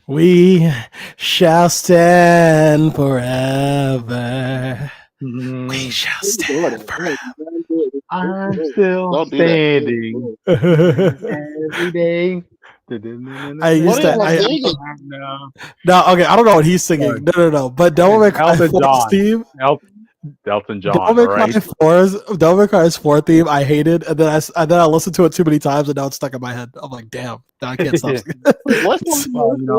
We shall stand forever. We shall stand forever. I'm still Don't do standing I every day. used to. No, okay. I don't know what he's singing. No. But Devil May Cry Elton 4's John. theme. Elton John, Devil May all right? Cry 4 theme I hated, and then I listened to it too many times, and now it's stuck in my head. I'm like, damn, now I can't stop singing. Wait, what theme? Wait, no.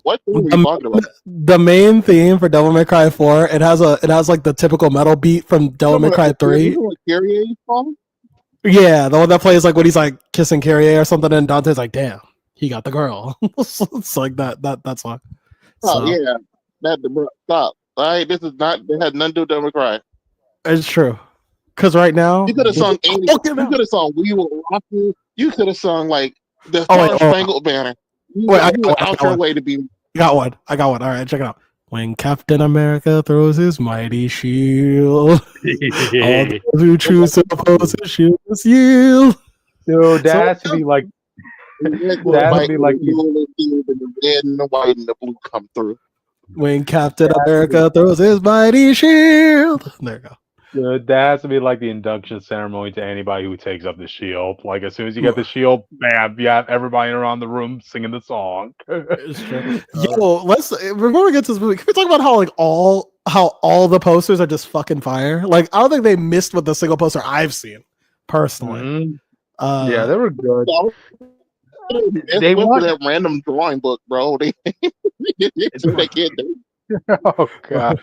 What theme are you talking about? The main theme for Devil May Cry 4, it has like the typical metal beat from Devil May Cry 3. Yeah, the one that plays like when he's like kissing Kyrie or something, and Dante's like, damn, he got the girl. It's like that song. Oh yeah, stop. All right, this is not. It has nothing to do with Devil May Cry. It's true. Because right now, you could have sung any. You could have sung "We Will Rock You." You could have sung like the Star Spangled Banner. You went out your way to be. I got one. All right, check it out. When Captain America throws his mighty shield, all those who choose to oppose his shield yield. Dude, that has to be like. That would be like the red and the white and the blue come through. When Captain America throws his mighty shield. There you go. Dude, that has to be like the induction ceremony to anybody who takes up the shield. Like as soon as you get the shield, bam, you have everybody around the room singing the song. It's true. Yo, before we get to this movie, can we talk about how all the posters are just fucking fire? Like I don't think they missed with the single poster I've seen personally. Mm-hmm. Yeah, they were good. They went for that random drawing book, bro. They can't do. Oh god!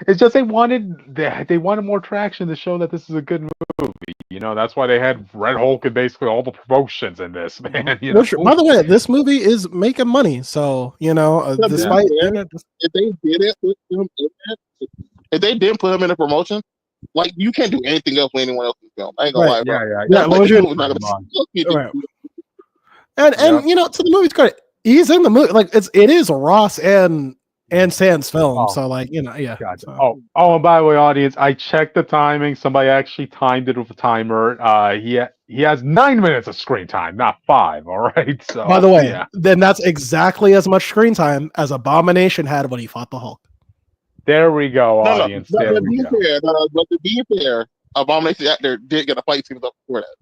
It's just they wanted more traction to show that this is a good movie. You know, that's why they had Red Hulk and basically all the promotions in this, man. You know? By the way, this movie is making money, so you know, despite if they didn't put him in a promotion, like you can't do anything else with anyone else's film. I ain't gonna lie, bro. Yeah. And you know, to the movie's credit, he's in the movie. Like it is Ross and Sand's film. So like, you know, yeah. Gotcha. So. Oh, and by the way, audience, I checked the timing. Somebody actually timed it with a timer. He has 9 minutes of screen time, not 5. All right. So by the way, then that's exactly as much screen time as Abomination had when he fought the Hulk. There we go, audience. But to be fair, Abomination actor did get a fight scene up before that.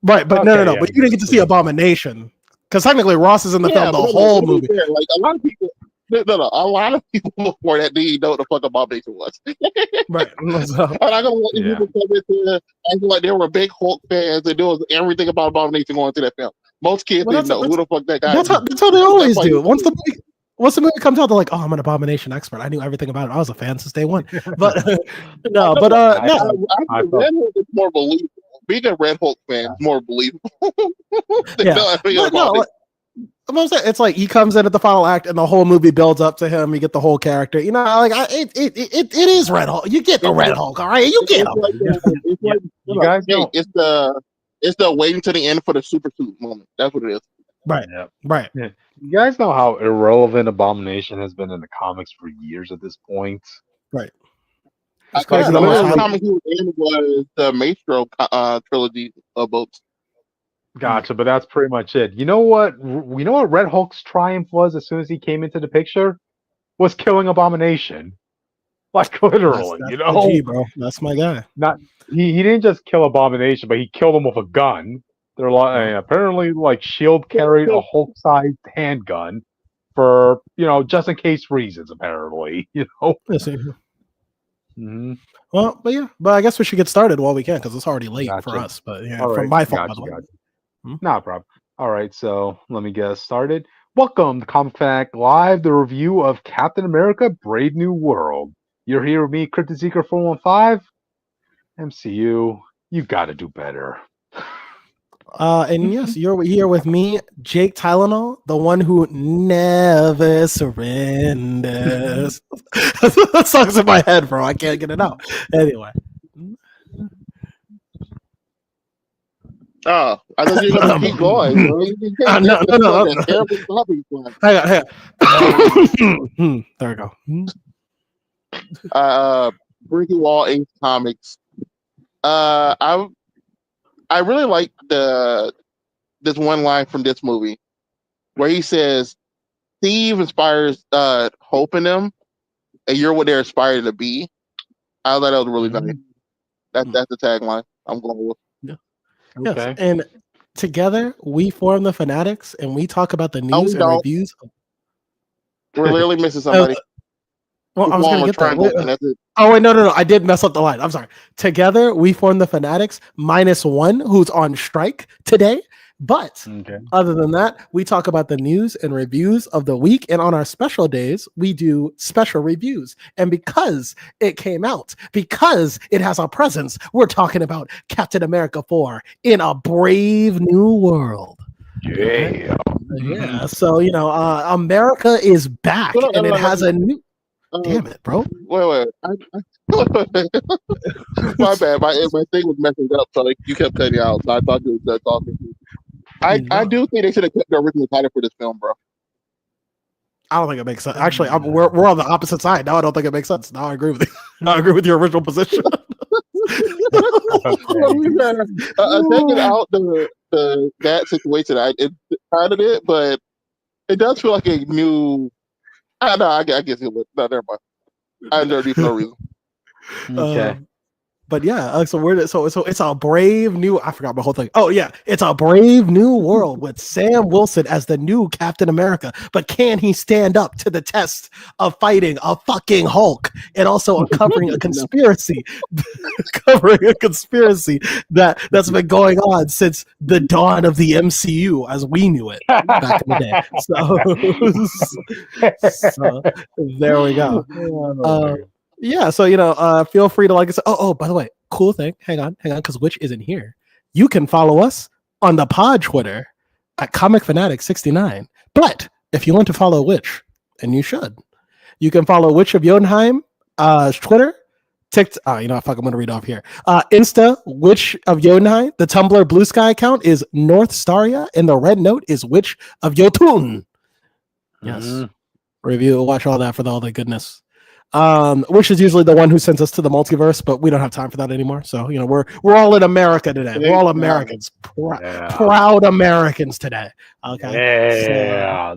Right, but no. Yeah, but you didn't get to see Abomination because technically Ross is in the film the whole movie. Fair. Like a lot of people, a lot of people before that didn't know what the fuck Abomination was. Right. So, I'm not gonna let people come into acting like they were big Hulk fans and there was everything about Abomination going to that film. Most kids didn't know who the fuck that guy. That's how they always do. Once the movie comes out, they're like, "Oh, I'm an Abomination expert. I knew everything about it. I was a fan since day one." But no. I Red Hulk is more believable. Being a Red Hulk fan is more believable. I'm saying it's like he comes in at the final act, and the whole movie builds up to him. You get the whole character. You know, like it is Red Hulk. You get the Red Hulk, all right? You get him. You guys know it's the waiting to the end for the super suit moment. That's what it is. Right. Yeah. Right. Yeah. You guys know how irrelevant Abomination has been in the comics for years at this point. Right. The comic he was in was the Maestro trilogy of books. Gotcha, but that's pretty much it. You know what Red Hulk's triumph was as soon as he came into the picture? Was killing Abomination. Like literally, that's you know. G, bro. That's my guy. He didn't just kill Abomination, but he killed him with a gun. They're like apparently like Shield carried a Hulk-sized handgun for, you know, just in case reasons, apparently. You know. Mm-hmm. Well, but I guess we should get started while we can because it's already late for us. But yeah, from my fault. Not a problem. All right, so let me get us started. Welcome to Comic Fact Live, the review of Captain America: Brave New World. You're here with me, Cryptid Seeker 415. MCU, you got to do better. And yes, you're here with me, Jake Tylenol, the one who never surrenders. That song's in my head, bro. I can't get it out. Anyway. Oh, I thought you were going to keep going. No. Hang on. There we go. Breaking Wall Ace Comics. I really like this one line from this movie. where he says Steve inspires hope in them, and you're what they're aspiring to be. I thought that was really funny. That's the tagline I'm going with. Yeah. Okay. Yes. And together we form the Phanatics, and we talk about the news and reviews. We're literally missing somebody. Well, I was going to get that. That's it. Oh, wait, no. I did mess up the line. I'm sorry. Together, we form the Phanatics -1, who's on strike today. But other than that, we talk about the news and reviews of the week. And on our special days, we do special reviews. And because it came out, because it has a presence, we're talking about Captain America 4 in a Brave New World. Yeah. Yeah. So, America is back, and it has a new... Damn it, bro. Wait. My bad. My thing was messing up, so you kept cutting out. So I thought you were talking. I do think they should have kept the original title for this film, bro. I don't think it makes sense. Actually, we're on the opposite side. Now I don't think it makes sense. Now I agree with you. I agree with your original position. Taking out that situation, it kind of did, but it does feel like a new... I guess it would. No, never mind. I enjoyed it for no reason. Okay. But yeah, so it's a brave new... I forgot my whole thing. Oh yeah, it's a brave new world with Sam Wilson as the new Captain America. But can he stand up to the test of fighting a fucking Hulk and also uncovering a conspiracy, that's been going on since the dawn of the MCU as we knew it back in the day. So there we go. Yeah, so feel free to like us. Oh, by the way, cool thing. Hang on, because Witch isn't here. You can follow us on the pod Twitter at Comic Fanatic 69. But if you want to follow Witch, and you should, you can follow Witch of Jotunheim, Twitter, TikTok. I'm gonna read off here. Insta, Witch of Jotunheim. The Tumblr Blue Sky account is North Staria, and the red note is Witch of Jotun. Yes, review, watch all that for all the goodness. Which is usually the one who sends us to the multiverse, but we don't have time for that anymore. So we're all in America today. We're all Americans, proud Americans today. Okay. Yeah.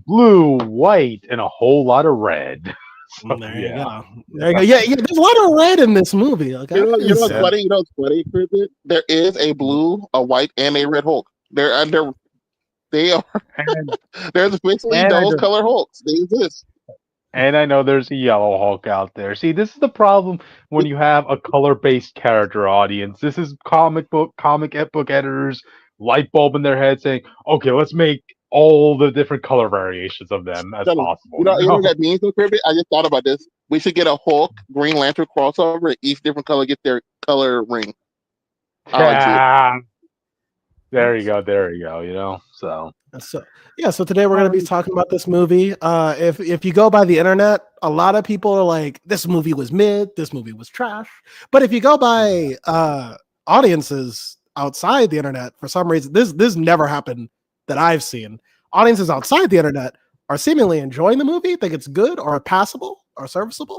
Blue, white, and a whole lot of red. So, there you go. Yeah. There's a lot of red in this movie. Okay. You know what's funny? There is a blue, a white, and a red Hulk. They are. There's basically those color Hulks. They exist. And I know there's a yellow Hulk out there. See, this is the problem when you have a color-based character audience. This is comic book editors, light bulb in their head saying, okay, let's make all the different color variations of them as possible. You know what that means, though, Kirby? I just thought about this. We should get a Hulk, Green Lantern crossover, and each different color get their color ring. There you go, So today we're going to be talking about this movie. If you go by the internet, a lot of people are like, this movie was mid, this movie was trash. But if you go by audiences outside the internet, for some reason, this never happened that I've seen. Audiences outside the internet are seemingly enjoying the movie, think it's good or passable or serviceable.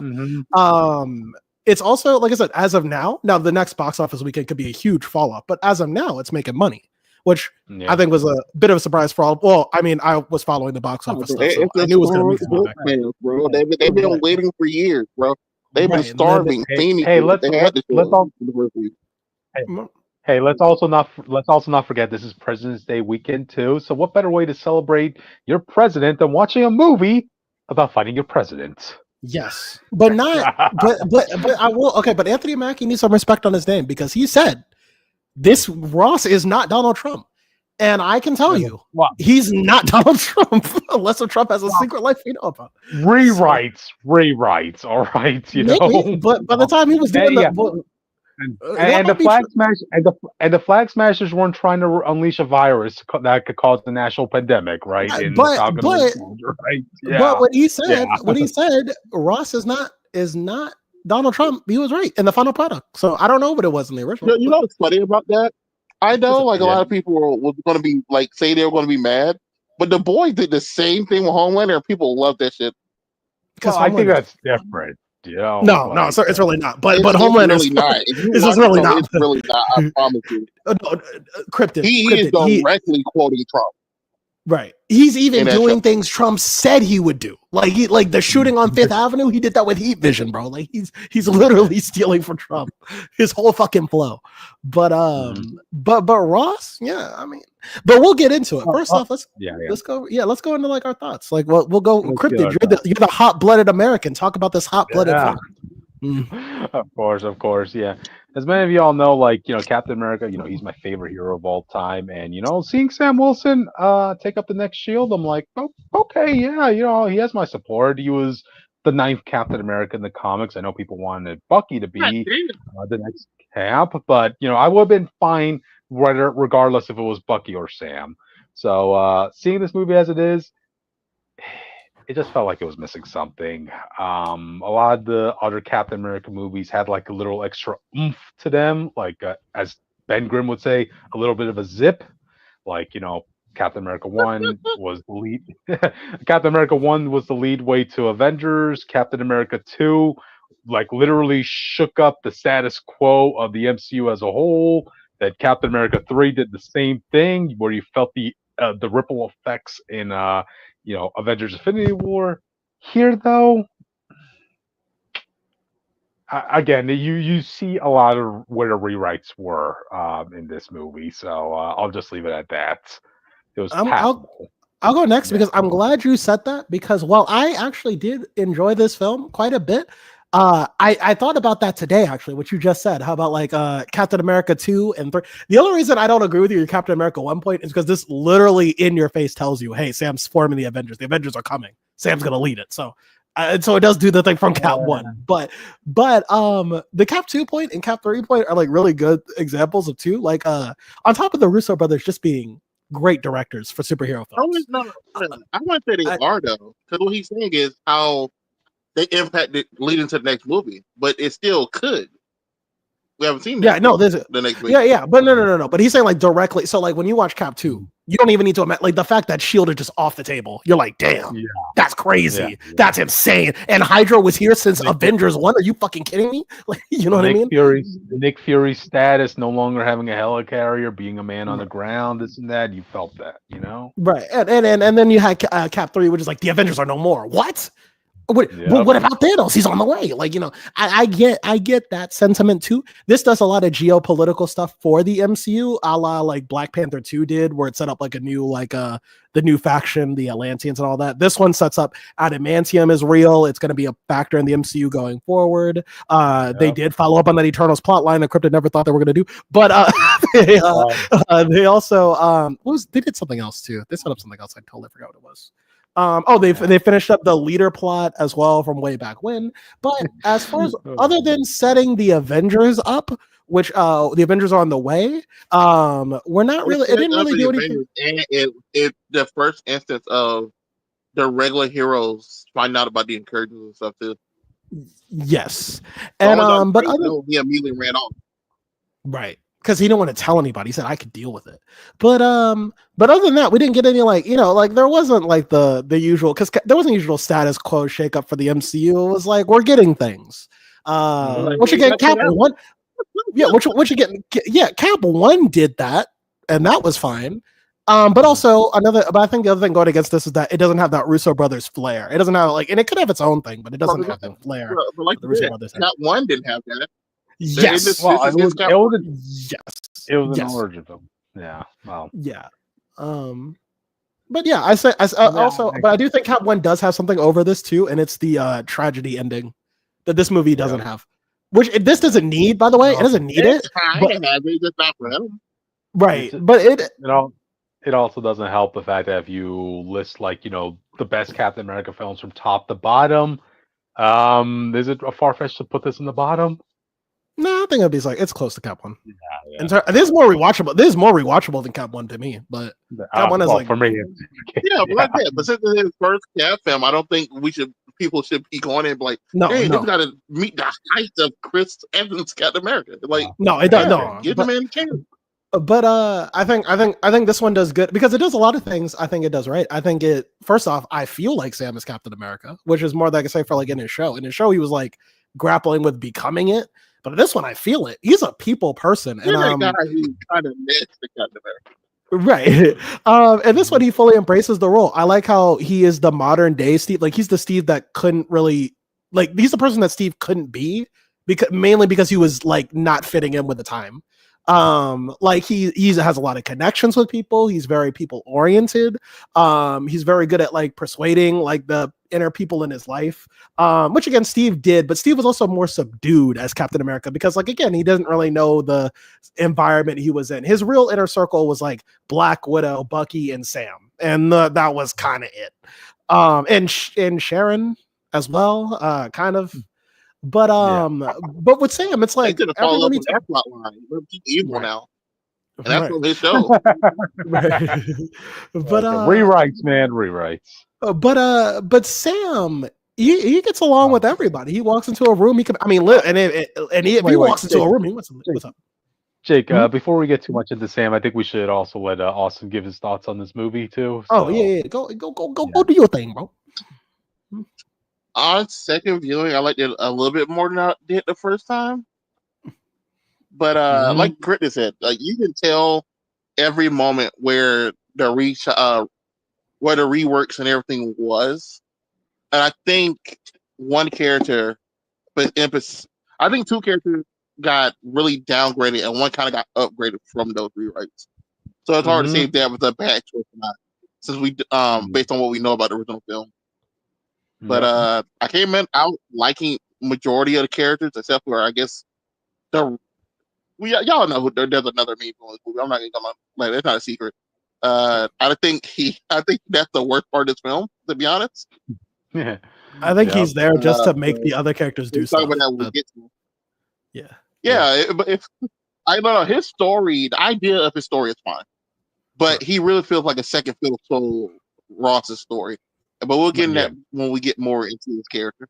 It's also, like I said, as of now the next box office weekend could be a huge fall off, but as of now, it's making money, which I think was a bit of a surprise for all. Well, I mean, I was following the box office stuff, so I knew it was going to be fans, bro. They've been waiting for years, bro. They've been starving. Let's also not forget this is President's Day weekend too. So what better way to celebrate your president than watching a movie about fighting your president? Yes, but not. but I will. Okay, but Anthony Mackie needs some respect on his name because he said this Ross is not Donald Trump, and I can tell you, he's not Donald Trump unless Trump has a secret life we know about. Rewrites. All right, maybe, but by the time he was doing that. And the flag smashers weren't trying to unleash a virus that could cause the national pandemic, right? But what he said, Ross is not Donald Trump. He was right in the final product. So I don't know what it was in the original. You know what's funny about that? I know, a lot of people were going to be say they were going to be mad, but the boy did the same thing with Homelander, and people love that shit. Because I think that's different. No, sir, it's really not. But Homelander is really not. It's really not. It's really not. I promise you. Cryptid. He is directly quoting Trump. Right. He's even And that doing things Trump said he would do. Like the shooting on Fifth Avenue, he did that with heat vision, bro. Like he's literally stealing from Trump. His whole fucking flow. But but Ross, yeah, I mean, but we'll get into it. First off, let's go into like our thoughts. Like we'll go Cryptid. You're the hot-blooded American. Talk about this hot-blooded film. Of course, yeah. As many of y'all know, like, Captain America, he's my favorite hero of all time. And, seeing Sam Wilson take up the next shield, I'm like, oh, okay, yeah, he has my support. He was the 9th Captain America in the comics. I know people wanted Bucky to be the next Cap, but, I would have been fine regardless if it was Bucky or Sam. So seeing this movie as it is, it just felt like it was missing something. A lot of the other Captain America movies had like a little extra oomph to them, like as Ben Grimm would say, a little bit of a zip. Like, Captain America 1 was the lead. Captain America 1 was the lead way to Avengers. Captain America 2, like, literally shook up the status quo of the MCU as a whole. That Captain America 3 did the same thing, where you felt the ripple effects in Avengers Infinity War. Here, though, again, you see a lot of where the rewrites were in this movie, so I'll just leave it at that. It was passable. I'll go next because I'm glad you said that, because while I actually did enjoy this film quite a bit, I thought about that today, actually, what you just said. How about like Captain America 2 and 3? The only reason I don't agree with your Captain America 1 point is because this literally in your face tells you, hey, Sam's forming the Avengers. The Avengers are coming. Sam's going to lead it. So it does do the thing from Cap 1. But the Cap 2 point and Cap 3 point are like really good examples of 2. Like on top of the Russo brothers just being great directors for superhero films. I want to say they are, though, because what he's saying is how they impacted leading to the next movie, but it still could. We haven't seen that. The next movie. Yeah, but no. But he's saying like directly. So like when you watch Cap 2, you don't even need to imagine like the fact that S.H.I.E.L.D. is just off the table. You're like, damn, that's crazy. Yeah. That's insane. And Hydra was here since Avengers 1. Are you fucking kidding me? Like, you know what I mean? Nick Fury's status, no longer having a helicarrier, being a man on the ground, this and that. You felt that, Right. And then you had Cap 3, which is like the Avengers are no more. What? What about Thanos? He's on the way. Like, I get that sentiment too. This does a lot of geopolitical stuff for the MCU, a la like Black Panther 2 did, where it set up like a new the new faction, the Atlanteans and all that. This one sets up adamantium is real. It's going to be a factor in the MCU going forward. They did follow up on that Eternals plot line that Cryptid never thought they were going to do, but they also they did something else too. They set up something else. I totally forgot what it was. They finished up the leader plot as well from way back when. But as far as other than setting the Avengers up, which the Avengers are on the way, we're not really. It didn't really do anything. And it the first instance of the regular heroes find out about the incursions and stuff too. Yes, and but he immediately ran off. Right. Because he didn't want to tell anybody. He said I could deal with it. But other than that, we didn't get any like there wasn't like the usual, because there wasn't usual status quo shakeup for the MCU. It was like we're getting things. What you get Cap 1? Yeah, what you get? Yeah, Cap 1 did that, and that was fine. But also but I think the other thing going against this is that it doesn't have that Russo brothers flair. It doesn't have and it could have its own thing, but it doesn't have that flair. But like the Russo brothers, Cap 1 didn't have that. Yes. It was an origin film. Yeah. Wow. Yeah. But yeah, but I do think Cap 1 does have something over this too, and it's the tragedy ending that this movie doesn't have. Which this doesn't need, by the way. It doesn't need it. It's just not for him. Right. But it also doesn't help the fact that if you list the best Captain America films from top to bottom, is it a far-fetched to put this in the bottom? No, I think it'd be like it's close to Cap 1. Yeah. This is more rewatchable. This is more rewatchable than Cap 1 to me. But Cap 1 is for me. But since it's his first Cap film, I don't think people should be going in like, hey, this got to meet the height of Chris Evans' Captain America. Like, no, it does. No, give the man a chance. But I think this one does good because it does a lot of things. I think it does right. I think first off, I feel like Sam is Captain America, which is more than I can say for like in his show. In his show, he was like grappling with becoming it. But this one, I feel it. He's a people person. You're that guy who kind of missed the Captain America. Right. And this one, he fully embraces the role. I like how he is the modern day Steve. Like, he's the Steve that couldn't really, like, he's the person that Steve couldn't be, because mainly because he was like not fitting in with the time. Like he has a lot of connections with people. He's very people oriented. He's very good at like persuading like the inner people in his life. Which again Steve did, but Steve was also more subdued as Captain America because, like, again, he doesn't really know the environment he was in. His real inner circle was like Black Widow, Bucky, and Sam, and that was kind of it. And Sharon as well, kind of. But but with Sam, it's like They could have followed up everyone with that plot line. He's evil Right. now, and that's Right. from his show. Right. But rewrites, man, rewrites. but Sam, he gets along with everybody. He walks into a room. He can, I mean, if he walks into a room, he what's up? Jake, before we get too much into Sam, I think we should also let Austin give his thoughts on this movie too. Oh yeah. Go do your thing, bro. On second viewing, I liked it a little bit more than I did the first time. But like Brittany said, like you can tell every moment where the reworks and everything was. And I think one character, I think two characters got really downgraded and one kind of got upgraded from those rewrites. So it's hard to say if that was a bad choice or not, since we based on what we know about the original film. But I came out liking majority of the characters, except for I guess y'all know there's another meme from this movie. I'm not gonna come up, like, it's not a secret. I think that's the worst part of this film, to be honest. Yeah. I think he's there just to make the other characters do stuff. About that when we get to. Yeah. But if I don't know his story, the idea of his story is fine, but he really feels like a second fiddle to Ross's story. But we'll get in that when we get more into his character.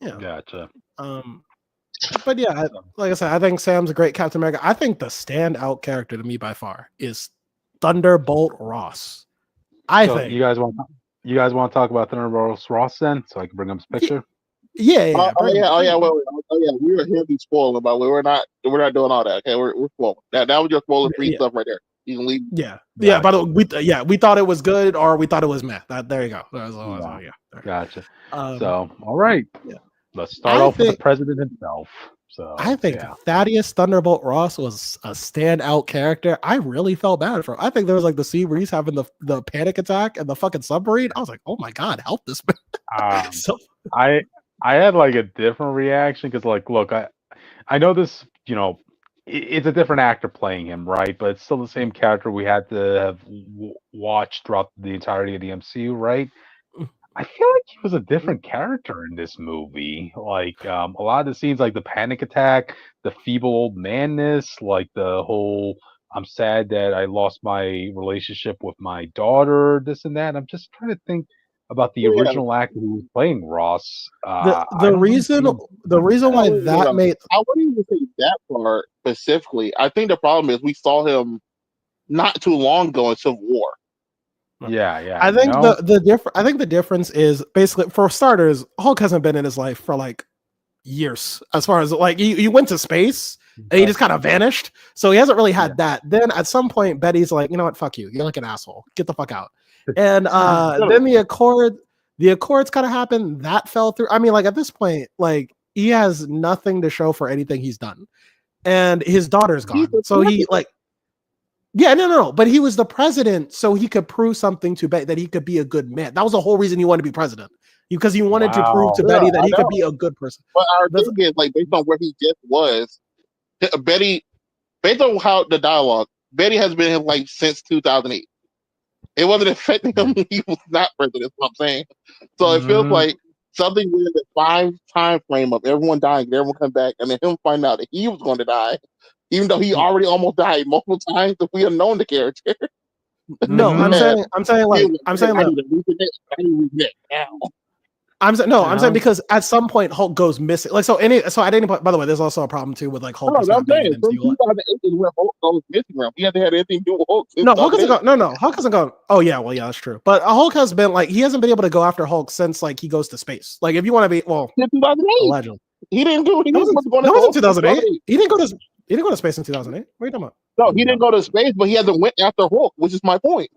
Yeah. Gotcha. But yeah, like I said, I think Sam's a great Captain America. I think the standout character to me by far is Thunderbolt Ross. I think you guys want to talk about Thunderbolt Ross then, so I can bring up his picture. Yeah. Oh yeah. We were heavily spoiled about. We're not doing all that. Okay, we're spoiled. That was just spoiler free stuff right there. You can leave. Yeah. By the way, we thought it was good or we thought it was meh. There you go. Gotcha. So all right. Yeah. Let's start off with the president himself. So I think Thaddeus Thunderbolt Ross was a standout character. I really felt bad for him. I think there was like the scene where he's having the panic attack and the fucking submarine. I was like, oh my god, help this man. I had like a different reaction because, like, look, I know this, it's a different actor playing him, right? But it's still the same character we had to have watched throughout the entirety of the MCU, right? I feel like he was a different character in this movie. Like, a lot of the scenes, like the panic attack, the feeble old manness, like the whole, I'm sad that I lost my relationship with my daughter, this and that. I'm just trying to think about the original actor who was playing Ross. The reason why that made, I wouldn't even say that part specifically. I think the problem is we saw him not too long ago in Civil War. Yeah. I think the difference is basically, for starters, Hulk hasn't been in his life for like years. As far as like he went to space and he just kind of vanished, so he hasn't really had that. Then at some point, Betty's like, you know what, fuck you, you're like an asshole, get the fuck out. And then the Accords kind of happened. That fell through. I mean, like at this point, like he has nothing to show for anything he's done, and his daughter's gone. So he like. Yeah, no. But he was the president, so he could prove something to Betty that he could be a good man. That was the whole reason he wanted to be president, because he wanted to prove to Betty that he could be a good person. But our thing is, like, based on where he just was, Betty, based on how the dialogue, Betty has been in like since 2008. It wasn't affecting him when he was not president. That's what I'm saying. So it feels like something within the 5 time frame of everyone dying, and everyone come back, and then him find out that he was going to die. Even though he already almost died multiple times, if we have known the character. No, I'm saying because at some point Hulk goes missing. Like at any point, by the way, there's also a problem too with like Hulk. No, I'm saying from 2008 is when Hulk goes missing. He hasn't had anything to do with Hulk. Hulk hasn't gone. No, Hulk hasn't gone. Oh yeah, well yeah, that's true. But Hulk has been like, he hasn't been able to go after Hulk since like he goes to space. Like if you want to be 2008. He didn't do it. That was in 2008. He didn't go to space in 2008. What are you talking about? No, he didn't go to space, but he hasn't went after Hulk, which is my point.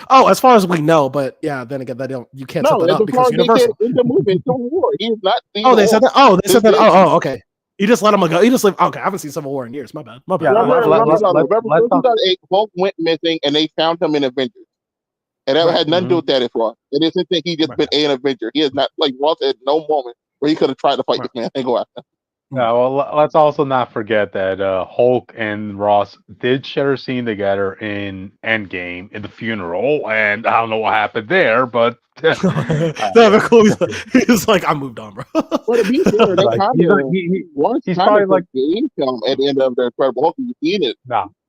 Oh, as far as we know, but yeah, then again, you can't set No, that as up because far as they said Universal. in the movie, in Civil War, he is not the Oh, they said that. Oh, they said that. This Oh, okay. You just let him go. You just live. Okay, I haven't seen Civil War in years. My bad. My bad. Yeah, Remember, let's talk. 2008, Hulk went missing, and they found him in Avengers, and that had nothing to do with that. It's Ross. It isn't that he just been an Avenger. He is not like Ross at no moment where he could have tried to fight this man and go after him. Yeah, well, let's also not forget that Hulk and Ross did share a scene together in Endgame in the funeral, and I don't know what happened there, but That'd be cool. He's like, I moved on, bro. But to be fair, they kind of he's probably like gave him at the end of the Incredible Hulk. You've seen it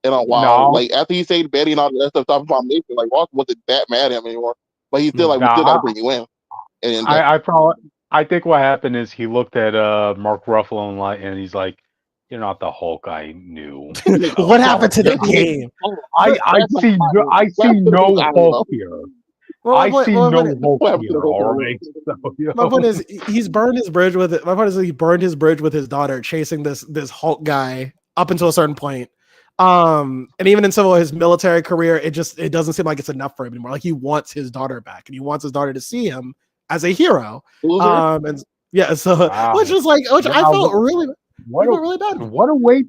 in a while. No. Like after he saved Betty and all that stuff, talking about Mason, like Ross wasn't that mad at him anymore. But he's still like, we still gotta bring you in. And I think what happened is he looked at Mark Ruffalo and he's like, "You're not the Hulk I knew." What happened to the game? I see no Hulk here. I see no Hulk here. All right. My point is, he's burned his bridge with it. My point is, he burned his bridge with his daughter, chasing this Hulk guy up until a certain point. And even in some of his military career, it doesn't seem like it's enough for him anymore. Like he wants his daughter back, and he wants his daughter to see him as a hero. And yeah, so which I felt really bad. What a way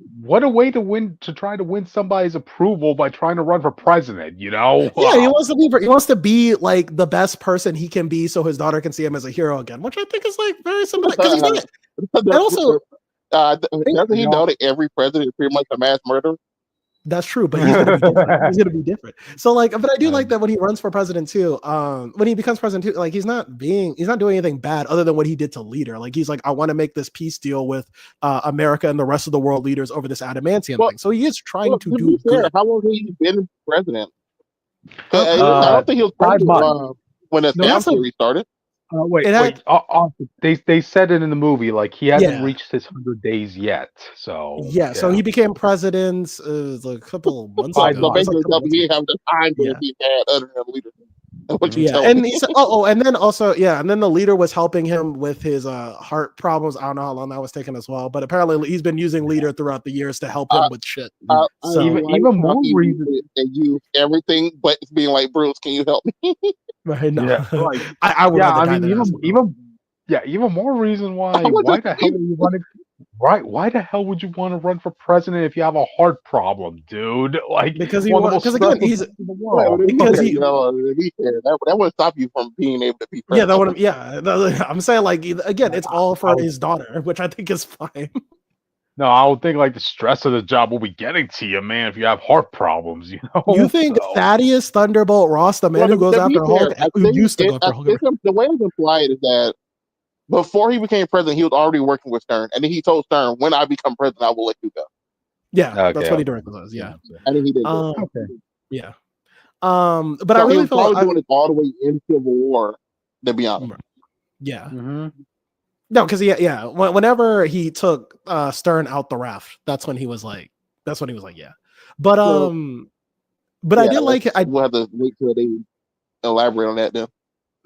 to try to win somebody's approval by trying to run for president, you know? Yeah, he wants to be like the best person he can be so his daughter can see him as a hero again, which I think is like very similar. Because he's not, and also doesn't he know that every president is pretty much a mass murderer? That's true, but he's gonna be different. So like, but I do like that when he runs for president too. When he becomes president too, like he's not doing anything bad other than what he did to Leader. Like he's like, I want to make this peace deal with America and the rest of the world leaders over this adamantium thing. So he is trying to do good. How long has he been president? I don't think he was president when the Sam series started. They said it in the movie, like he hasn't reached his 100 days yet. So so he became president a couple months ago. So basically, he didn't have the time to be bad other than leader. And then the Leader was helping him with his heart problems. I don't know how long that was taking as well, but apparently he's been using Leader throughout the years to help him with shit. So even more reason they use everything, but it's being like, Bruce, can you help me? Right? No. Yeah, like, I would. Yeah, I mean, even more reason why the hell would you want to? Right? Why the hell would you want to run for president if you have a heart problem, dude? Like because that would stop you from being able to be president. I'm saying like again, it's all for his daughter, which I think is fine. No, I would think like the stress of the job will be getting to you, man. If you have heart problems, you know. You think Thaddeus Thunderbolt Ross, the man who goes after Hulk, who used to go after Hulk? The way it's implied is that before he became president, he was already working with Stern, and then he told Stern, "When I become president, I will let you go." Yeah, that's what he directly was. Yeah, and then he did. Yeah, but I really felt doing it all the way in Civil War. To be honest, yeah. Mm-hmm. No, because whenever he took Stern out the raft, that's when he was like, yeah. But I did like it. We'll have to wait till they elaborate on that then.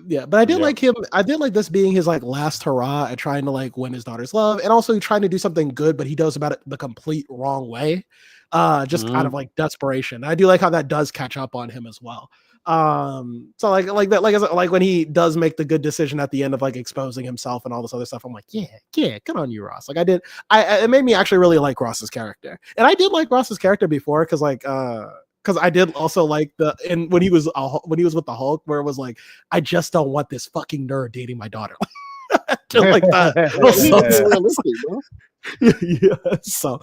Yeah, but I did like him. I did like this being his like last hurrah at trying to like win his daughter's love, and also trying to do something good, but he does about it the complete wrong way, just out of like desperation. I do like how that does catch up on him as well. So like that, like when he does make the good decision at the end of like exposing himself and all this other stuff, I'm like, yeah, good on you, Ross. Like it made me actually really like Ross's character, and I did like Ross's character before because I did also like when he was with the Hulk, where it was like, I just don't want this fucking nerd dating my daughter. Just like that. So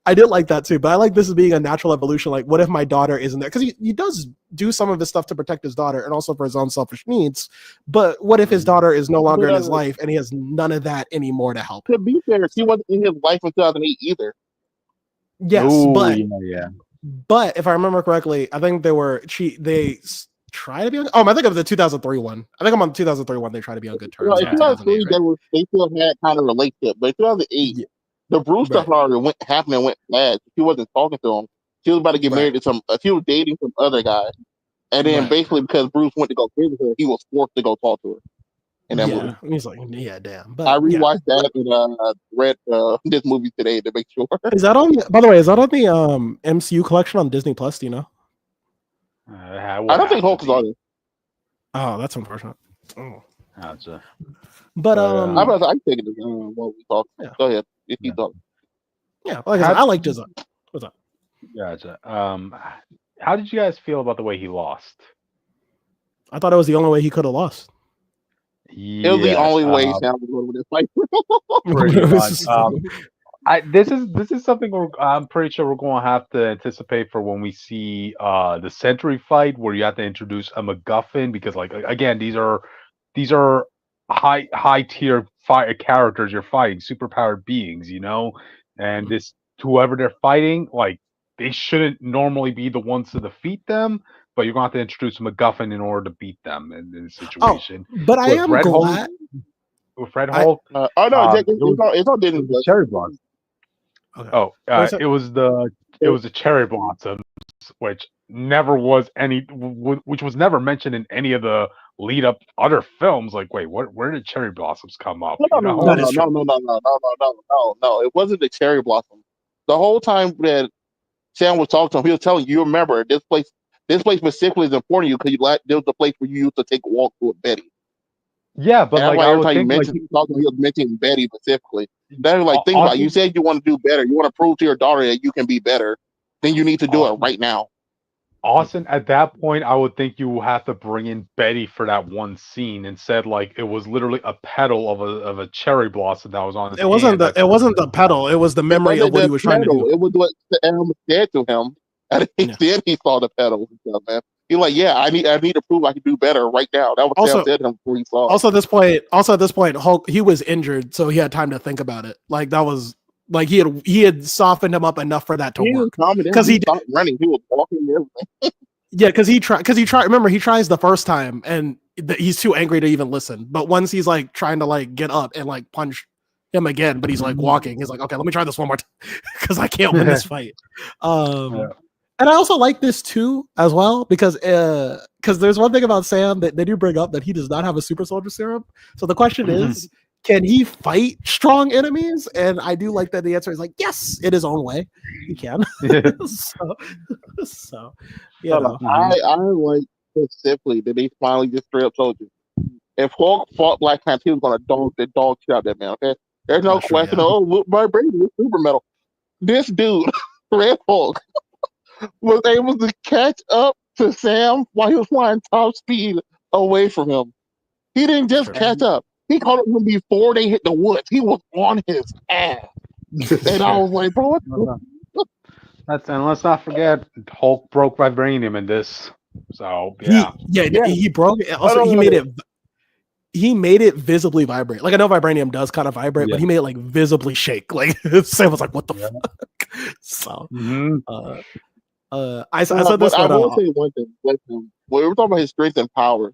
I did like that too, but I like this as being a natural evolution. Like, what if my daughter isn't there? Because he does do some of this stuff to protect his daughter and also for his own selfish needs. But what if his daughter is no longer in his life and he has none of that anymore to help him? To be fair, she wasn't in his life in 2008 either. Yes, but if I remember correctly, I think they try to be on. I think of the 2003 one. I think I'm on the 2003 one. They try to be on good terms. In 2003, they still had kind of a relationship, but in 2008, the Bruce stuff already went bad. She wasn't talking to him. She was about to get married to she was dating some other guy, and then basically because Bruce went to go visit her, he was forced to go talk to her. in that movie. He's like, yeah, damn. But I rewatched that and read this movie today to make sure. Is that on? By the way, is that on the MCU collection on Disney Plus? Do you know? I don't think Hulk is on it. Oh, that's unfortunate. Oh. Gotcha. But I can take it while we talk. Yeah. Go ahead. If you talk. Yeah, like I said, I like Jizza. What's up? Gotcha. How did you guys feel about the way he lost? I thought it was the only way he could have lost. It was the only way Sam was going with this fight. Pretty much. This is something I'm pretty sure we're going to have to anticipate for when we see the Sentry fight, where you have to introduce a MacGuffin, because like again, these are high tier characters you're fighting, superpowered beings, you know, and this whoever they're fighting, like they shouldn't normally be the ones to defeat them, but you're going to have to introduce a MacGuffin in order to beat them in this situation. But I am glad. With Red Hulk. It's all Disney. Cherry Blossom. Okay. It was the Cherry Blossoms, which was never mentioned in any of the lead up other films. Like, wait, where did Cherry Blossoms come up? No. It wasn't the Cherry Blossom. The whole time that Sam was talking to him, he was telling you, remember, this place specifically is important to you because there was a place where you used to take a walk with Betty. Yeah, but like every time he was mentioning Betty specifically. That was like, think about it. You said you want to do better. You want to prove to your daughter that you can be better. Then you need to do it right now. Austin, at that point, I would think you have to bring in Betty for that one scene. Instead, like it was literally a petal of a cherry blossom that was on his hand. It wasn't the petal. It was the memory of what he was trying to do. It was what Sam said to him, and then he saw the petal. Man, he's like, "Yeah, I need to prove I can do better right now." That was Sam said to him before he saw. Also, at this point, Hulk, he was injured, so he had time to think about it. Like that was. Like he had softened him up enough for that to work, because he stopped running. He was walking and everything. Yeah, because he tried. Remember, he tries the first time, and he's too angry to even listen. But once he's like trying to like get up and like punch him again, but he's like walking. He's like, okay, let me try this one more time because I can't win this fight. And I also like this too as well because there's one thing about Sam that they do bring up, that he does not have a super soldier serum. So the question is, can he fight strong enemies? And I do like that the answer is like, yes, in his own way, he can. so you know. I like specifically that they finally just straight up told you, if Hulk fought Black Panther, he was gonna dog shit out that man. Okay, there's no question. Yeah. Oh, look, my brain is super metal. This dude, Red Hulk, was able to catch up to Sam while he was flying top speed away from him. He didn't just catch up. He caught up him before they hit the woods. He was on his ass. And I was like, bro, and let's not forget, Hulk broke vibranium in this. So he broke it. Also, he made it visibly vibrate. Like I know vibranium does kind of vibrate, but he made it like visibly shake. Like Sam was like, what the fuck? So I said this. I will say one thing. When we were talking about his strength and power,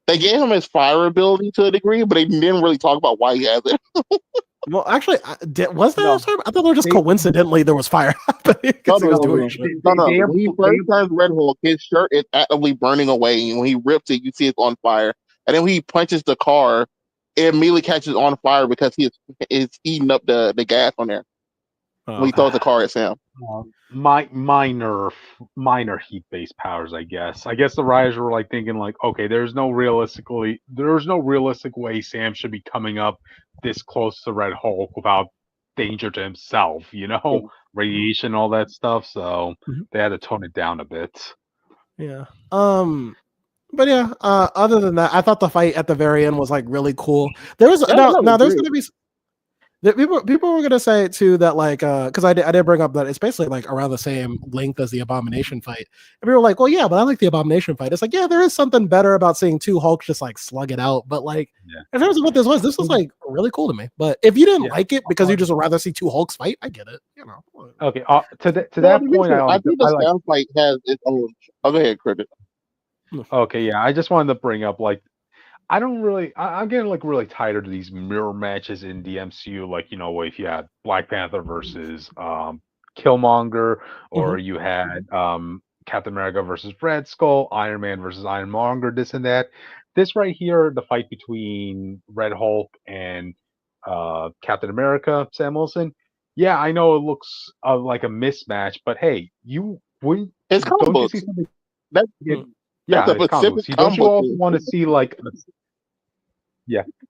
they gave him his fire ability to a degree, but they didn't really talk about why he has it. Well, actually, was that? I thought they were just coincidentally there was fire happening. No. When he first turns Red Hulk, his shirt is actively burning away, and when he rips it, you see it's on fire. And then when he punches the car, it immediately catches on fire because he is eating up the gas on there. When he throws the car at Sam. Minor heat-based powers, I guess. I guess the writers were like thinking, like, okay, there's no realistic way Sam should be coming up this close to Red Hulk without danger to himself, you know, radiation, all that stuff. So they had to tone it down a bit. Yeah. But yeah, other than that, I thought the fight at the very end was like really cool. There was there's gonna be. People were gonna say too that like because I did bring up that it's basically like around the same length as the Abomination fight, and people were like, well, yeah, but I like the Abomination fight. It's like, yeah, there is something better about seeing two Hulks just like slug it out, but like in terms of what this was like really cool to me. But if you didn't like it because you just would rather see two Hulks fight, I get it, you know. Okay, to that point, I think the sound fight has its own. Oh, go ahead, Cricket. Okay, yeah, I just wanted to bring up like. I'm getting like really tired of these mirror matches in the MCU. Like, you know, if you had Black Panther versus Killmonger, or you had Captain America versus Red Skull, Iron Man versus Ironmonger, this and that. this right here, the fight between Red Hulk and Captain America, Sam Wilson. Yeah, I know it looks like a mismatch, but hey, It's comic don't you books. see something? That's, Yeah, that's a it's comic books. specific Don't comic you book also thing. want to see like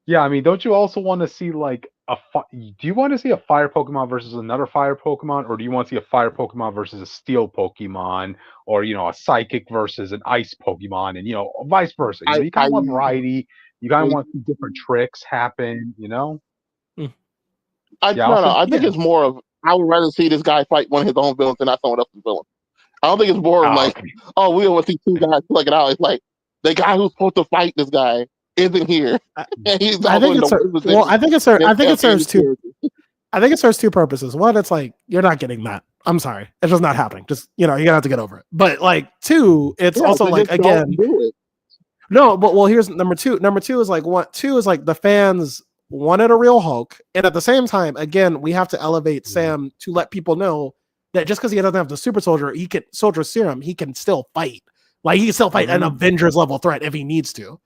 yeah, I mean, don't you also want to see like do you want to see a fire Pokemon versus another fire Pokemon, or do you want to see a fire Pokemon versus a steel Pokemon, or a psychic versus an ice Pokemon, and vice versa? I, You kind I, of want variety. You kind I, of want to see different tricks happen. Yeah, no, Austin. I think it's more of I would rather see this guy fight one of his own villains than not someone else's villain. I don't think it's more of like, Okay. oh, we want to see two guys plug it out. It's like the guy who's supposed to fight this guy isn't here, and he's I also think in the it's worst position. well. I think it serves two. character. I think it serves two purposes. One, it's like you're not getting that. I'm sorry, it's just not happening. Just you're gonna have to get over it. But like two, it's Yeah, also so like just again, don't do it. no. But well, here's number two. Number two is like what? Two is like the fans wanted a real Hulk, and at the same time, again, we have to elevate Sam to let people know that just because he doesn't have the super soldier, soldier serum, he can still fight. Like he can still fight an Avengers level threat if he needs to.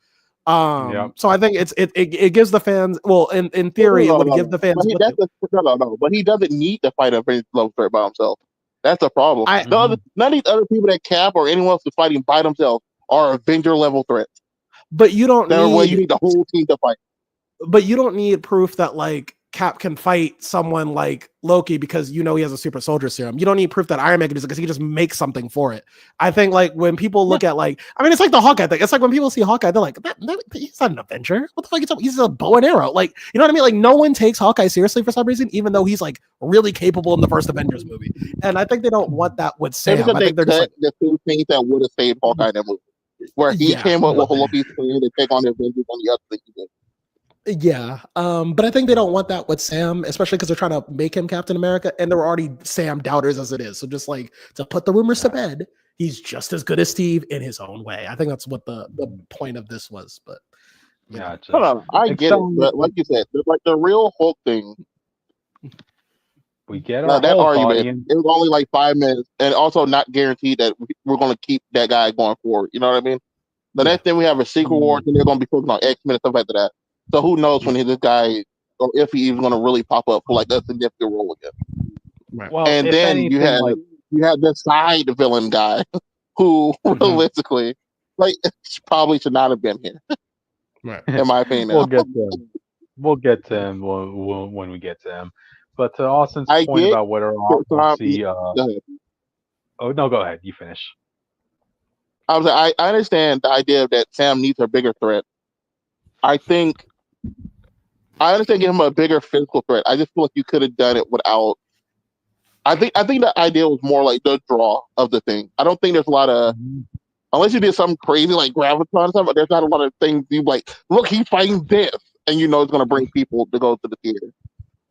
So I think it gives the fans, well, in theory, it would give the fans. But he doesn't need to fight a Avengers level threat by himself. That's the problem. None of these other people that Cap or anyone else is fighting by themselves are Avenger level threats. But you don't need. You need the whole team to fight. But you don't need proof that like Cap can fight someone like Loki because he has a super soldier serum. You don't need proof that Iron Man can do it because he can just make something for it. I think like when people look at like, I mean, it's like the Hawkeye thing. It's like when people see Hawkeye, they're like, he's not an Avenger. What the fuck is up? He's a bow and arrow. Like, you know what I mean? Like no one takes Hawkeye seriously for some reason, even though he's like really capable in the first Avengers movie. And I think they don't want that with Sam. I think they're just like the two things that would have saved Hawkeye in that movie, where he came up with Loki's plan to take on the Avengers on the other thing he did. Yeah, but I think they don't want that with Sam, especially because they're trying to make him Captain America, and there were already Sam doubters as it is. So just like to put the rumors to bed, he's just as good as Steve in his own way. I think that's what the point of this was. But I get it, but like you said, like the real Hulk thing. We get our that argument. Audience. It was only like 5 minutes, and also not guaranteed that we're going to keep that guy going forward. You know what I mean? The next thing we have a Secret Wars, and they're going to be focused on X-Men and stuff like that. So who knows when this guy, or if he even going to really pop up for like a significant role again. Right. Well, and then you have the side villain guy who realistically, like, probably should not have been here. Right. In my opinion. We'll get to him when we get to him. But to Austin's point about whether we'll see. Oh no, go ahead. You finish. I understand the idea that Sam needs a bigger threat. I understand giving him a bigger physical threat. I just feel like you could have done it without. I think the idea was more like the draw of the thing. I don't think there's a lot of, unless you did something crazy like Graviton or something. But there's not a lot of things you like. Look, he's fighting this, and it's going to bring people to go to the theater.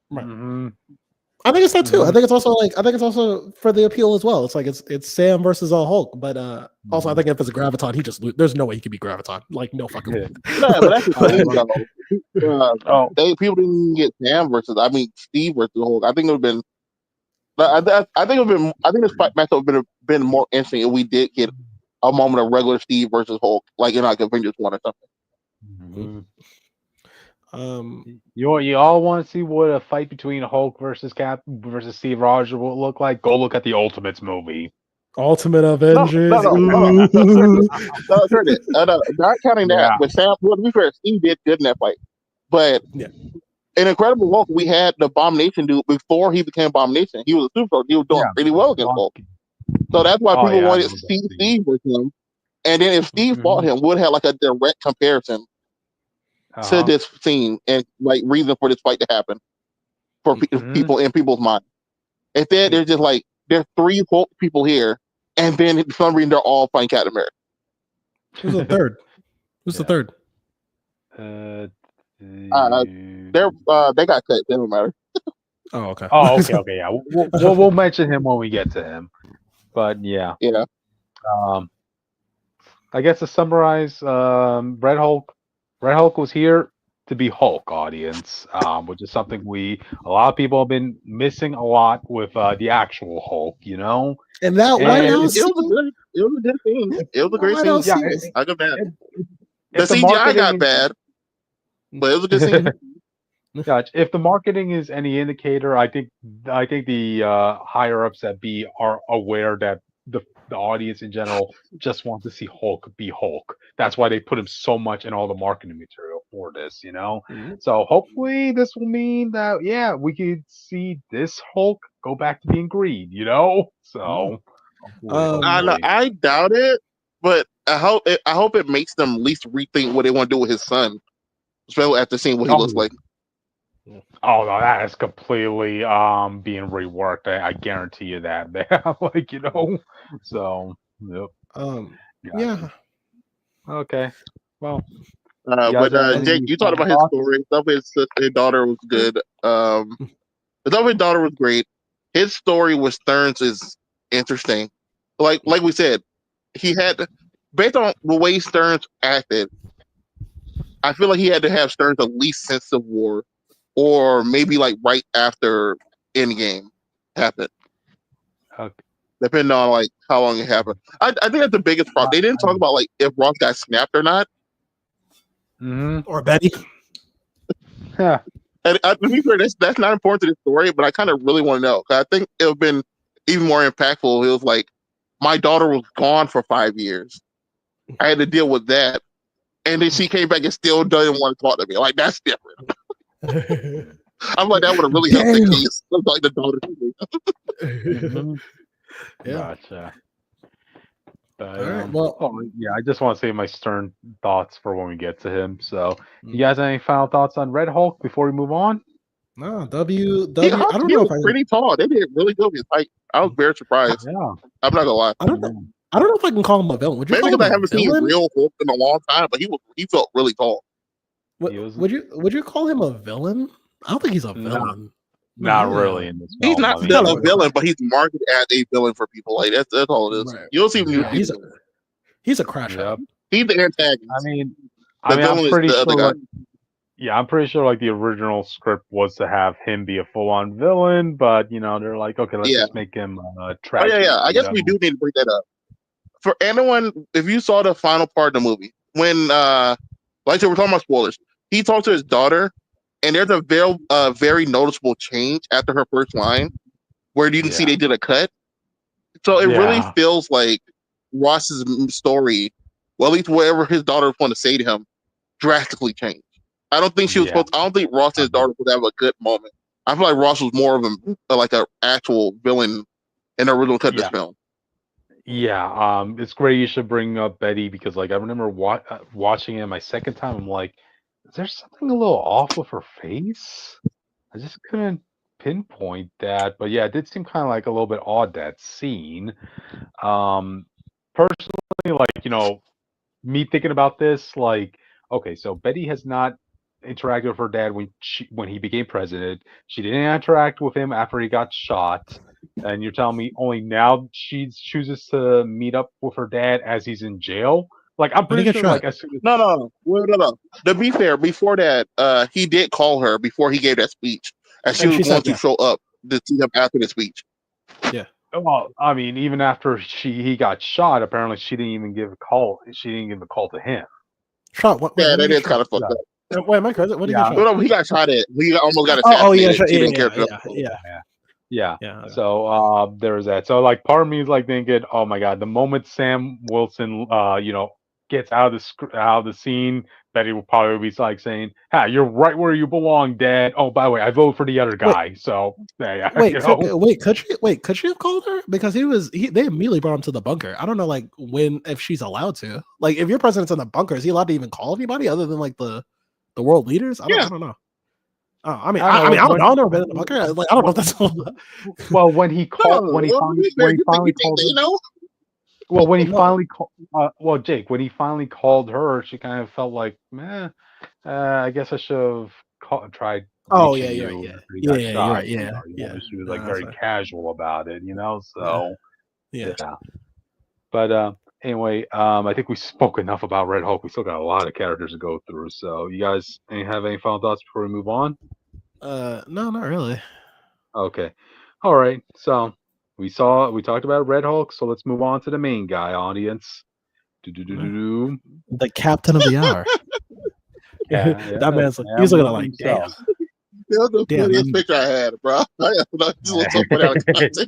Right. I think it's that too. I think it's also for the appeal as well. It's like it's Sam versus a Hulk, but also I think if it's a Graviton, there's no way he could be Graviton. Like no fucking way. No, but that's the thing. People didn't get Sam versus. I mean, Steve versus Hulk. I think it would have been. I think this fight matchup would have been more interesting if we did get a moment of regular Steve versus Hulk, like in like Avengers 1 or something. You all want to see what a fight between Hulk versus Cap versus Steve Rogers will look like? Go look at the Ultimates movie. Ultimate Avengers. Not counting that, but Sam. Well, to be fair, Steve did good in that fight. But in Incredible Hulk, we had the Abomination dude before he became Abomination. He was a super. He was doing pretty well against Hulk. So that's why people wanted Steve with him. And then if Steve fought him, would have like a direct comparison to this scene and like reason for this fight to happen for people in people's mind. Instead, there's just like there's 3 Hulk people here, and then for some reason they're all fighting Captain America. Who's the third? Who's the third? They got cut. They don't matter. Oh, okay. Oh, okay. Yeah, we'll mention him when we get to him. But yeah. I guess to summarize, Red Hulk was here to be Hulk, audience, which is something a lot of people have been missing a lot with the actual Hulk, And that White House, it was a good thing. It was a great scene. Yeah, I go back. The CGI got bad, but it was a good scene. Gotcha. If the marketing is any indicator, I think the higher ups at B are aware that the audience in general just wants to see Hulk be Hulk. That's why they put him so much in all the marketing material for this, you know. So hopefully this will mean that we could see this Hulk go back to being green, you know. So hopefully. I doubt it, but I hope it makes them at least rethink what they want to do with his son, especially after seeing what he looks like. Oh no, that is completely being reworked. I guarantee you that. Like, you know. So yep. Yeah. Okay. Well. But Jake, you talked about his story. Stuff his daughter was good. The stuff his daughter was great. His story with Stearns is interesting. Like we said, he had, based on the way Stearns acted, I feel like he had to have Stearns at least since Civil War, or maybe like right after Endgame happened. Okay. Depending on like how long it happened. I think that's the biggest problem. They didn't talk about like if Ross got snapped or not. Or Betty. Yeah. And to be fair, that's not important to the story, but I kind of really want to know. Cause I think it would have been even more impactful. It was like, my daughter was gone for 5 years. I had to deal with that. And then she came back and still doesn't want to talk to me. Like, that's different. I'm like, that would have really helped the case. Like the daughter. Yeah. Gotcha. All right. Well, I just want to say my Stern thoughts for when we get to him. So, you guys have any final thoughts on Red Hulk before we move on? No, W. He I don't know if was pretty tall. They did really good with his height. I was very surprised. Yeah. I'm not gonna lie. I don't know if I can call him a villain. Would you Maybe call because him I haven't seen real Hulk in a long time, but he felt really tall. Would you call him a villain? I don't think he's a villain. Not really in this. He's not a villain, but he's marketed as a villain for people. Like that's all it is. Right. You'll see him. He's a crash out. He's the antagonist. I'm pretty sure. I'm pretty sure like the original script was to have him be a full-on villain, but you know they're like, okay, let's just make him tragic. Oh yeah. I guess we do need to bring that up. For anyone, if you saw the final part of the movie, when like I said, we're talking about spoilers. He talks to his daughter, and there's a very noticeable change after her first line, where you can see they did a cut. So it really feels like Ross's story, well, at least whatever his daughter was going to say to him, drastically changed. I don't think she was supposed. I don't think Ross and his daughter would have a good moment. I feel like Ross was more of like an actual villain in the original cut of this film. Yeah, it's great you should bring up Betty because like I remember watching it my second time. I'm like, is there something a little off with her face? I just couldn't pinpoint that, but yeah, it did seem kind of like a little bit odd that scene. Personally, like me thinking about this, like okay, so Betty has not interacted with her dad when he became president. She didn't interact with him after he got shot. And you're telling me only now she chooses to meet up with her dad as he's in jail? Like I'm pretty sure. Like no. To be fair, before that, he did call her before he gave that speech, and she was going to show up to see him after the speech. Yeah. Well, I mean, even after he got shot, apparently she didn't even give a call. She didn't give a call to him. Shot? What? Yeah, that is kind of fucked up. Wait, am I crazy? What did he get shot? No, he got shot at. He almost got assassinated. Yeah. So there's that. So like part of me is like thinking, oh my god, the moment Sam Wilson gets out of the scene, Betty will probably be like saying, "Ha, you're right where you belong, Dad." Oh, by the way, I vote for the other guy. So could she have called her? Because they immediately brought him to the bunker. I don't know like if she's allowed to. Like if your president's in the bunker, is he allowed to even call anybody other than like the world leaders? I don't know. Oh, I mean, I don't know. I've never been in the bunker. Like, I don't know if that's. Well, when he called, when he finally called, Jake, when he finally called her, she kind of felt like, I guess I should have tried. Oh yeah, you're right. She was like very casual about it, So yeah. But anyway, I think we spoke enough about Red Hulk. We still got a lot of characters to go through. So, you guys have any final thoughts before we move on? No, not really. Okay. All right. So we talked about Red Hulk. So let's move on to the main guy, audience. Do-do-do-do-do. The captain of the hour. Yeah, That man's like, Sam he's looking at Wood like, damn. himself. That was the Damn, funniest picture I had, bro. It just looks so funny out of context.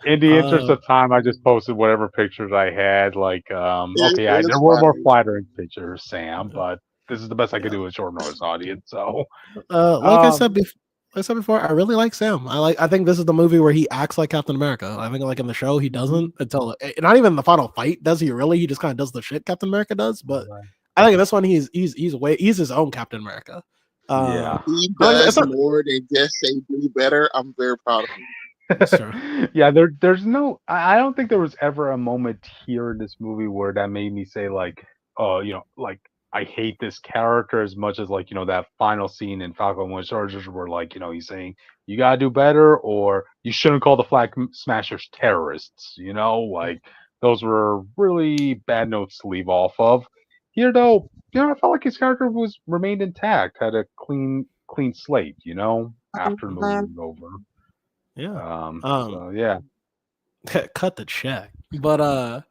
In the interest of time, I just posted whatever pictures I had. Like, okay, It's there were more funny. flattering pictures, Sam, but this is the best I could do with short notice audience. So, like I said before, I really like Sam. I think this is the movie where he acts like Captain America. I think like in the show he doesn't until not even in the final fight does he really. He just kind of does the shit Captain America does. But I think in this one he's his own Captain America. Yeah. He I does more than just say do better. I'm very proud of him. That's true. Yeah, there's no. I don't think there was ever a moment here in this movie where that made me say like, like I hate this character as much as like that final scene in Falcon Winter Soldier where like he's saying you gotta do better or you shouldn't call the Flag Smashers terrorists. Like those were really bad notes to leave off of. Here though, I felt like his character remained intact, had a clean slate. After the movie was over. Yeah. So yeah. Cut the check. But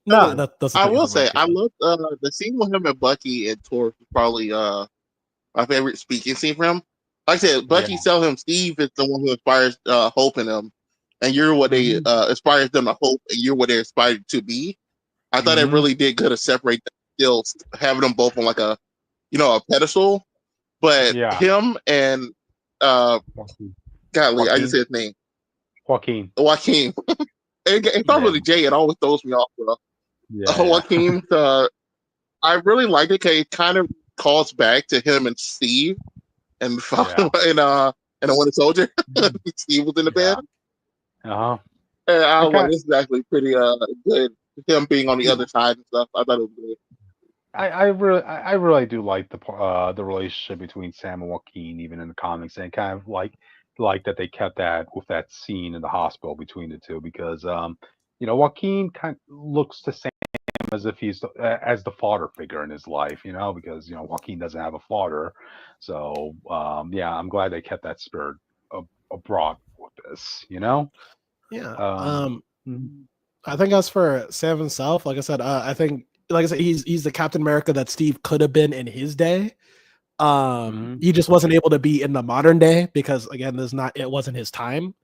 no, that's I will say I love the scene with him and Bucky and Torres was probably my favorite speaking scene for him. Like I said, Bucky tells him Steve is the one who inspires hope in him, and you're what they inspires them to hope, and you're what they aspire to be. I thought it really did good to separate them, still having them both on like a a pedestal, but him and golly, I just said his name. Joaquin. It starts with a J. It always throws me off, bro. Joaquin. I really liked it because it kind of calls back to him and Steve and the Winter Soldier. Steve was in the bed. Uh-huh. And I was like, this is actually pretty good. Him being on the other side and stuff. I thought it was good. I really do like the relationship between Sam and Joaquin, even in the comics, and kind of like that they kept that with that scene in the hospital between the two because Joaquin kind of looks to Sam as if he's as the fodder figure in his life, because Joaquin doesn't have a father, so I'm glad they kept that spirit abroad with this, I think as for Sam himself, like I said, I think like I said, he's the Captain America that Steve could have been in his day. He just wasn't able to be in the modern day because again, it wasn't his time.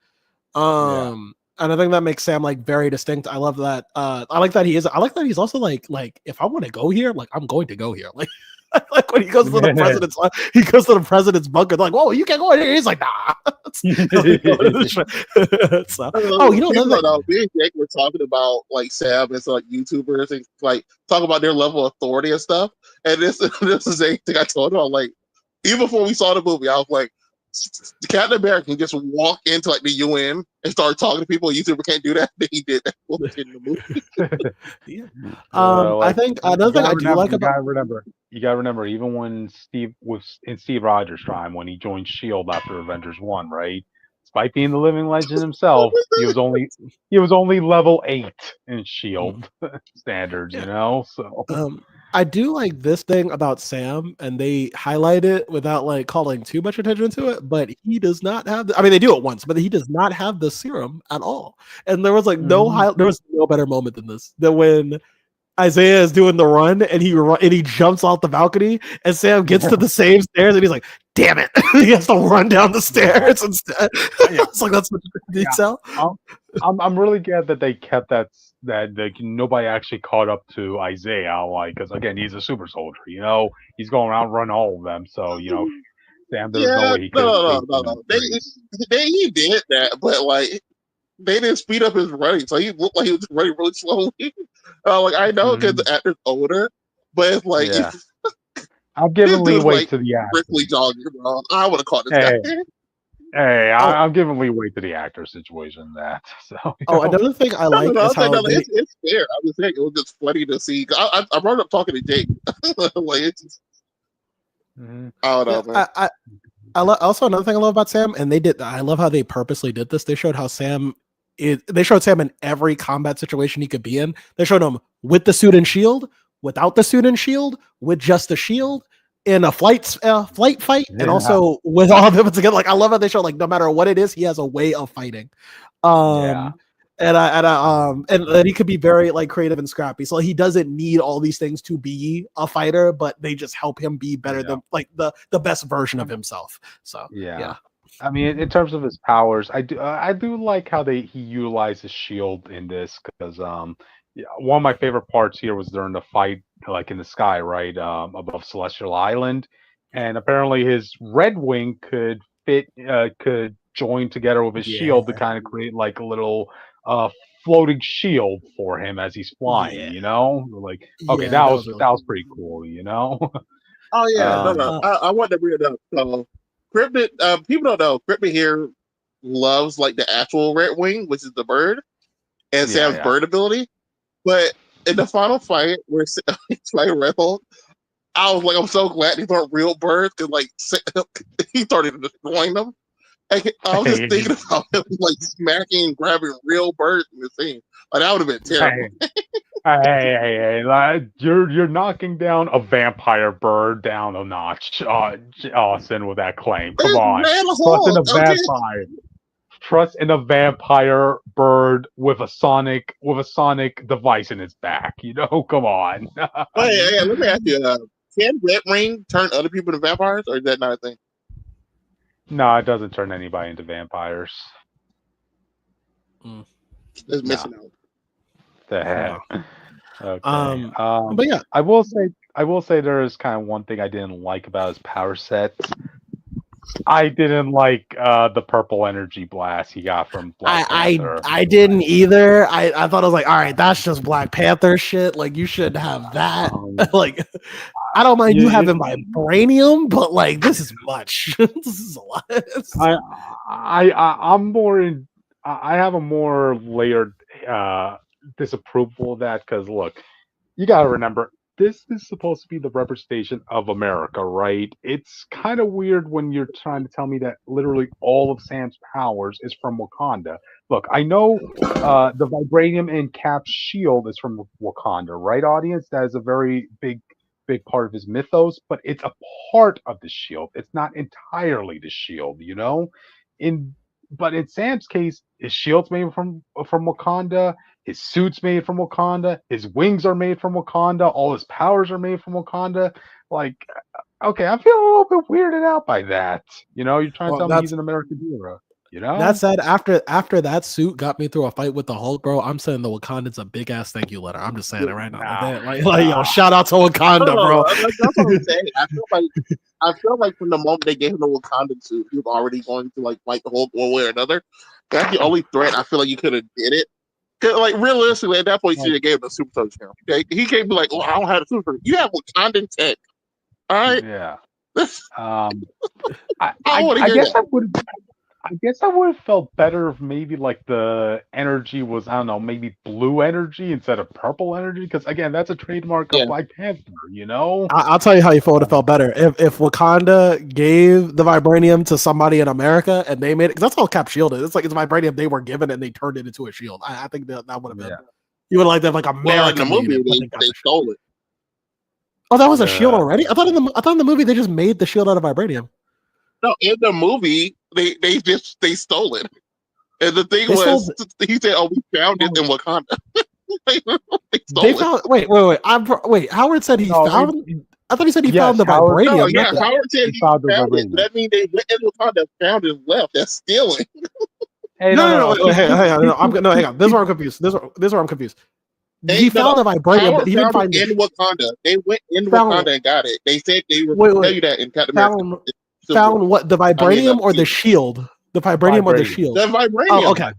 And I think that makes Sam like very distinct. I love that. I like that he's also like if I want to go here, like I'm going to go here. Like when he goes to the president's bunker, they're like, whoa, you can't go in here. He's like, nah. Me and Jake were talking about like Sam and like YouTubers and like talk about their level of authority and stuff. And this is a thing I told him. I'm like, even before we saw the movie, I was like, Captain America can just walk into like the UN and start talking to people. A YouTuber can't do that. He did that in the movie. I think another thing I do like about you gotta remember, even when Steve was in Steve Rogers' time, when he joined Shield after Avengers 1, right? Despite being the living legend himself, he was only level 8 in Shield standards, So I do like this thing about Sam, and they highlight it without like calling too much attention to it. But he does not have. They do it once, but he does not have the serum at all. And there was like there was no better moment than this. Than when Isaiah is doing the run, and he jumps off the balcony, and Sam gets to the same stairs, and he's like, "Damn it!" He has to run down the stairs instead. It's like that's such a good detail. I'm really glad that they kept that nobody actually caught up to Isaiah, like because again he's a super soldier, he's going around running all of them, so Sam there's no way he could. No. He did that, but like they didn't speed up his running, so he looked like he was running really slowly. I know because the actor's older, but it's like I'm giving leeway to the actor. Briefly jogging, bro. I would have caught this guy. Hey, I'm giving leeway to the actor situation in that. So. Another thing I like is how it's fair. I was saying it was just funny to see. I brought up talking to Jake. Like it's just, I don't know, man. Also another thing I love about Sam, and I love how they purposely did this. They showed how they showed Sam in every combat situation he could be in. They showed him with the suit and shield, without the suit and shield, with just the shield, in a flight fight, and also with all of them together. Like I love how they show like no matter what it is, he has a way of fighting. And and he could be very like creative and scrappy. So he doesn't need all these things to be a fighter, but they just help him be better than like the best version of himself. So yeah. I mean, in terms of his powers, I do like how he utilized his shield in this because one of my favorite parts here was during the fight, like in the sky, right, above Celestial Island, and apparently his red wing could join together with his shield to kind of create like a little floating shield for him as he's flying. Yeah. You know, like okay, Yeah, that that was was really that was pretty cool. You know. Oh yeah, no, Um, no. I want to bring it up. So, Cryptid, people don't know. Cryptid here loves like the actual Red Wing, which is the bird, and Sam's yeah. bird ability. But in the final fight, where it's like Red Hulk, I was like, I'm so glad these aren't real birds because like he started destroying them. And I was just thinking about him like smacking and grabbing real birds in the scene. Like that would have been terrible. Hey, like, you're knocking down a vampire bird down a notch, Austin, with that claim. Come on, trust in a vampire bird with a sonic device in its back. You know, come on. But yeah, let me ask you: can Red Ring turn other people into vampires, or is that not a thing? No, it doesn't turn anybody into vampires. It's missing out. The heck. Okay. But yeah, I will say there is kind of one thing I didn't like about his power sets. I didn't like the purple energy blast he got from Black Panther. I didn't either. I thought I was like, all right, that's just Black Panther shit. Like you should have that. Like I don't mind you having vibranium, but like this is much. This is a lot. I'm more in. I have a more layered disapproval of that because look, you got to remember this is supposed to be the representation of America, right? It's kind of weird when you're trying to tell me that literally all of Sam's powers is from Wakanda. Look, I know the vibranium in Cap's shield is from Wakanda, right, audience? That is a very big part of his mythos, but it's a part of the shield. It's not entirely the shield, you know? But in Sam's case, his shield's made from Wakanda. His suit's made from Wakanda. His wings are made from Wakanda. All his powers are made from Wakanda. Like, okay, I feel a little bit weirded out by that. You know, you're trying to tell me he's an American hero. You know, that said, after that suit got me through a fight with the Hulk, bro, I'm sending the Wakandans a big ass thank you letter. I'm just saying it right now. Like, yo, shout out to Wakanda, bro. That's what I'm saying. I feel like from the moment they gave him the Wakandan suit, he was already going to like fight the Hulk one way or another. That's the only threat I feel like you could have did it. Cause like realistically, at that point, you should have gave him the super soldier. Okay, he can't be like, "Oh, I don't have a super." You have Wakandan tech. All right. Yeah. I guess I would have felt better if maybe like the energy was, I don't know, maybe blue energy instead of purple energy. Because again, that's a trademark of Black Panther, you know? I'll tell you how you would have felt better. If Wakanda gave the vibranium to somebody in America and they made it, because that's all Cap shield is. It's like it's vibranium they were given and they turned it into a shield. I think that would have been. You would like that like American. Well, in the movie, they stole it. Oh, that was a shield already? I thought in the movie they just made the shield out of vibranium. No, in the movie they stole it. And the thing was, he said, "Oh, we found it in Wakanda." they found. Wait. Howard said he found. I thought he said he found the vibranium. No, Howard said he found it. That means they went in Wakanda, found it, left. That's stealing. Hey, no. Hang on. This is where I'm confused. This is where I'm confused. He found the vibranium, but he didn't find it in Wakanda. They went in Wakanda and got it. They said they would tell you that in Captain America. Found what, the vibranium or the shield? The vibranium or the shield? The vibranium. Oh, okay.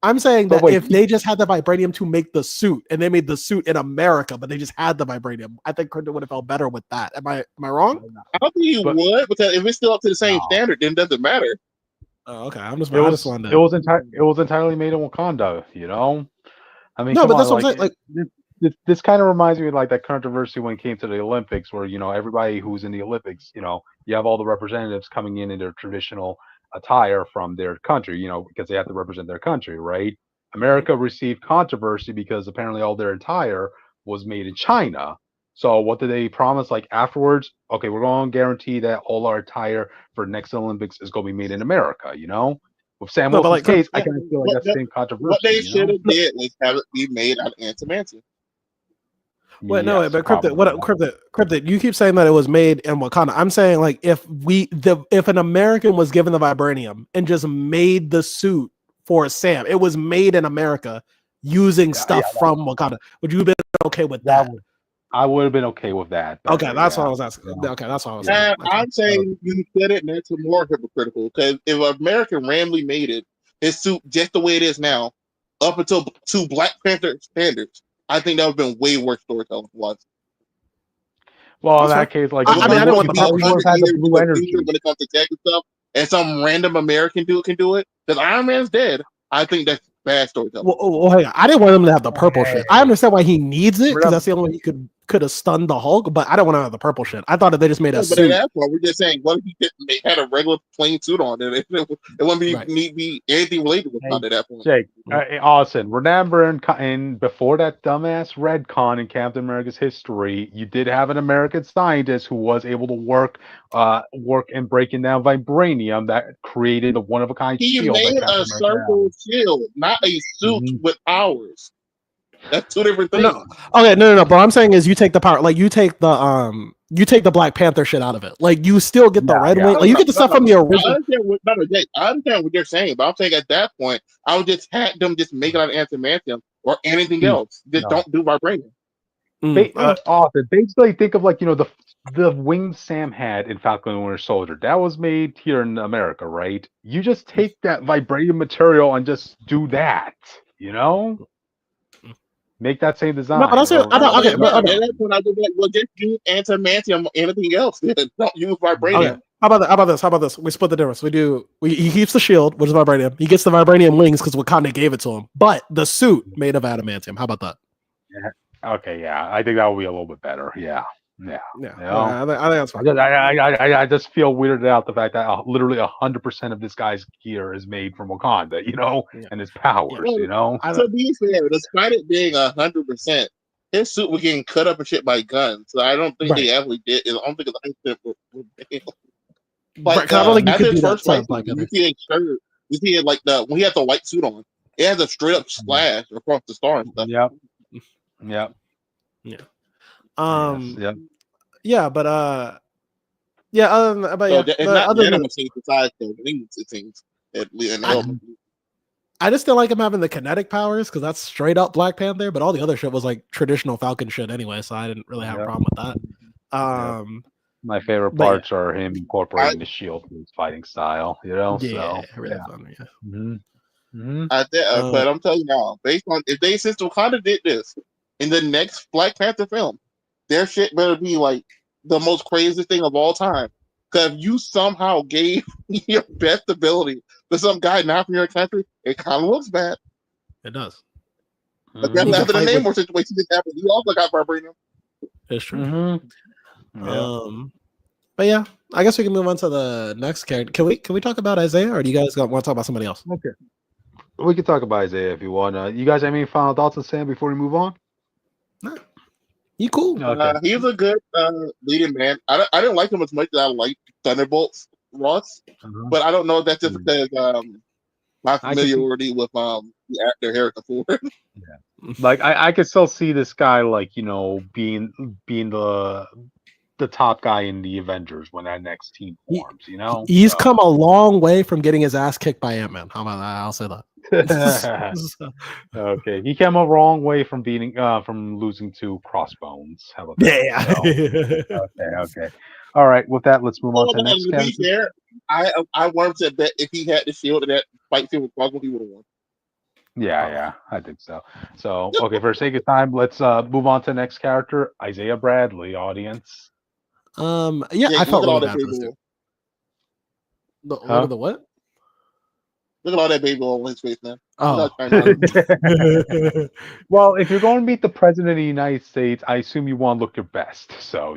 I'm saying that if they just had the vibranium to make the suit, and they made the suit in America, but they just had the vibranium, I think Clinton would have felt better with that. Am I wrong? I don't think he would, because if it's still up to the same standard, then it doesn't matter. Oh, okay. It was entirely made in Wakanda, you know. I mean, no, but that's what I'm saying. Like, this kind of reminds me of like that controversy when it came to the Olympics, where everybody who's in the Olympics, you have all the representatives coming in their traditional attire from their country, because they have to represent their country, right? America received controversy because apparently all their attire was made in China. So what did they promise? Like afterwards, okay, we're going to guarantee that all our attire for next Olympics is going to be made in America, With Sam No, but Wilson's like, case, I kind of feel like that's the same controversy. What they should have did was have it be made out of adamantium. wait, no, Yes, wait, but probably. Cryptid, you keep saying that it was made in Wakanda. I'm saying like if an American was given the vibranium and just made the suit for Sam, it was made in America using stuff from Wakanda. Would you have been okay with that? I would have been okay with that. Okay, that's what I was asking. Yeah. Okay, that's what I was saying. I'm saying you said it, and that's more hypocritical. Because if an American randomly made it, his suit just the way it is now, up until to Black Panther standards, I think that would have been way worse storytelling wise. Well, in that case, like I mean, I don't want the purple would have had the blue energy when it comes to tech and stuff, and some random American dude can do it. Because Iron Man's dead. I think that's bad storytelling. Well, hang on. I didn't want him to have the purple shit. I understand why he needs it because that's the only way he could have stunned the Hulk. But I don't want to have the purple shit. I thought if they just made a suit. But at that point, we're just saying, what if he had a regular plain suit on? It wouldn't be anything related with at that point. Jake, Austin, remember in before that dumbass retcon in Captain America's history, you did have an American scientist who was able to work in breaking down vibranium that created a one-of-a-kind shield. He made a circle shield, not a suit with powers. That's two different things. No. But what I'm saying is, you take the power, like you take the Black Panther shit out of it. Like you still get the red wing. Like you get the stuff from the original. I understand what you're saying, but I'm saying at that point, I would just have them just make it out of adamantium or anything else. Just don't do vibranium. Basically, think of like the wings Sam had in Falcon and Winter Soldier. That was made here in America, right? You just take that vibranium material and just do that. Make that same design. No, but I said, at that point, I would be like, well, just use adamantium or anything else. Don't use vibranium. Okay. How about this? We split the difference. He keeps the shield, which is vibranium. He gets the vibranium wings because Wakanda gave it to him. But the suit made of adamantium. How about that? Yeah. Okay. Yeah. I think that would be a little bit better. Yeah. Yeah. I think that's fine. I just feel weirded out the fact that literally 100% of this guy's gear is made from Wakanda, and his powers, To be fair, despite it being 100%, his suit was getting cut up and shit by guns. So I don't think they actually did. I don't think it's like I don't think you could do first that. you see a shirt. You see it like when he has the white suit on. It has a straight up slash across the star and stuff. Yep. Yeah. But I just still like him having the kinetic powers because that's straight up Black Panther, but all the other shit was like traditional Falcon shit anyway, so I didn't really have a problem with that. My favorite parts are him incorporating the shield in his fighting style, really fun, but I'm telling you now, based on since Wakanda did this in the next Black Panther film, their shit better be like the most craziest thing of all time. Because if you somehow gave your best ability to some guy not from your country, it kind of looks bad. It does. But that's after the Namor situation just happened. You also got vibranium. It's true. But yeah, I guess we can move on to the next character. Can we talk about Isaiah, or do you guys want to talk about somebody else? Okay, we can talk about Isaiah if you want. You guys have any final thoughts on Sam before we move on? No. You cool? He's a good leading man. I didn't like him as much as I liked Thunderbolts Ross, but I don't know if that's just because my familiarity with the actor Harrison Ford. Like I could still see this guy being the top guy in the Avengers when that next team forms. He's come a long way from getting his ass kicked by Ant-Man. How about that? I'll say that. Okay, he came a long way from from losing to Crossbones. How about that? Yeah. Okay. All right. With that, let's move on to the next character. Fair, I wanted to bet if he had the shield in that fight scene with Crossbones, he would have won. Yeah, I think so. So, okay, for the sake of time, let's move on to the next character, Isaiah Bradley. Audience. I felt really bad for this dude. Look at the what? Look at all that baby oil on his face, man. Oh. Well, if you're going to meet the president of the United States, I assume you want to look your best. So,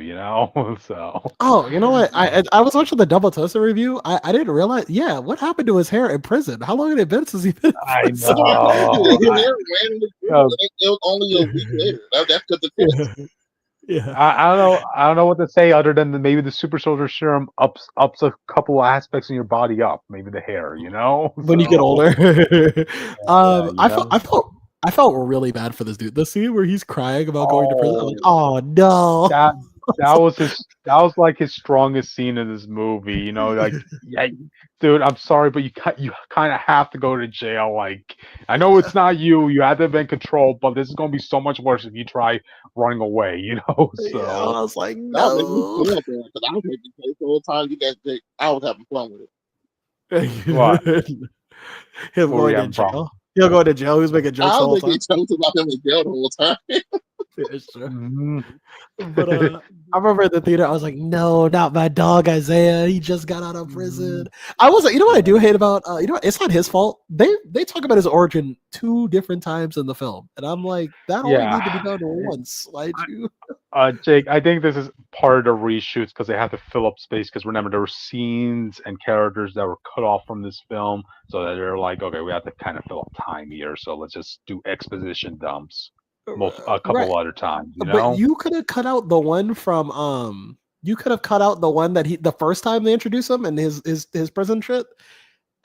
so. Oh, you know what? I was watching the Double Toaster review. I didn't realize. Yeah, what happened to his hair in prison? How long had it been since he been? I know. It was only a week later. That's because Yeah. I don't know what to say other than maybe the super soldier serum ups a couple aspects in your body up. Maybe the hair, you know. When you get older. Yeah, you I know. felt really bad for this dude. The scene where he's crying about going to prison. I'm like, Oh, oh no. that that was like his strongest scene in this movie. You know, like yeah, dude, I'm sorry, but you kind of have to go to jail. Like I know it's not you. You had to have been controlled, but this is gonna be so much worse if you try running away. You know, Yeah, so. I was like, That was making me no. feel bad because I was making jokes the whole time. You guys, I was having fun with it. What? Him What were going you to having a problem? jail. He'll go to jail. He was making jokes I the was whole making time. jokes about him in jail the whole time. Yeah, sure. Mhm. But I remember in the theater, I was like, "No, not my dog Isaiah. He just got out of prison." I was like, you know what I do hate about? You know what? It's not his fault. They talk about his origin 2 different times in the film, and I'm like, that only need to be Yeah. done once. Why'd you? Jake, I think this is part of the reshoots because they had to fill up space. Because remember, there were scenes and characters that were cut off from this film, so that they're like, okay, we have to kind of fill up time here, so let's just do exposition dumps a Right. couple other times, you But know? you could have cut out the one from you could have cut out the one that he the first time they introduced him and his prison shit.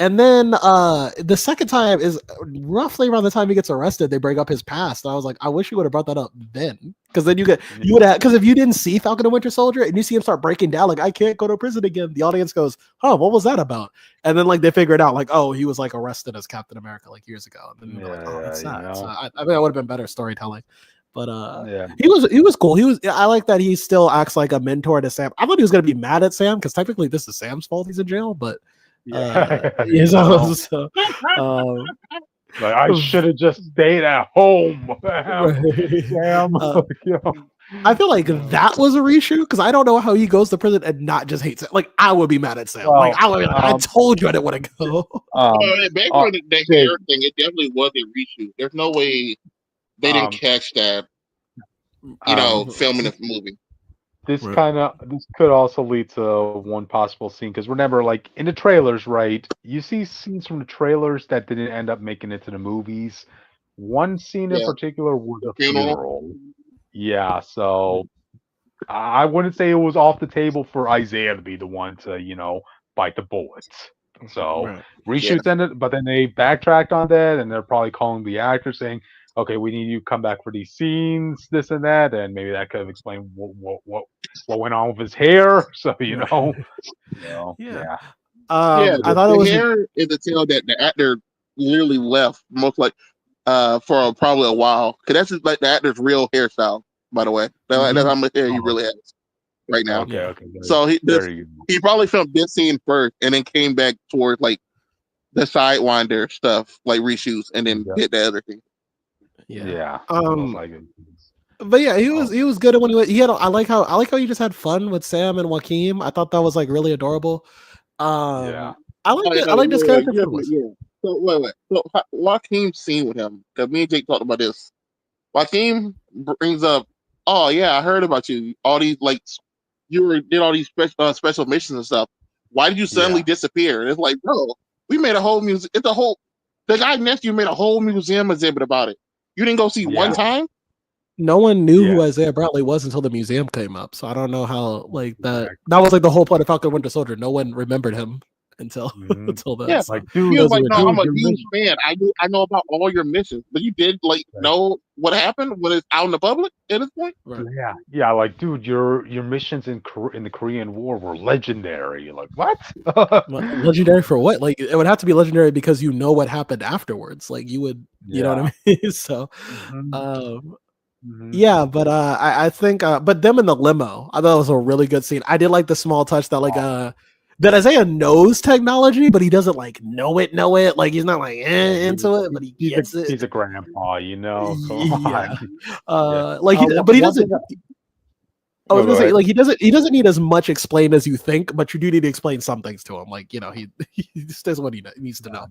And then the second time is roughly around the time he gets arrested. They bring up his past. And I was like, I wish you would have brought that up then, because then you would have, because if you didn't see Falcon and Winter Soldier and you see him start breaking down, like I can't go to prison again, the audience goes, "Oh, what was that about?" And then like they figure it out, like, oh, he was like arrested as Captain America like years ago. And then you're like, oh, that's you sad. So know? I mean, that would have been better storytelling. But Yeah. he was cool. I like that he still acts like a mentor to Sam. I thought he was gonna be mad at Sam because technically this is Sam's fault he's in jail, but You know? so, Like I should have just stayed at home, right. Sam. You know? I feel like that was a reshoot because I don't know how he goes to prison and not just hates it. Like I would be mad at Sam. Well, Like I would be like, I told you I didn't want to go. Back uh, when the hair thing, it definitely was a reshoot. There's no way they didn't catch that. You know, filming the movie. this could also lead to one possible scene because remember, like in the trailers, right? You see scenes from the trailers that didn't end up making it to the movies. One scene in Yeah. particular was The a funeral. funeral. Yeah, so I wouldn't say it was off the table for Isaiah to be the one to, you know, bite the bullets. So Right. reshoots ended, but then they backtracked on that, and they're probably calling the actor saying, "Okay, we need you to come back for these scenes, this and that," and maybe that could have explained what went on with his hair. So you know, Yeah. Yeah, I thought it the was hair is a tale that the actor literally left most like for probably a while because that's just like the actor's real hairstyle. By the way, that's how much hair he really has right now. Okay, okay. So he probably filmed this scene first and then came back towards like the Sidewinder stuff, like reshoots, and then did the other thing. Yeah. But yeah, he was good when he had. I like how he just had fun with Sam and Joaquin. I thought that was like really adorable. I like this character. Yeah. So wait. So Joaquin's scene with him, because me and Jake talked about this. Joaquin brings up, "Oh yeah, I heard about you. All these like did all these special missions and stuff. Why did you suddenly disappear?" And it's like, bro, we made a whole museum. The guy next to you made a whole museum exhibit about it. You didn't go see one time. No one knew who Isaiah Bradley was until the museum came up. So I don't know how like that. That was like the whole point of Falcon Winter Soldier. No one remembered him until until then. Yeah, so. like dude, he was like, "No, I'm a huge fan. I know about all your missions, but you did like know what happened when it's out in the public at this point." Right. Yeah, like dude, your missions in the Korean War were legendary. You're like, what? Legendary for what? Like it would have to be legendary because you know what happened afterwards. Like you would, you know what I mean? So, yeah, but I think but them in the limo, I thought it was a really good scene. I did like the small touch that like that Isaiah knows technology, but he doesn't like know it. Like he's not like into it, but he gets it. He's a grandpa, you know. But he doesn't. I was gonna say like he doesn't need as much explained as you think, but you do need to explain some things to him. Like you know he says what he needs to know.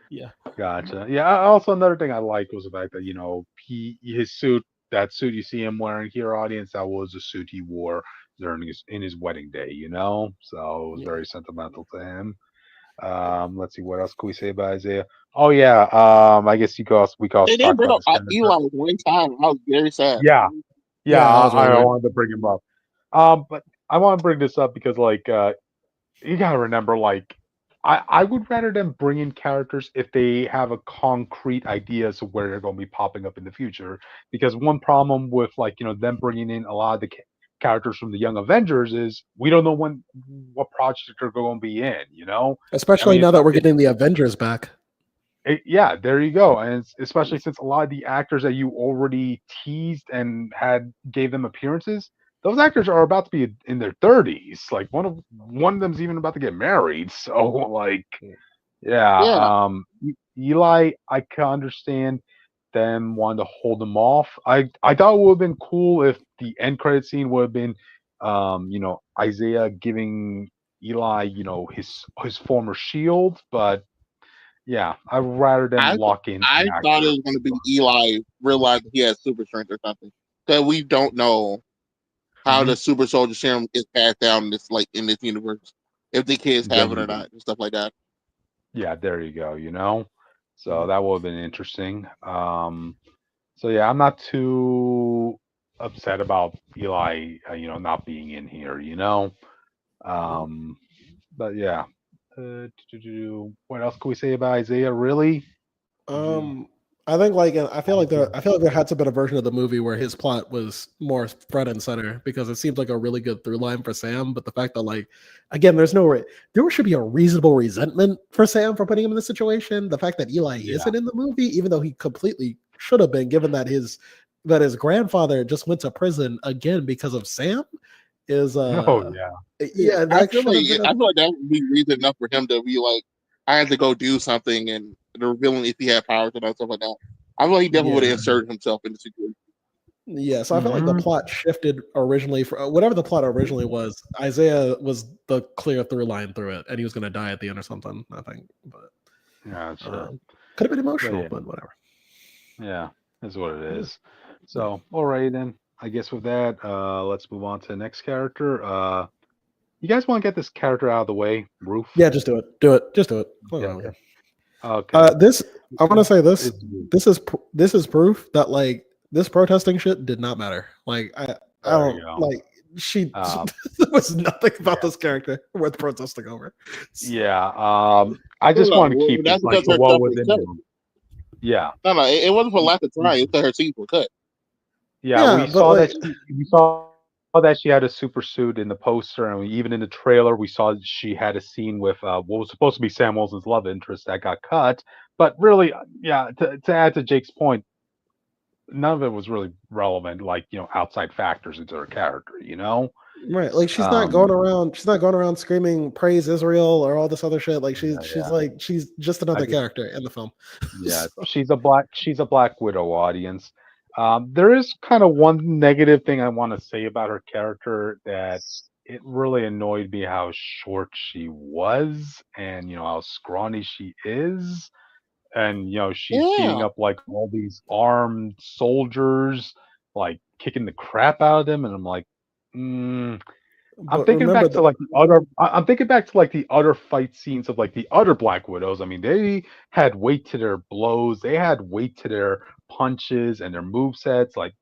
Yeah, gotcha. Yeah. Also, another thing I liked was the fact that you know his suit, that suit you see him wearing here, audience, that was a suit he wore during his wedding day. You know, so it was very sentimental to him. Let's see, what else can we say about Isaiah? Oh yeah, I guess we could also They talk bring about up Eli one time. I was very sad. Yeah, Yeah, that was really I weird. wanted to bring him up. But I want to bring this up because, like, you gotta remember, like, I would rather them bring in characters if they have a concrete idea as to where they're going to be popping up in the future. Because one problem with, like, them bringing in a lot of the characters from the Young Avengers is we don't know what project they're going to be in. I Especially mean, now that we're getting the Avengers back. yeah, there you go, and especially since a lot of the actors that you already teased and gave them appearances, those actors are about to be in their 30s. Like one of them's even about to get married. So, like, yeah, Yeah, Eli, I can understand them wanting to hold him off. I thought it would have been cool if the end credit scene would have been, Isaiah giving Eli, his former shield, but yeah, I'd rather them I lock in I an thought it actor. was going to be Eli realizing he has super strength or something. Because we don't know how Hmm. the super soldier serum is passed down in this universe. If the kids There have it you or go. not, and stuff like that. Yeah, there you go. So Mhm. that would have been interesting. So yeah, I'm not too upset about Eli, not being in here. Um, but yeah. What else can we say about Isaiah? Really? Um, I think I feel like there had to be a version of the movie where his plot was more front and center because it seems like a really good through line for Sam. But the fact that again, there should be a reasonable resentment for Sam for putting him in this situation. The fact that Eli Yeah. isn't in the movie, even though he completely should have been, given that his grandfather just went to prison again because of Sam, is Oh yeah. Yeah, that should have been I feel like that would be reason enough for him to be like, I had to go do something, and the revealing if he had powers and stuff like that. I feel like he definitely would have yeah. inserted himself in the situation. Yeah, so I felt like the Hmm. plot shifted originally for whatever the plot originally was. Isaiah was the clear through line through it, and he was going to die at the end or something. I think, but Gotcha. could have been But emotional, yeah, but whatever. yeah, is what it Yeah, is. So, alright then. I guess with that, let's move on to the next character. You guys want to get this character out of the way, Ruth? yeah, just do it. Do it. Just do it. Yeah. Okay. Okay. This I want to say this. It's Ruth. This is proof that this protesting shit did not matter. I There you don't go. she Um, there was nothing about yeah. this character worth protesting over. Yeah. I just No, want to keep this that's like because the her what stuff was was in cut. Ruth. Yeah. No, it wasn't for lack of trying. It's that her scenes were cut. Yeah, Yeah, we but saw that she had a super suit in the poster, and even in the trailer, we saw that she had a scene with what was supposed to be Sam Wilson's love interest that got cut. But really, yeah, to add to Jake's point, none of it was really relevant, like outside factors into her character. right, Um, she's not going around screaming praise Israel or all this other shit. Like yeah, yeah. she's just I another just character in the film. Yeah, So- she's a Black Widow audience. There is kind of one negative thing I want to say about her character that it really annoyed me how short she was and how scrawny she is. And she's beating Yeah, up like all these armed soldiers, like kicking the crap out of them, and I'm like, mm, I'm but thinking remember back to that like the other. I'm thinking back to like the other fight scenes of like the other Black Widows. I mean, they had weight to their blows. They had weight to their punches and their move sets. Like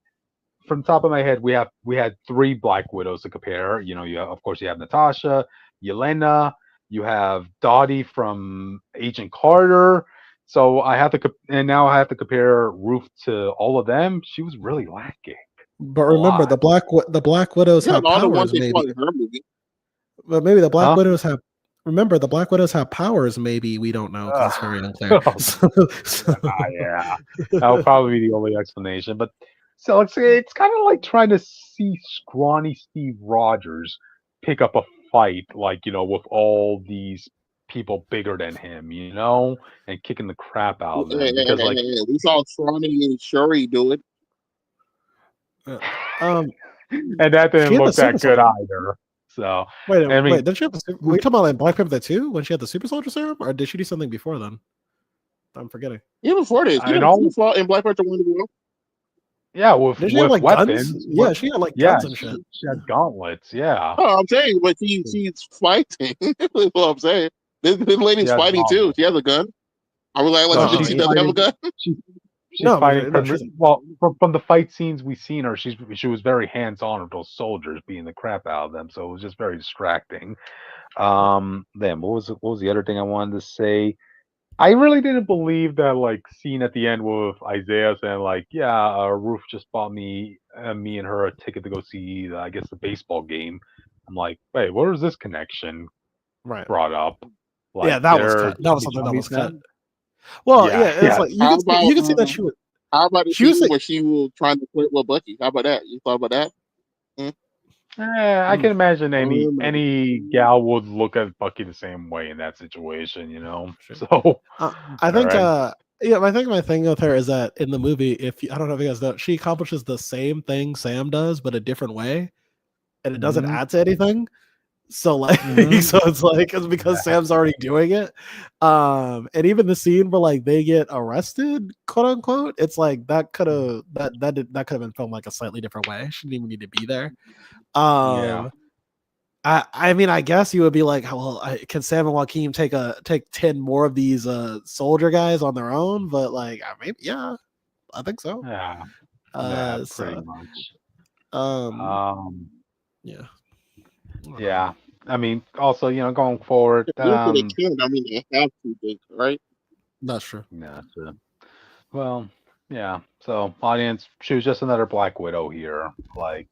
from the top of my head, we had three Black Widows to compare. Of course you have Natasha, Yelena, you have Dottie from Agent Carter. So and now I have to compare Ruth to all of them. She was really lacking but a remember lot, the Black Widows yeah, have all the ones powers they maybe. fought in her movie. But maybe the Black huh? Widows have remember the Black Widows have powers maybe we don't know because it's very unclear. Oh, So yeah, that'll probably be the only explanation. But so it's kind of like trying to see scrawny Steve Rogers pick up a fight, like with all these people bigger than him, and kicking the crap out of them because, like, We saw Tronny and Shuri do it. um and that she didn't had the look super that good soldier. either. So I Wait, mean, did she have were you talking about in Black Panther 2 when she had the super soldier serum? Or did she do something before then? I'm forgetting. Even before this, and she all fought in Black Panther 1 as well. yeah, with Did she have guns? weapons, Yeah, she had yeah, guns and shit. she had gauntlets, yeah. Oh, I'm saying, but she's fighting. That's what I'm saying. This She lady's has fighting too. gauntlets. She has a gun. I was like, No, she she's doesn't have a fighting. gun. She's she's fighting. Well, from the fight scenes we've seen her, she was very hands on with those soldiers, beating the crap out of them. So it was just very distracting. Then what was the other thing I wanted to say? I really didn't believe that scene at the end with Isaiah saying Ruth just bought me and her a ticket to go see I guess the baseball game. I'm like, wait, where was this connection brought up? Yeah, that was cut. That was something that was cut. Well, it's like you can see that she was. How about the scene where she was trying to flirt with Bucky? How about that? You thought about that? I can imagine any gal would look at Bucky the same way in that situation, you know. So I think I think my thing with her is that in the movie, I don't know if you guys know, she accomplishes the same thing Sam does, but a different way, and it doesn't add to anything. So so it's because Sam's already doing it. And even the scene where they get arrested, quote unquote, it's like that could have been filmed like a slightly different way. She didn't even need to be there. I mean, I guess you would be like, well, can Sam and Joaquin take 10 more of these soldier guys on their own? But maybe, yeah, I think so. Pretty much. Yeah. I mean, also, going forward, they can. I mean, they have to, right? That's true. Yeah. Well, yeah. So, audience, she was just another Black Widow here.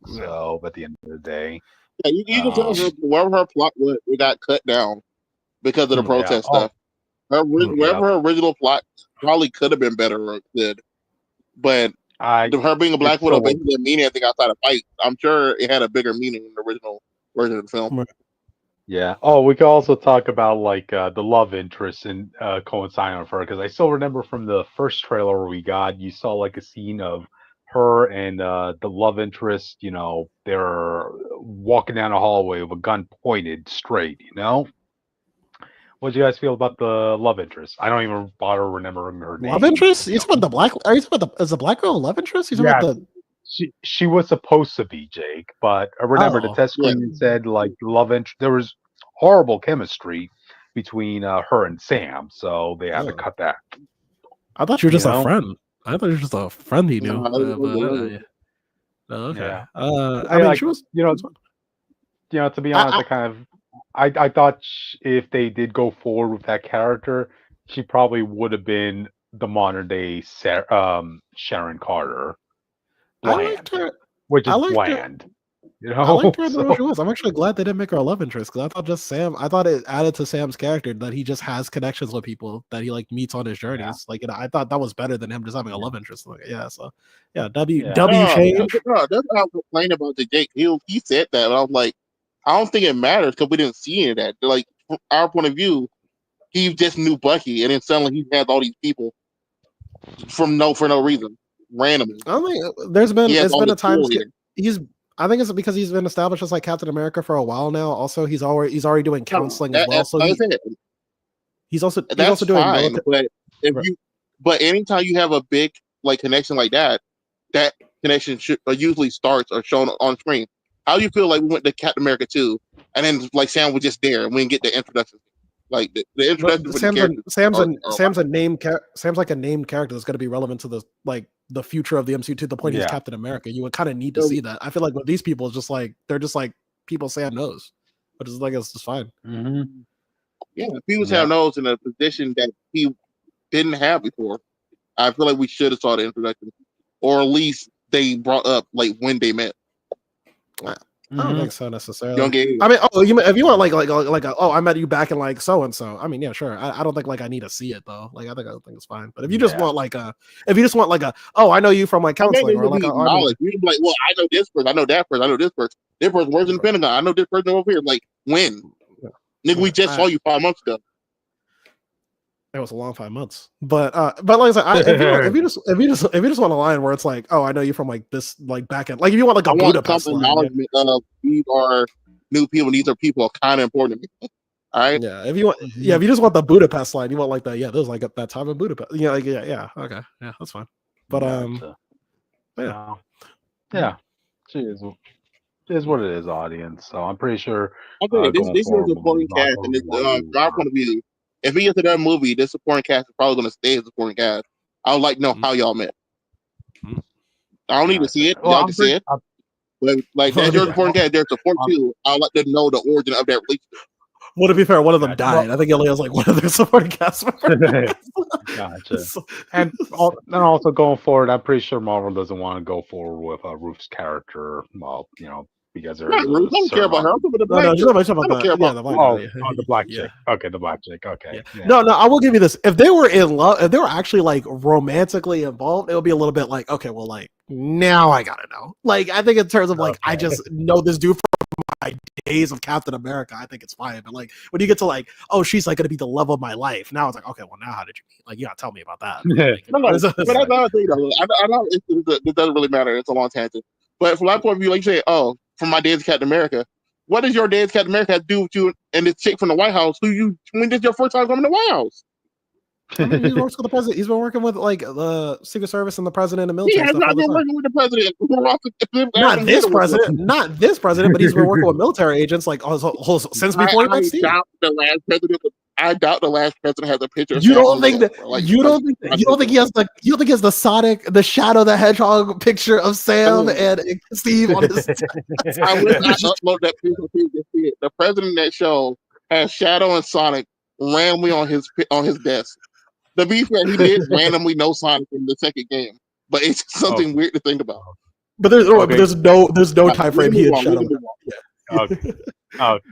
So, at the end of the day. Yeah, you can tell wherever her plot was, it got cut down because of the protest stuff. Wherever her original plot probably could have been better or good. But her being a Black Widow basically didn't mean anything outside of fight. I'm sure it had a bigger meaning in the original version of the film. Yeah. Oh, we could also talk about the love interest and coinciding with her, because I still remember from the first trailer we got, you saw a scene of her and the love interest. They're walking down a hallway with a gun pointed straight. What do you guys feel about the love interest? I don't even bother remembering her name. Love interest? You talking about the black? Are you talking about is the black girl love interest? You talking about the? She was supposed to be Jake, but I remember the test screen said love interest. There was horrible chemistry between her and Sam, so they had to cut that. I thought you were just a friend. I thought you were just a friend he knew. Okay. Yeah. I mean, she was. To be honest, I thought if they did go forward with that character, she probably would have been the modern day Sharon Carter. Bland, I liked her. Which is bland. I liked her in the role she was. I'm actually glad they didn't make her a love interest, because I thought Sam. I thought it added to Sam's character that he just has connections with people that he meets on his journeys. I thought that was better than him just having a love interest. W change. No, that's what I was complaining about the Jake. He said that, but I was like, I don't think it matters because we didn't see any of that. From our point of view, he just knew Bucky, and then suddenly he has all these people for no reason, randomly. I mean, there's been a time I think it's because he's been established as Captain America for a while now. Also, he's already doing counseling as well. So he's also doing. Fine, but anytime you have a big connection like that, that connection usually starts or shown on screen. How do you feel we went to Captain America 2, and then Sam was just there, and we didn't get the introduction? The introduction. Sam's a named character that's going to be relevant to the future of the MCU, to the point he's Captain America. You would kind of need to see that. I feel with these people, it's just they're just people Sam knows, but it's just fine. Mm-hmm. Yeah, people Sam knows in a position that he didn't have before. I feel we should have saw the introduction, or at least they brought up when they met. I don't think so necessarily. I mean, if you want I met you back in so and so. I mean, yeah, sure. I don't think I need to see it though. I think it's fine. But if you just want I know you from counseling, or knowledge. You be well, I know this person, I know that person, I know this person. This person works in the Pentagon. I know this person over here. When? Nigga, we just saw you 5 months ago. It was a long 5 months, but like I said, if you just want a line where it's I know you from this back end, if you want a Budapest line, acknowledgement of these are new people, these are people kind of important to me. All right. Yeah. If you just want the Budapest line, you want there's that time in Budapest. Yeah. Okay. Yeah, that's fine. But yeah. She is what it is, audience. So I'm pretty sure. Okay, this is a supporting cast, and our point of view. If he gets to that movie, this supporting cast is probably going to stay as supporting cast I would like to know how y'all met. I don't need to see it. Y'all can see it. But like as your supporting cast, there's support too. I'd like to know the origin of that relationship. Well, to be fair, one of them died. I think he only has like one of their supporting cast members. Gotcha. And also going forward, I'm pretty sure Marvel doesn't want to go forward with Ruth's character. Well, because there is. I don't care about her. I'm talking about I don't care about the black chick. Okay, the black chick. Okay. Yeah. No, I will give you this. If they were in love, if they were actually like romantically involved, it would be a little bit like, okay, well, like now I gotta know. Like I think in terms of like, I just know this dude from my days of Captain America. I think it's fine. But like when you get to like, oh, she's like gonna be the love of my life. Now it's like, okay, well, now how did you meet? Like you gotta tell me about that. Like, but that's another thing though. I know it doesn't really matter. It's a long tangent. But from my point of view, like you say, from my days of Captain America, what does your days of Captain America have to do with you and this chick from the White House? When this is your first time coming to the White House? I mean, he works with the president. He's been working with like the Secret Service and the president and military. He has not been working with the president. Not this president, but he's been working with military agents like since before he met Steve. I doubt the last president has a picture. You don't think that? You don't think he has the Sonic, the Shadow the Hedgehog picture of Sam and Steve on his? I wish I upload that picture so you can see it. The president of that show has Shadow and Sonic randomly on his desk. To be fair, he did randomly know Sonic in the second game, but it's something weird to think about. But there's no time frame he had Shadow.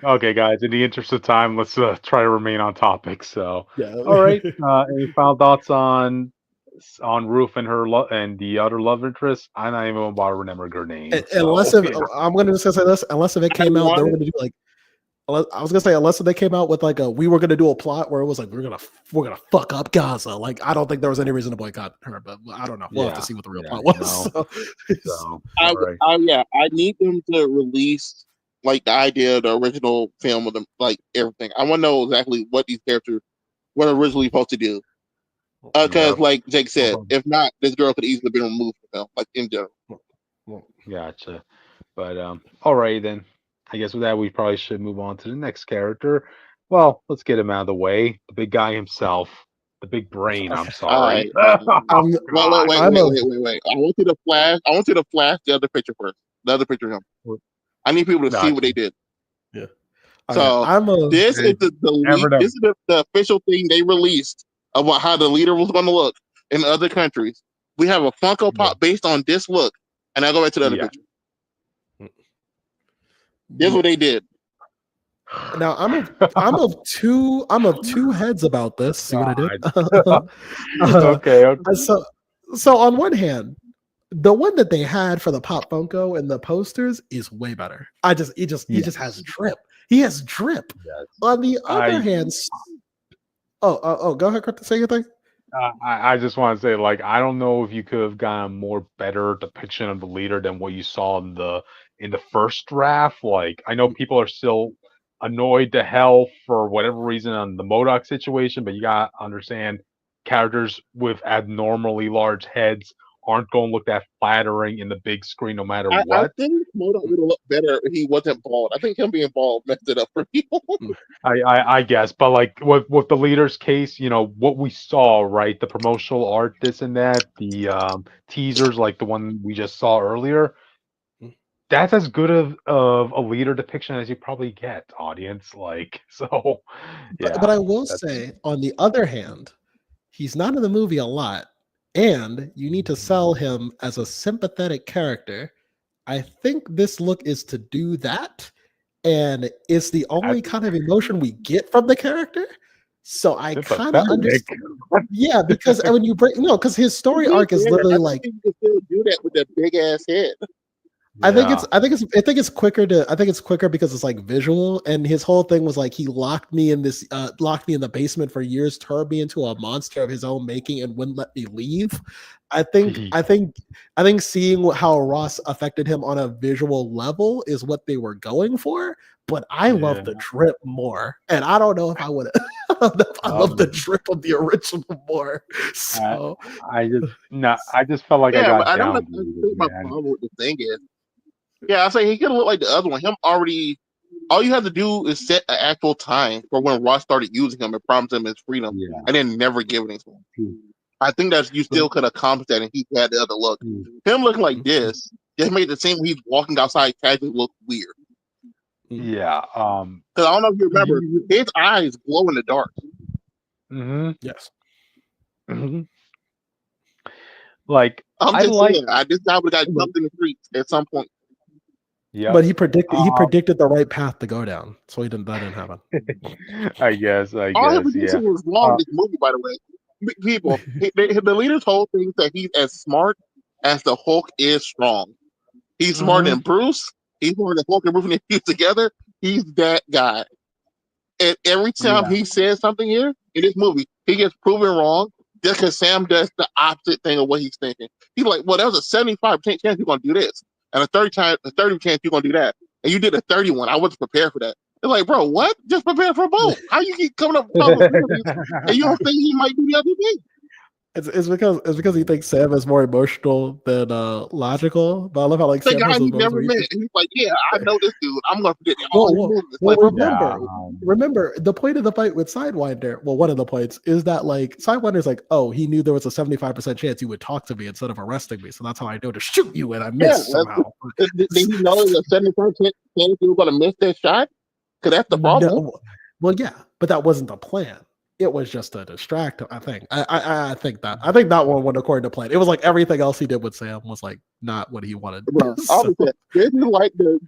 Okay, guys. In the interest of time, let's try to remain on topic. So, all right. Any final thoughts on Ruth and her and the other love interest? I'm not even going to bother remembering her name. Unless if I'm going to just say this, unless if it came out, they were going to do like. I was gonna say unless they came out with like we were gonna do a plot where it was like we're gonna fuck up Gaza. Like I don't think there was any reason to boycott her, but I don't know. We'll have to see what the real plot was. I need them to release like the idea of the original film with them, like everything. I want to know exactly what these characters were originally supposed to do. Because like Jake said, if not, this girl could easily be removed from the film, like in general. Gotcha. But all right then. I guess with that, we probably should move on to the next character. Well, let's get him out of the way. The big guy himself, the big brain. I'm sorry. Wait. I want you to flash. The other picture first. The other picture of him. I need people to see what they did. Yeah. So this is the official thing they released about how the leader was going to look in other countries. We have a Funko Pop based on this look, and I go back to the other picture. Here's what they did. Now I'm of two heads about this. See what I did? Okay. So on one hand, the one that they had for the Pop Funko and the posters is way better. He just has drip. He has drip. Yes. On the other hand, go ahead, Kurt, say your thing. I just want to say, like, I don't know if you could have gotten a more better depiction of the leader than what you saw in the first draft. Like, I know people are still annoyed to hell for whatever reason on the MODOK situation, but you gotta understand characters with abnormally large heads aren't going to look that flattering in the big screen no matter what. I think MODOK would have looked better if he wasn't bald. I think him being bald messed it up for people. I guess, but like with the leader's case, what we saw, right? The promotional art, this and that, the teasers, like the one we just saw earlier, that's as good of a leader depiction as you probably get, audience. Like, so, yeah. But I will say, on the other hand, he's not in the movie a lot, and you need to sell him as a sympathetic character. I think this look is to do that, and it's the only kind of emotion we get from the character. So I kind of understand. Yeah, because when you break, because his story arc is literally like you can still do that with that big ass head. I think it's quicker because it's like visual, and his whole thing was like he locked me in the basement for years, turned me into a monster of his own making, and wouldn't let me leave. I think seeing how Ross affected him on a visual level is what they were going for. But I love the drip more, and I don't know if I would. I love the drip of the original more. So I just felt like I got I down. don't know my problem with the thing is. Yeah, I say he could look like the other one. All you have to do is set an actual time for when Ross started using him and promise him his freedom, and then never giving it to him. I think that you still could accomplish that, and he had the other look. Him looking like this just made the scene when he's walking outside casually look weird. Yeah. Because I don't know if you remember, his eyes glow in the dark. Yes. Like I'm I just like. saying, this guy would have got jumped in the streets at some point. Yeah. But he predicted the right path to go down, so that didn't happen. I guess. All his prediction was wrong in this movie, by the way. People, the leader's whole thing is that he's as smart as the Hulk is strong. He's smarter than Bruce. He's smarter than Hulk and Bruce when they fused together. He's that guy. And every time he says something here in this movie, he gets proven wrong just because Sam does the opposite thing of what he's thinking. He's like, well, there was a 75% chance you're going to do this. And a 30 chance you're going to do that. And you did a 31. I wasn't prepared for that. They're like, bro, what? Just prepare for both. How you keep coming up with possibilities and you don't think he might do the other thing? It's because he thinks Sam is more emotional than logical. But I love how like The Sam guy has he those moments never where met. he And he's like, yeah, I know this dude. I'm going to forget all his movies. Remember the point of the fight with Sidewinder. Well, one of the points is that like Sidewinder's like, oh, he knew there was a 75% chance you would talk to me instead of arresting me, so that's how I know to shoot you, and I missed somehow. Did he know there's a 75% chance you were going to miss that shot? Because that's the problem. No, well, yeah, but that wasn't the plan. It was just to distract him. I think. I think that one went according to plan. It was like everything else he did with Sam was like not what he wanted. Bro, this is like the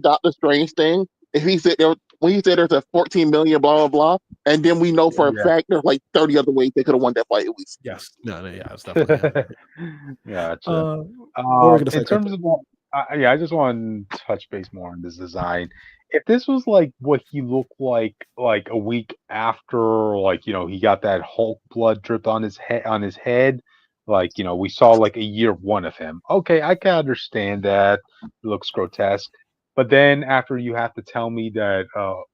Doctor Strange thing. If he said when he said there's a 14 million blah blah blah, and then we know for a fact there's like 30 other ways they could have won that fight at least. Yes. No, it's definitely. Gotcha. In terms of I just want to touch base more on this design. If this was like what he looked like a week after, like, you know, he got that Hulk blood dripped on his head, like, you know, we saw like a year one of him. Okay, I can understand that. It looks grotesque. But then after you have to tell me that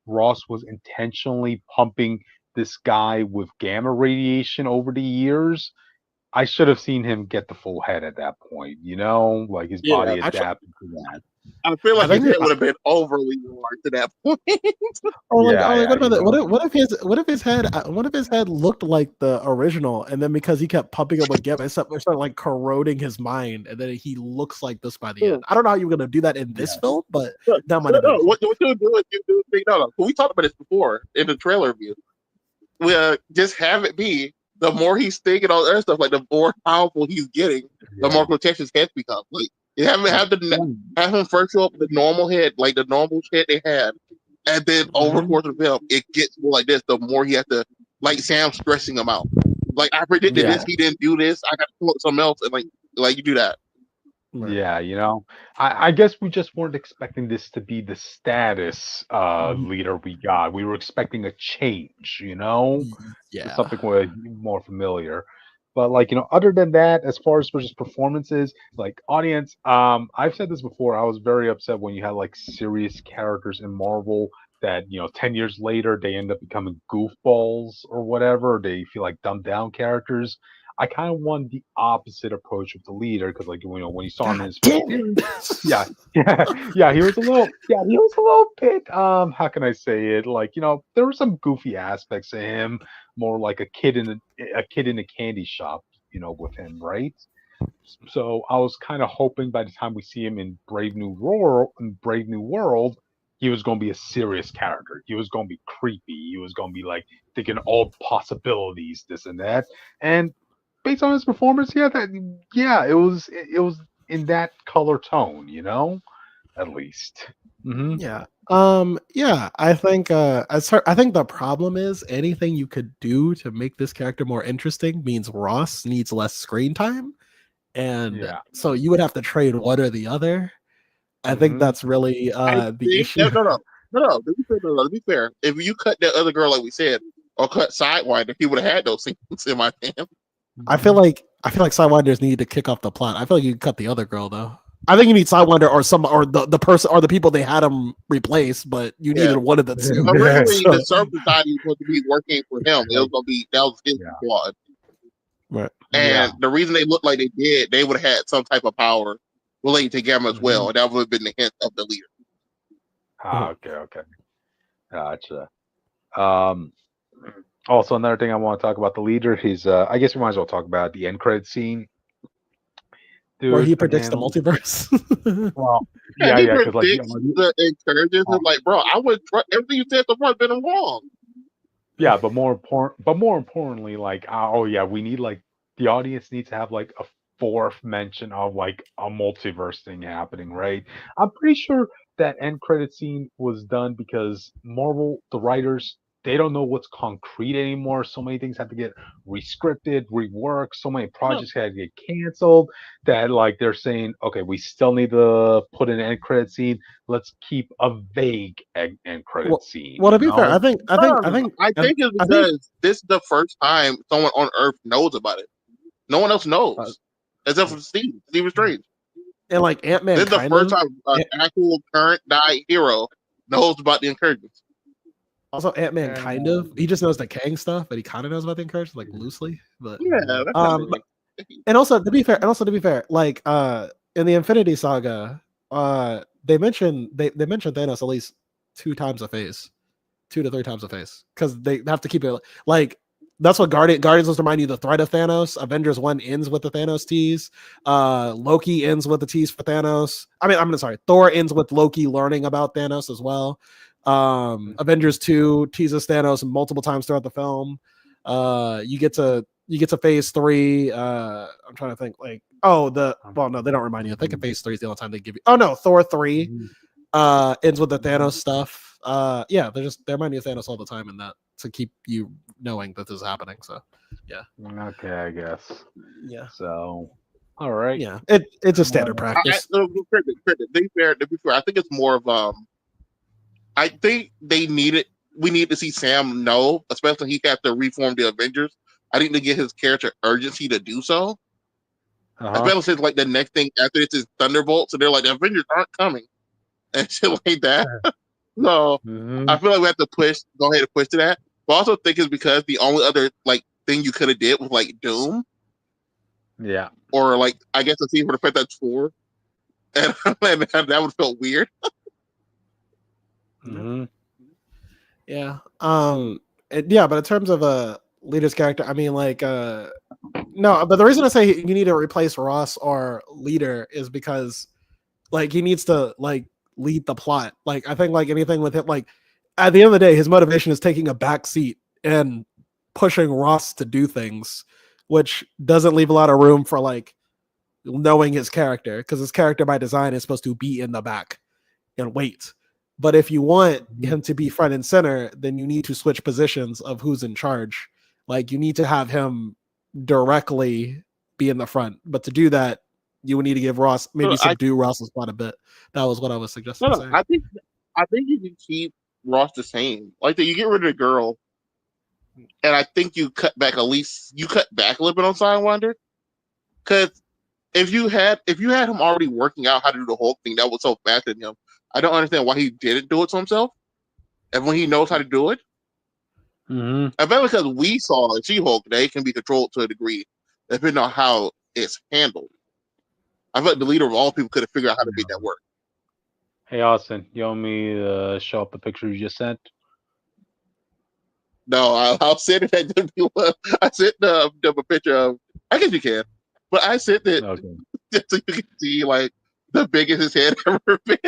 Ross was intentionally pumping this guy with gamma radiation over the years, I should have seen him get the full head at that point, you know, like his body adapted to that. I feel like his head would have been overly large to that point. What if his head looked like the original, and then because he kept pumping him with gamma, it started like corroding his mind, and then he looks like this by the end. I don't know how you're gonna do that in this film, but that might have been. What you do is we talked about this before in the trailer review. We just have it be the more he's thinking all other stuff, like the more powerful he's getting, the more grotesque his head becomes. Like you have him first show up with the normal head, like the normal head they had, and then over the course of the film, it gets more like this. The more he has to, like Sam stressing him out. Like I predicted this, he didn't do this. I got to pull up something else, and like you do that. Yeah, you know, I guess we just weren't expecting this to be the status leader we got. We were expecting a change, you know, something more familiar. But like, you know, other than that, as far as just performances, like audience, I've said this before. I was very upset when you had like serious characters in Marvel that, you know, 10 years later they end up becoming goofballs or whatever. They feel like dumbed down characters. I kind of want the opposite approach with the leader because, like, you know, when you saw him in his first series, he was a little bit, how can I say it? Like, you know, there were some goofy aspects to him, more like a kid in a candy shop, you know, with him, right? So I was kind of hoping by the time we see him in Brave New World, he was going to be a serious character. He was going to be creepy. He was going to be like thinking all possibilities, this and that, and based on his performance, it was in that color tone, you know, at least. I think I think the problem is anything you could do to make this character more interesting means Ross needs less screen time, and so you would have to trade one or the other. I think that's really the issue. No. To be fair, if you cut that other girl like we said, or cut Sidewinder, he would have had those scenes in my opinion. I feel like Sidewinders need to kick off the plot. I feel like you can cut the other girl though. I think you need Sidewinder or the person or the people they had him replace, but you needed one of the two. Originally, the Surf Society was supposed to be working for him. It was going to be that was his squad. Right. And the reason they looked like they did, they would have had some type of power related to Gamma as well, and that would have been the hint of the leader. Okay. Gotcha. Also, another thing I want to talk about the leader. He's I guess we might as well talk about the end credit scene, Where dude. he predicts the Again, multiverse. well, And he because like predicts the incursions. And like, bro, I would trust everything you said so far has been wrong. yeah, but more importantly, like, oh yeah, we need like the audience needs to have like a fourth mention of like a multiverse thing happening, right? I'm pretty sure that end credit scene was done because Marvel, the writers, they don't know what's concrete anymore. So many things have to get rescripted, reworked. So many No, projects had to get canceled that like they're saying, okay, we still need to put an end credit scene. Let's keep a vague end credit well, scene, well, to you be fair, know? I think it's I think, because this is the first time someone on Earth knows about it. No one else Uh, knows, except for Stephen Strange. and like Ant-Man This is the kind first of. time an actual current died hero knows about the incursions. Also, Ant-Man kind of. He just knows the Kang stuff, but he kind of knows about the incursions, like loosely. But Yeah, that's but, and also to be fair, like in the Infinity Saga, they mentioned Thanos at least 2 times a phase, 2 to 3 times a phase, because they have to keep it like that's what Guardians was remind you the threat of Thanos. Avengers 1 ends with the Thanos tease. Loki ends with the tease for Thanos. I'm sorry, Thor ends with Loki learning about Thanos as well. Avengers 2 teases Thanos multiple times throughout the film. You get to phase 3. I'm trying to think like no, they don't remind you. I think in phase 3 is the only time they give you. Oh no, Thor 3 ends with the Thanos stuff. Yeah, they're reminding you of Thanos all the time in that to keep you knowing that this is happening. So yeah. Okay, I guess. Yeah. So, all right. Yeah. It's a standard practice. To be fair, I think it's more of I think we need to see Sam know, especially he had to reform the Avengers. I think to get his character urgency to do so. Especially since like the next thing after this is Thunderbolt, so they're like the Avengers aren't coming and shit like that. So I feel like we have to go ahead and push to that. But I also think it's because the only other like thing you could have did was like Doom. Yeah. Or like I guess the scene for the Fantastic Four. And that would felt weird. Yeah. Yeah, but in terms of a leader's character, I mean like no, but the reason I say you need to replace Ross or leader is because like he needs to like lead the plot. Like I think like anything with him, like at the end of the day, his motivation is taking a back seat and pushing Ross to do things, which doesn't leave a lot of room for like knowing his character, because his character by design is supposed to be in the back and wait. But if you want him to be front and center, then you need to switch positions of who's in charge. Like you need to have him directly be in the front. But to do that, you would need to give Ross maybe subdue Ross's spot a bit. That was what I was suggesting. No, I think you can keep Ross the same. Like you get rid of the girl, and I think you cut back a little bit on Sidewinder. Because if you had him already working out how to do the whole thing, that was so fast in him. I don't understand why he didn't do it to himself. And when he knows how to do it, I bet because we saw in She-Hulk that it can be controlled to a degree, depending on how it's handled. I bet the leader of all people could have figured out how to make that work. Hey Austin, you want me to show up the picture you just sent? No, I'll send it. I sent the picture of. I guess you can, but I sent it just so you can see like the biggest his head ever been.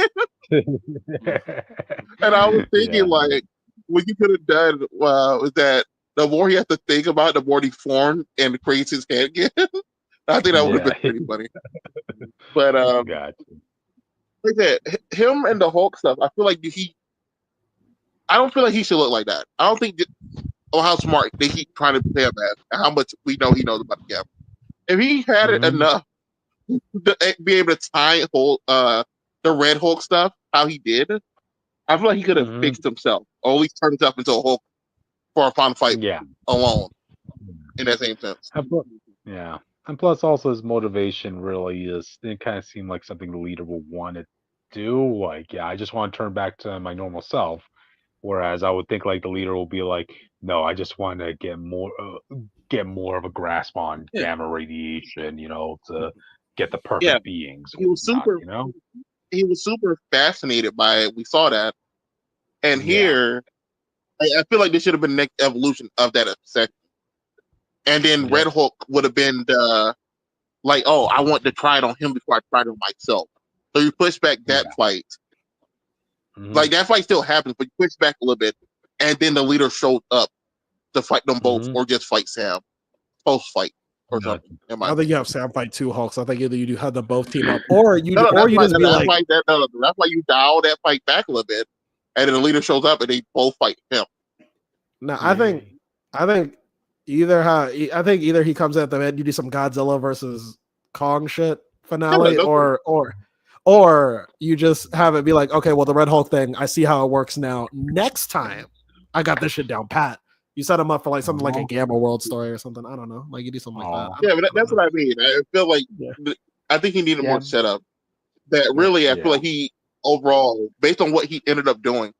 And I was thinking like, what you could have done was that the more he has to think about, the more he formed and creates his head again. I think that would have been pretty funny. But like that, him and the Hulk stuff, I feel like I don't feel like he should look like that. I don't think how smart they keep trying to play him as, and how much we know he knows about the game. If he had it enough to be able to tie the Red Hulk stuff, how he did, I feel like he could have fixed himself, or at least turned himself into a Hulk for a final fight alone. In that same sense. Yeah. And plus also his motivation really is, it kind of seemed like something the leader will want to do. Like, yeah, I just want to turn back to my normal self. Whereas I would think like the leader will be like, no, I just want to get more of a grasp on gamma radiation, to get the perfect beings. He was super, he was super fascinated by it. We saw that. And here, I feel like this should have been the next evolution of that obsession. And then Red Hulk would have been the like, oh, I want to try it on him before I try it on myself. So you push back that fight. Like that fight still happens, but you push back a little bit, and then the leader shows up to fight them both, or just fight Sam post fight or something. I think you have Sam fight 2 Hulks. I think either you do have them both team up, or you just be like, that's why you dial that fight back a little bit, and then the leader shows up and they both fight him. No, I think either he comes at the end, you do some Godzilla versus Kong shit finale, or you just have it be like, okay, well, the Red Hulk thing, I see how it works now. Next time, I got this shit down pat. You set him up for like something like a Gamma World story or something. I don't know. Like you do something like that. Yeah, but that's what I mean. I feel like I think he needed more setup. That really, I feel like he overall, based on what he ended up doing,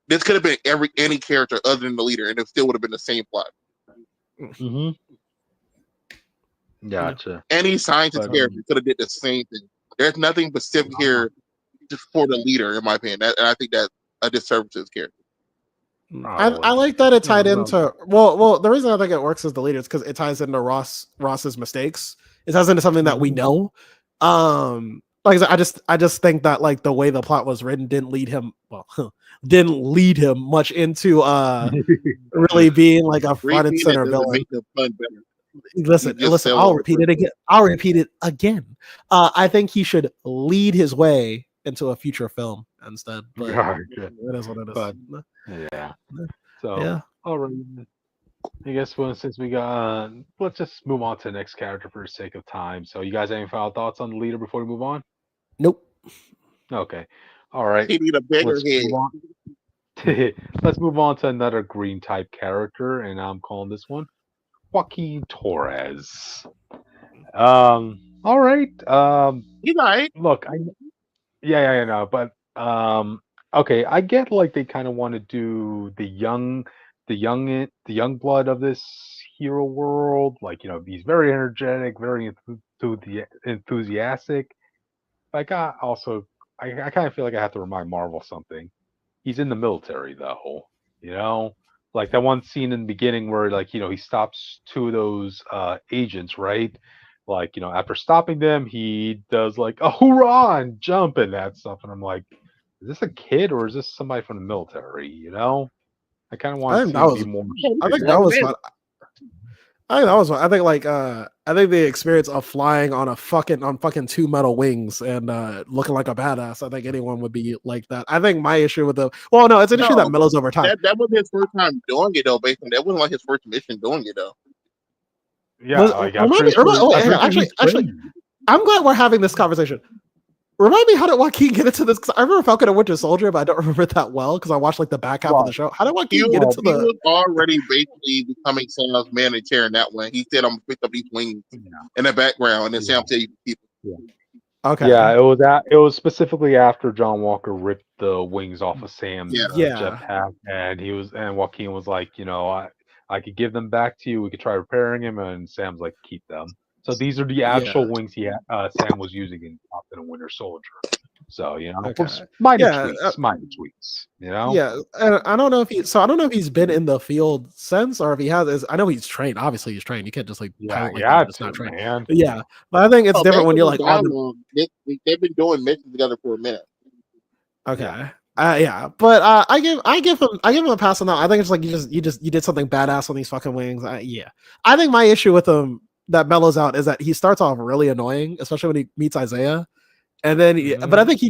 this could have been any character other than the leader, and it still would have been the same plot. Gotcha. Any scientist character could have did the same thing. There's nothing specific here just for the leader, in my opinion. And I think that's a disservice to his character. I like that it tied into well the reason I think it works as the leader is because it ties into Ross's mistakes. It ties into something that we know. Like I just think that like the way the plot was written didn't lead him much into really being like a front and center villain. Listen, I'll repeat it again. I think he should lead his way into a future film instead. But it is what it is. But, So all right. I guess since we got let's just move on to the next character for the sake of time. So you guys have any final thoughts on the leader before we move on? Nope. Okay. All right. He need a bigger head. Let's move on to another green type character, and I'm calling this one Joaquin Torres. All right. He's right. Look, I know, but okay, I get like they kind of want to do the young blood of this hero world. Like, you know, he's very energetic, very enthusiastic. Like, I kind of feel like I have to remind Marvel something. He's in the military, though. You know, like that one scene in the beginning where, like, you know, he stops 2 of those agents, right? Like, you know, after stopping them, he does like a hoorah and jump and that stuff, and I'm like, is this a kid or is this somebody from the military? You know, I kind of want to be more. I think that was fun. I think like I think the experience of flying on fucking 2 metal wings and looking like a badass. I think anyone would be like that. I think my issue with it's an issue that mellows over time. That was his first time doing it though. Basically, that wasn't like his first mission doing it though. Yeah, actually, I'm glad we're having this conversation. Remind me, how did Joaquin get into this? Because I remember Falcon and Winter Soldier, but I don't remember it that well because I watched like the back half of the show. How did Joaquin get into He was already basically becoming Sam's manager in that one. He said, "I'm gonna pick up these wings in the background," and then Sam said, "You can keep them." Okay. Yeah, it was specifically after John Walker ripped the wings off of Sam's jetpack, and Joaquin was like, you know, I could give them back to you. We could try repairing them, and Sam's like, keep them. So these are the actual wings Sam was using in Captain and Winter Soldier. So, you know, minor tweaks, you know? Yeah. And I don't know if he's been in the field since or if he has. I know he's trained. Obviously he's trained. You can't just like pilot like that. It's not trained. Man. Yeah. But I think it's different when you're like they've been doing missions together for a minute. Okay. But I give him a pass on that. I think it's like you did something badass on these fucking wings. I think my issue with him that mellows out is that he starts off really annoying, especially when he meets Isaiah, and then but I think he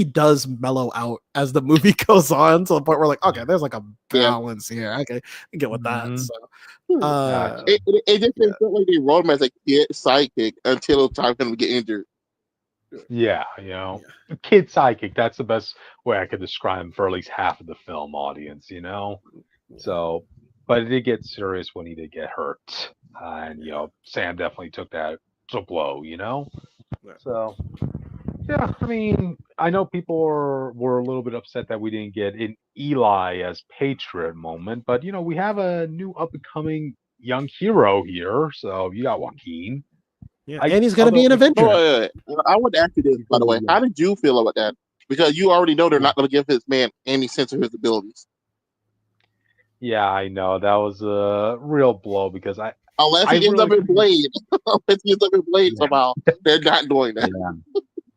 does mellow out as the movie goes on to the point where like, okay, there's like a balance here. Okay, I get with that. So it just didn't feel like they wrote him as a kid sidekick until it's time for him to get injured. Yeah, you know, kid sidekick. That's the best way I could describe him for at least half of the film audience, you know. So, but it did get serious when he did get hurt, and you know, Sam definitely took that to blow, you know. So, yeah, I mean, I know people were a little bit upset that we didn't get an Eli as Patriot moment, but you know, we have a new up and coming young hero here. So you got Joaquin. Yeah, and he's going to be an Avenger. I would ask you this, by the way. How did you feel about that? Because you already know they're not going to give his man any sense of his abilities. Yeah, I know that was a real blow because Unless I he ends up really in Blade. Unless he ends up in Blade yeah. somehow. They're not doing that.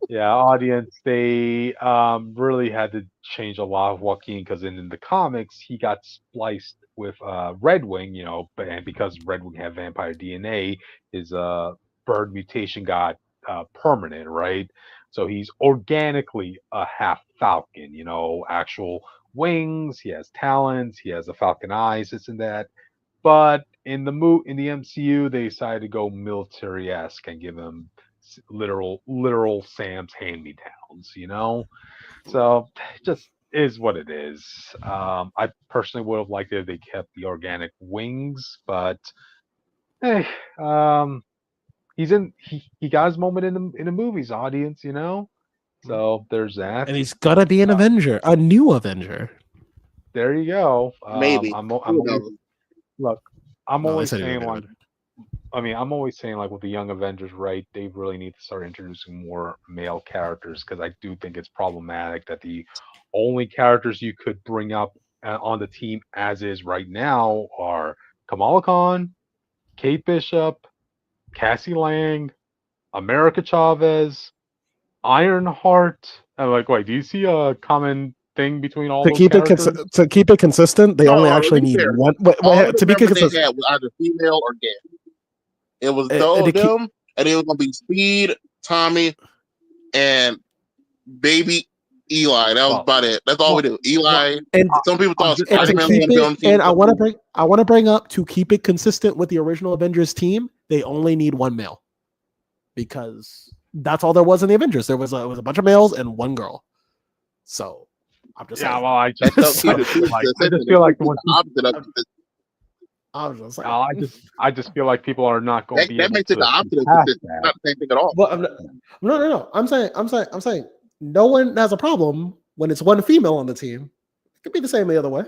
Yeah, audience, they really had to change a lot of Joaquin because in the comics he got spliced with Red Wing, and because Red Wing had vampire DNA, his bird mutation got permanent, right? So he's organically a half Falcon, actual wings, he has talons, he has the Falcon eyes, this and that. But in the MCU, they decided to go military-esque and give him literal Sam's hand-me-downs. So it just is what it is. I personally would have liked it if they kept the organic wings, but hey, he got his moment in the movies, audience. So there's that. And he's gonna be an Avenger, a new Avenger. There you go. Maybe. I'm Who knows? look. I'm No, they always said he was saying gonna like. be an I'm always saying like with the Young Avengers, right? They really need to start introducing more male characters because I do think it's problematic that the only characters you could bring up on the team as is right now are Kamala Khan, Kate Bishop, Cassie Lang, America Chavez, Ironheart. I'm like, wait, do you see a common thing between all to those keep it characters? to keep it consistent. They only To actually be need fair, one. all the To be members consistent, they had was either female or gay. It was to keep, them, and it was gonna be Speed, Tommy, and baby Eli. That was about it. That's all we do. Eli. and Some people thought and to Spider-Man was keep gonna be on it, the team. and I want to bring up to keep it consistent with the original Avengers team. They only need one male because that's all there was in the Avengers. There was a bunch of males and one girl. So I'm just saying. well, I That just tells you I just feel like the opposite of this. I was just saying. I just feel like people are not going to be That able makes to it the opposite of pass this. It's that. not the same thing at all. Well, no. I'm saying no one has a problem when it's one female on the team. It could be the same the other way.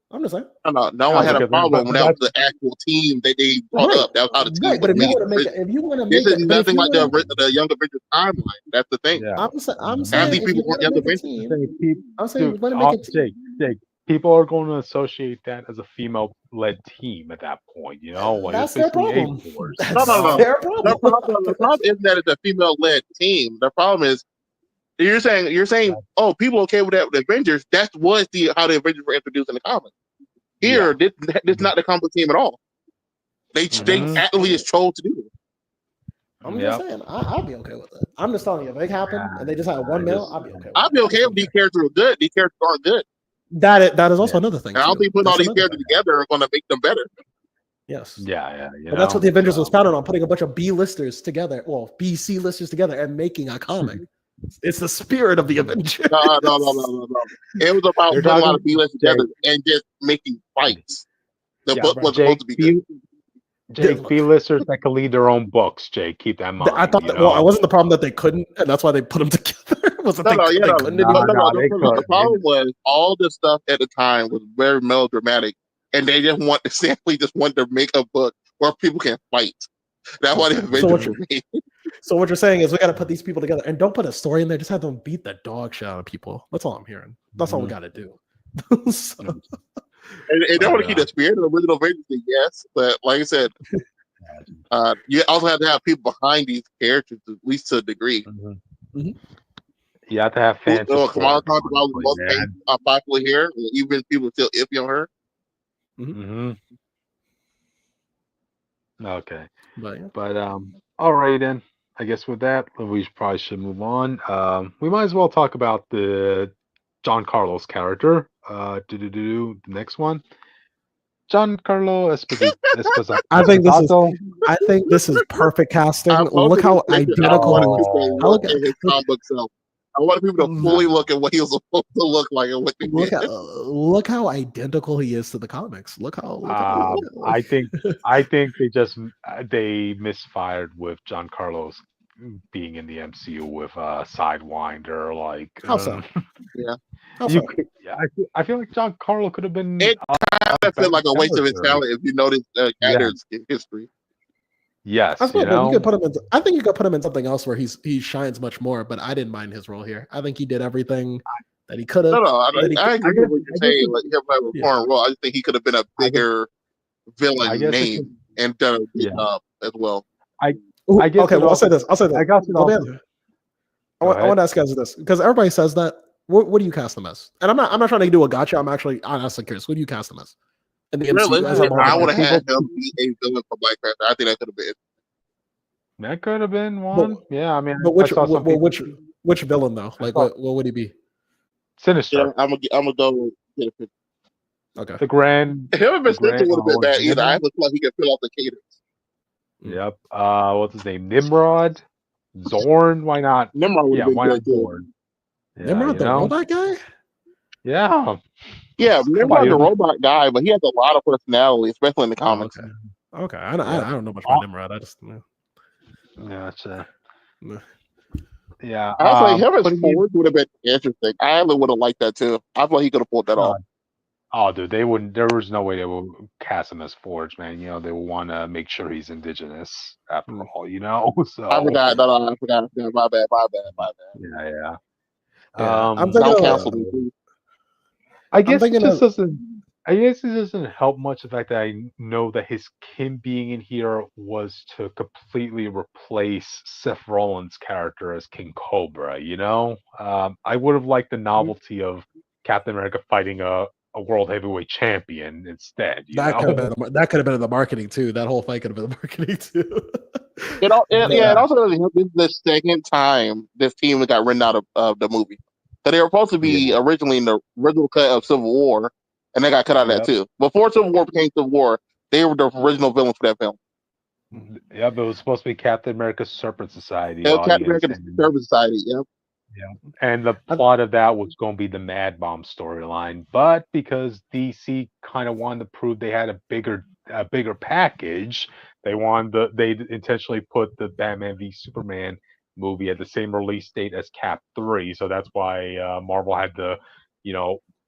I'm just saying. No one had a because- problem when but that was the actual team that they brought up. That was how the team was But if you made. want to make it, if you want to This make is it, but if nothing you like wanna, the Young Avengers timeline. That's the thing. Yeah. I'm Half saying these if people you weren't want to Young make a Avengers. team, I'm saying you want to make a team. Jake, people are going to associate that as a female-led team at that point. Like That's it's their basically problem. A-Force. That's No. their problem. The problem isn't that it's a female-led team. The problem is you're saying, oh, people okay with that with the Avengers. That was how the Avengers were introduced in the comics. Here, this is not the comic team at all. They actively just chose to do it. I'm just saying, I'd be okay with it. I'm just telling you, if it happened and they just had one male, I'd be okay with it. I'd be okay if these characters were good. These characters aren't good. That is also another thing. And I don't think putting all these characters together are going to make them better. Yes. Yeah. But that's what the Avengers was founded on, putting a bunch of B-listers together, B-C listers together and making a comic. It's the spirit of the Avengers. No. It was about putting a lot of B-listers together and just making fights. The book was supposed to be good. Jake, B-listers that can lead their own books, Jake. Keep that in mind. I thought that, it wasn't the problem that they couldn't, and that's why they put them together. The problem was all the stuff at the time was very melodramatic, and they just want to make a book where people can fight. That's why the Avengers were made. So what you're saying is we got to put these people together, and don't put a story in there. Just have them beat the dog shit out of people. That's all I'm hearing. That's all we got to do. And they want to keep the spirit of the original Avengers, yes, but like I said, you also have to have people behind these characters, at least to a degree. You have to have fans. Kamala Khan was the most popular here, even people still iffy on her. Okay, but all right then. I guess with that, we probably should move on. We might as well talk about the John Carlos character. The next one, Giancarlo Esposito. I think this is perfect casting. Look how identical. I want people to fully look at what he was supposed to look like and what they did. Look how identical he is to the comics. I think they misfired with John Carlos being in the MCU with Sidewinder. Like how so? I feel like John Carlo could have been. It kind of felt like a waste of his talent if you notice Adder's history. Yes, I think you could put him in something else where he shines much more. But I didn't mind his role here. I think he did everything that he could have. No, I agree with what you're saying. Like, he have a foreign role. I just think he could have been a bigger villain name and done a good job as well. I guess. Okay, well, I'll say this. I got you. I want to ask you guys this because everybody says that. What do you cast them as? And I'm not trying to do a gotcha. I'm actually honestly curious. What do you cast them as? In the MCU, I would have had him be a villain for Black Panther. I think that could have been. That could have been one. Yeah, I mean, but which villain though? Like, what would he be? Sinister. Yeah, I'm gonna go get a picture. Okay. The Grand. Him and Sinister would have been bad either. I look like he could fill out the cadence. Yep. What's his name? Nimrod. Zorn. Why not? Nimrod would have been good Zorn. Yeah, Nimrod, the robot guy. Yeah. Yeah, Nimrod's the robot guy, but he has a lot of personality, especially in the comics. Okay. I don't know much about Nimrod. I just Yeah. I was like, him as Forge would have been interesting. I would have liked that too. I thought he could have pulled that off. Oh, dude, they wouldn't. There was no way they would cast him as Forge, man. You know, they would want to make sure he's indigenous after all. You know, so I forgot. No, I forgot. My bad. Yeah. I'm don't cancel me, please. I guess it doesn't help much the fact that I know that his Kim being in here was to completely replace Seth Rollins' character as King Cobra. You know, I would have liked the novelty of Captain America fighting a world heavyweight champion instead. That could have been in the marketing too. That whole fight could have been the marketing too. It also really helped. This is the second time this team got written out of the movie. So they were supposed to be originally in the original cut of Civil War, and they got cut out of that too. Before Civil War became Civil War, they were the original villains for that film. Yeah, but it was supposed to be Captain America's Serpent Society. Captain America's Serpent Society, yeah. Yeah, and the plot of that was going to be the Mad Bomb storyline, but because DC kind of wanted to prove they had a bigger package, they intentionally put the Batman v Superman movie at the same release date as Cap 3, so that's why Marvel had to,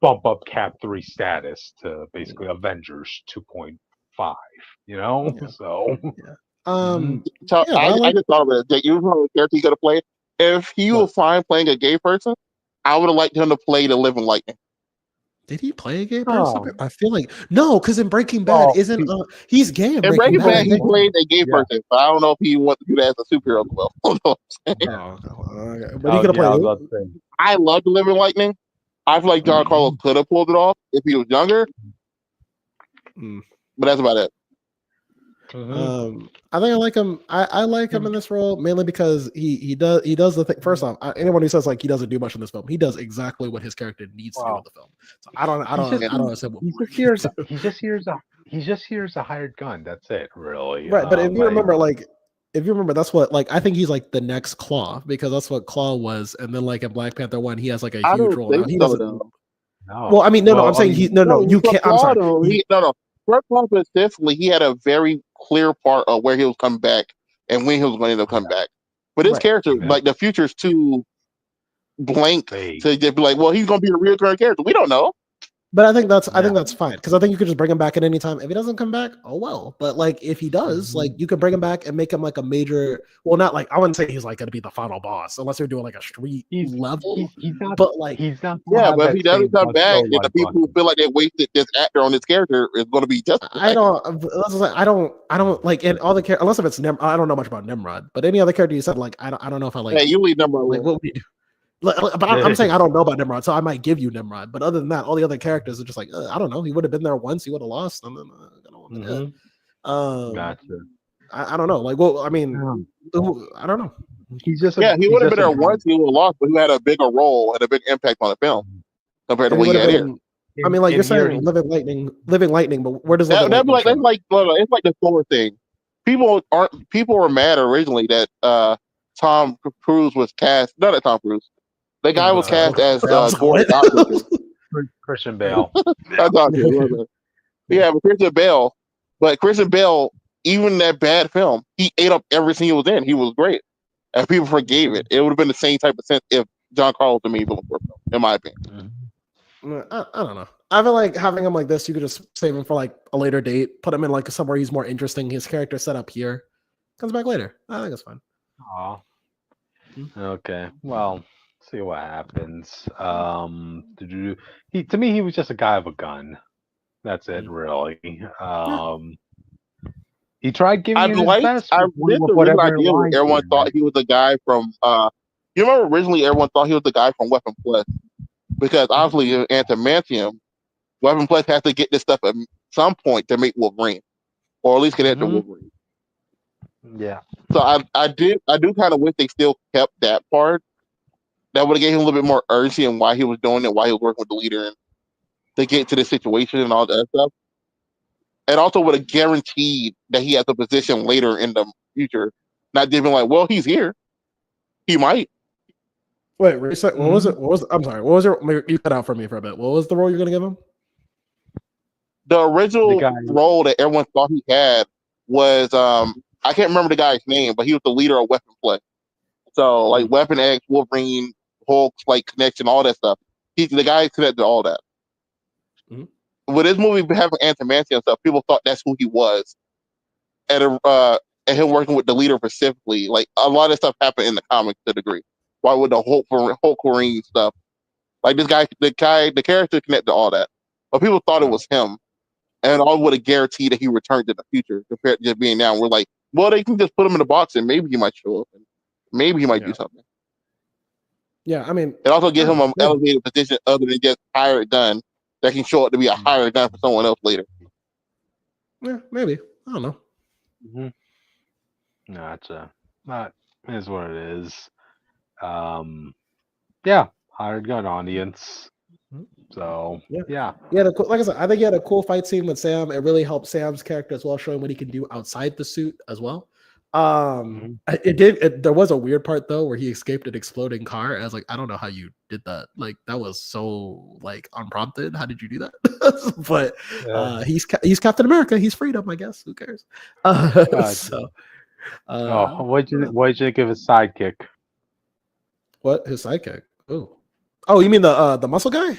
bump up Cap 3 status to basically Avengers 2.5. So. I just thought of it. That you know the character you could have played. If he was fine playing a gay person, I would have liked him to play the Living Lightning. Did he play a gay person? I feel like no, because in Breaking Bad, he's gay. In Breaking Bad, he played a gay person, but I don't know if he wants to do that as a superhero as well. But he could have played. I love the Living Lightning. I feel like John Carlos could have pulled it off if he was younger. But that's about it. I think I like him. I like him in this role mainly because he does the thing. First off, anyone who says like he doesn't do much in this film, he does exactly what his character needs to do in the film. So I don't understand what he's just here as a hired gun. That's it, really. Right, but if you remember, that's what I think he's like the next Claw because that's what Claw was, and then like in Black Panther 1, he has like a huge role. Now, he doesn't. No. Well, I mean, I'm saying you can't. I'm sorry. First one specifically, he had a very clear part of where he was coming back and when he was going to come back. But his character, like the future is too blank to just be like, well, he's going to be a recurring character. We don't know. But I think that's fine because I think you could just bring him back at any time. If he doesn't come back, oh well. But like if he does, like you could bring him back and make him like a major. Well, not like I wouldn't say he's like going to be the final boss unless they're doing like a street level. He's not. But like he's not. Yeah, but if he doesn't come back, and the people who feel like they wasted this actor on this character is going to be justified. I don't like in all the characters unless if it's I don't know much about Nimrod, but any other character you said like I don't know if I like. Yeah, you leave Nimrod. Like what would you do? But I'm saying I don't know about Nimrod, so I might give you Nimrod. But other than that, all the other characters are just like I don't know. He would have been there once. He would have lost, and then gotcha. I don't know. Like, well, I mean, I don't know. He's just he would have been there once. He would have lost, but he had a bigger role and a big impact on the film compared to what he had here. I mean, like you're saying, living lightning, but where does that? It's like the Thor thing. People were mad originally that Tom Cruise was cast. Not that Tom Cruise. The guy was cast as Gordon Christian Bale. Yeah, but Christian Bale, even that bad film, he ate up every scene he was in. He was great, and people forgave it. It would have been the same type of sense if John Carlos to me film, in my opinion. I don't know. I feel like having him like this, you could just save him for like a later date, put him in like somewhere he's more interesting. His character set up here, comes back later. I think it's fine. Okay. Well, see what happens. To me, he was just a guy with a gun. That's it, really. He tried giving it his best This with the original whatever idea where lines he everyone had. thought he was the guy from you remember originally everyone thought he was the guy from Weapon Plus because obviously in Antimantium, Weapon Plus has to get this stuff at some point to make Wolverine, or at least connect to Wolverine. Yeah. So I do kind of wish they still kept that part. That would have gave him a little bit more urgency in why he was doing it, why he was working with the leader, and to get to the situation and all that stuff. And also would have guaranteed that he has a position later in the future, not just being like, well, he's here, he might. Wait, reset. What was it? What was? I'm sorry. What was your? You cut out for me for a bit. What was the role you're gonna give him? The original guy, role that everyone thought he had was I can't remember the guy's name, but he was the leader of Weapon Play. So like Weapon X, Wolverine, Hulk, like connection, all that stuff. He's the guy who connected to all that. With this movie having Antimantium and stuff, people thought that's who he was. And him working with the leader specifically, like a lot of stuff happened in the comics to a degree. Why would the Hulk Wolverine stuff? Like this guy, the character connected to all that. But people thought it was him. And I would have guaranteed that he returned in the future compared to just being now. We're like, well, they can just put him in the box and maybe he might show up and maybe he might do something. Yeah, I mean, it also gives him an elevated position other than just hired gun that can show up to be a hired gun for someone else later. Yeah, maybe. I don't know. Gotcha. That is what it is. Yeah, hired gun audience. So yeah. Like I said, I think he had a cool fight scene with Sam. It really helped Sam's character as well, showing what he can do outside the suit as well. There was a weird part though where he escaped an exploding car. I was like, I don't know how you did that. Like that was so like unprompted. How did you do that? But he's Captain America. He's freedom, I guess. Who cares? What'd you think of his sidekick? What his sidekick? Oh, you mean the muscle guy?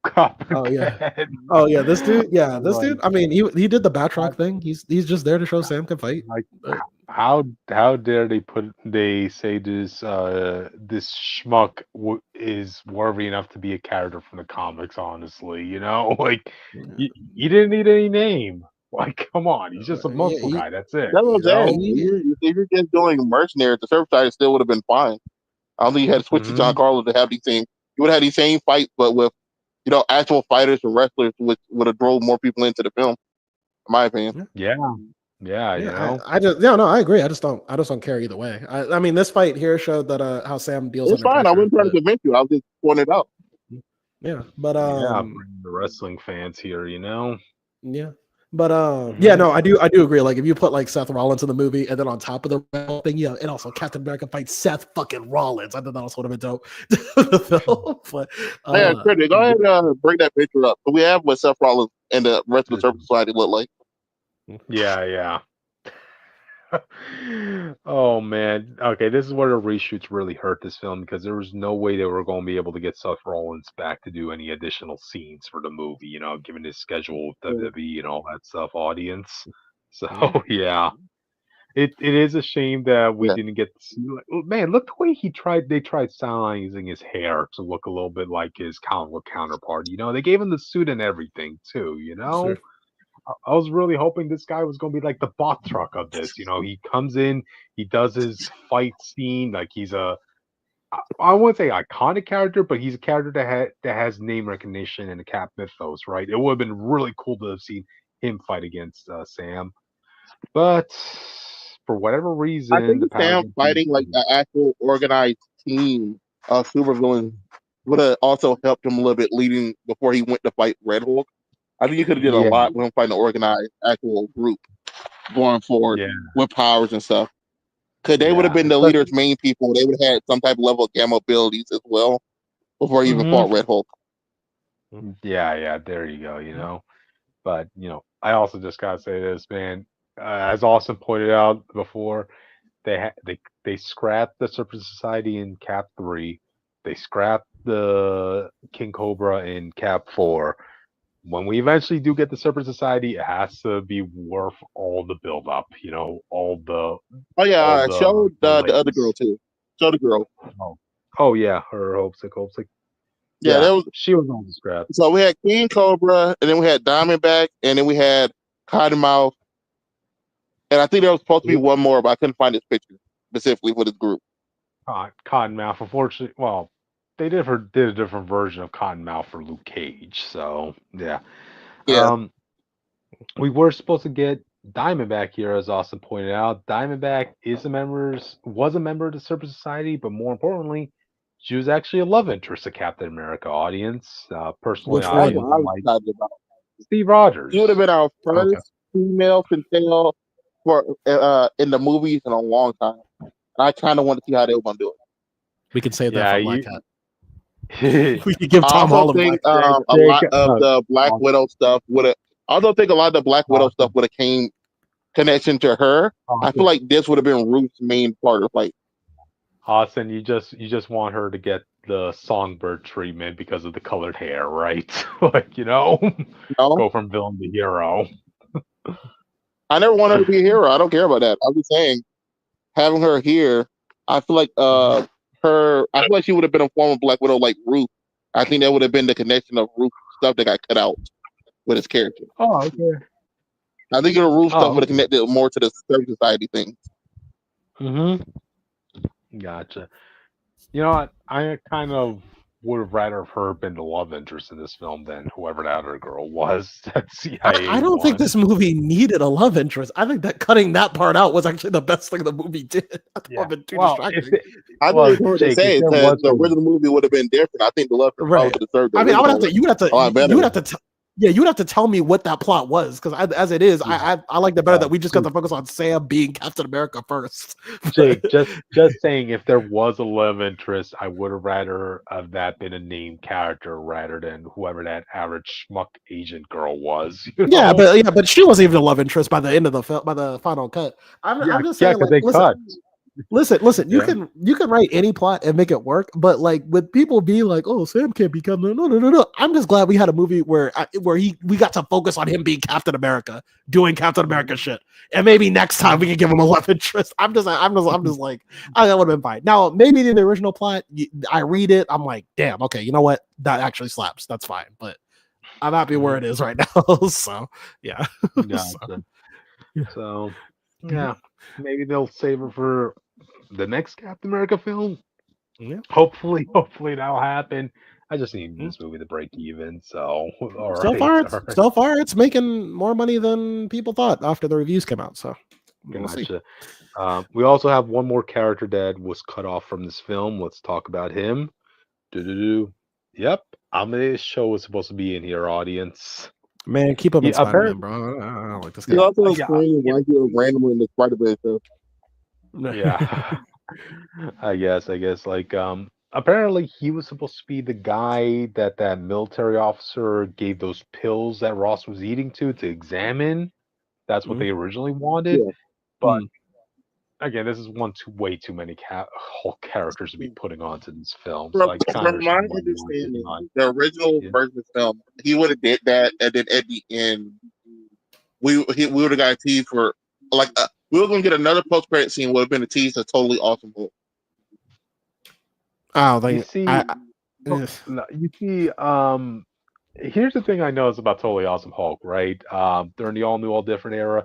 Copperhead. Oh yeah, this dude. Yeah, this dude. I mean, he did the Batroc thing. He's just there to show Sam can fight. Like, how dare they say this this schmuck is worthy enough to be a character from the comics? Honestly, like he didn't need any name. Like, come on, he's just a muscle guy. That's it. That's what I'm saying. If you're just doing mercenaries, the Surf Side still would have been fine. I don't think you had to switch to John Carlos to have these same. You would have had these same fights, but with actual fighters and wrestlers, which would have drove more people into the film. In my opinion. Yeah. I agree. I just don't care either way. I mean, this fight here showed that how Sam deals. It's fine. I wasn't trying to convince you. I was just pointing it out. Yeah, but the wrestling fans here, Yeah. But I do agree. Like if you put like Seth Rollins in the movie and then on top of the thing, and also Captain America fights Seth fucking Rollins. I thought that was sort of a dope. But Critic, go ahead and bring that picture up. So we have what Seth Rollins and the rest of the Surf Society look like. Yeah. Oh man. Okay, this is where the reshoots really hurt this film because there was no way they were going to be able to get Seth Rollins back to do any additional scenes for the movie, given his schedule with WWE and all that stuff, audience. So yeah. It is a shame that we didn't get to see, man, look the way they tried stylizing his hair to look a little bit like his comic book counterpart. They gave him the suit and everything too, Sure. I was really hoping this guy was going to be like the bot truck of this. He comes in, he does his fight scene. Like he's I wouldn't say iconic character, but he's a character that has name recognition in the Cap mythos, right? It would have been really cool to have seen him fight against Sam. But for whatever reason, I think Sam fighting like an actual organized team of supervillains would have also helped him a little bit leading before he went to fight Red Hulk. I think you could have did a lot with him fighting an organized actual group going forward with powers and stuff. Because they would have been the leader's main people. They would have had some type of level of gamma abilities as well before he even fought Red Hulk. Yeah, there you go, But, I also just got to say this, man. As Austin pointed out before, they scrapped the Serpent Society in Cap 3. They scrapped the King Cobra in Cap 4. When we eventually do get the Serpent Society, it has to be worth all the build up, all the. Oh yeah, show the other girl too. Show the girl. Oh, Oh yeah, her Hope. Yeah, Yeah, that was. she was on the scrap. So we had King Cobra, and then we had Diamondback, and then we had Cottonmouth, and I think there was supposed to be one more, but I couldn't find this picture specifically for this group. Cottonmouth, unfortunately, well, they did a different version of Cottonmouth for Luke Cage. So yeah, Yeah, we were supposed to get Diamondback here, as Austin pointed out. Diamondback was a member of the Serpent Society, but more importantly, she was actually a love interest to Captain America audience. Personally, Which I that's one? what I really was like excited about. Steve She would have Rogers. been our Okay. first female Centennial for in the movies in a long time. And I kind of want to see how they were going to do it. We can say that Yeah, for Black Cat. you. We could give I Tom also Holland think Black Cat. a lot of the Black Widow stuff would have. I also think a lot of the Black Widow stuff would have came connection to her. I feel like this would have been Ruth's main part of like. Austin, you just want her to get the songbird treatment because of the colored hair, right? Like, No, go from villain to hero. I never wanted her to be a hero. I don't care about that. I'm just saying, having her here, I feel like her. I feel like she would have been a form of Black Widow, like Ruth. I think that would have been the connection of Ruth stuff that got cut out with his character. Oh, okay. I think the Ruth stuff Oh, would have connected more to the Serpent Society thing. Gotcha. You know what? I kind of would have rather her been the love interest in this film than whoever that other girl was. That CIA I don't think one. this movie needed a love interest. I think that cutting that part out was actually the best thing the movie did. I thought it would have been too distracting. I think it's hard to say because the original movie would have been different. I think the love probably Right. would have served. I mean, I would have to. You would have a lot to. better. You would have to. Yeah, you would have to tell me what that plot was because as it is, I like it better that we just got to focus on Sam being Captain America first. Jake, just saying, if there was a love interest, I would have rather have that been a named character rather than whoever that average schmuck agent girl was. Yeah, but she wasn't even a love interest by the end of the film, by the final cut. I'm just saying, like, they cut. Listen. You can write any plot and make it work, but like with people being like, "Oh, Sam can't become no." I'm just glad we had a movie where we got to focus on him being Captain America, doing Captain America shit, and maybe next time we can give him a love interest. I'm just like, that would have been fine. Now, maybe in the original plot, I read it, I'm like, damn, okay, you know what? That actually slaps. That's fine, but I'm happy where it is right now. So yeah. So yeah, maybe they'll save her for the next Captain America film. Yeah. Hopefully that'll happen. I just need this movie to break even. So so far it's making more money than people thought after the reviews came out. So we'll see. We also have one more character that was cut off from this film. Let's talk about him. Yep, Amadeus Cho was supposed to be in here, audience. Man, keep him in Spider-Man, bro. I don't like this guy. He also explained why he was randomly in the Spider-Man show. Yeah. I guess like apparently he was supposed to be the guy that military officer gave those pills that Ross was eating to examine. That's what they originally wanted. Yeah. But again, this is way too many whole characters to be putting onto these films. From my understanding, the original version of the film, he would have did that, and then at the end, we would have got a tease for like we were going to get another post-credit scene. Would have been a tease of Totally Awesome Hulk. Oh, you see, here's the thing I noticed about Totally Awesome Hulk, right? During the all new, all different era,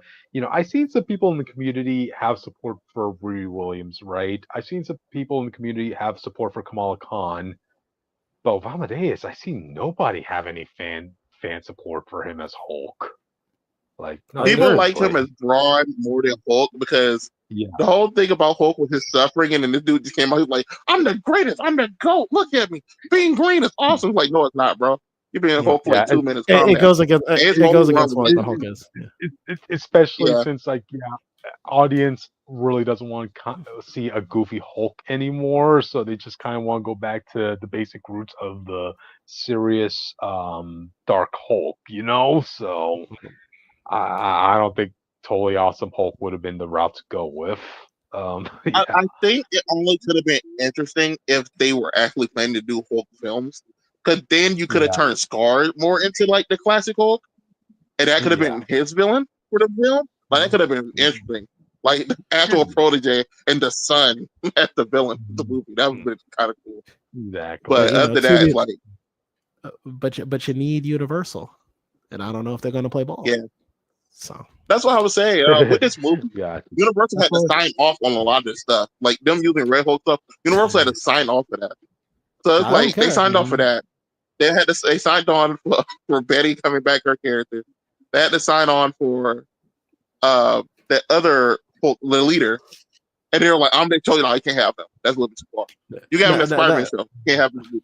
I've seen some people in the community have support for Riri Williams, right? I've seen some people in the community have support for Kamala Khan, but with Amadeus, I see nobody have any fan support for him as Hulk. Like people liked him as Braun more than Hulk because the whole thing about Hulk was his suffering, and then this dude just came out. He was like, "I'm the greatest. I'm the GOAT. Look at me. Being green is awesome." Like, no, it's not, bro. You've been Hulk for like 2 minutes. It goes against what the Hulk is, especially since audience really doesn't want to see a goofy Hulk anymore, so they just kind of want to go back to the basic roots of the serious dark Hulk, So I don't think Totally Awesome Hulk would have been the route to go with. I think it only could have been interesting if they were actually planning to do Hulk films, because then you could have turned Scar more into like the classic Hulk, and that could have been his villain for the film. Like that could have been interesting. like the actual protege and the son as the villain of the movie. That was kind of cool. Exactly. But other than that, it's like, but you need Universal, and I don't know if they're going to play ball. Yeah. So that's what I was saying. With this movie, Universal had to sign off on a lot of this stuff, like them using Red Hulk stuff. Universal had to sign off for that. So it's like they signed off for that. They signed on for Betty coming back, her character. They had to sign on for that other Hulk, the leader. And they were like, I'm going to tell you, no, you can't have them. That's a little bit too far. You got him in Spider-Man show. You can't have them.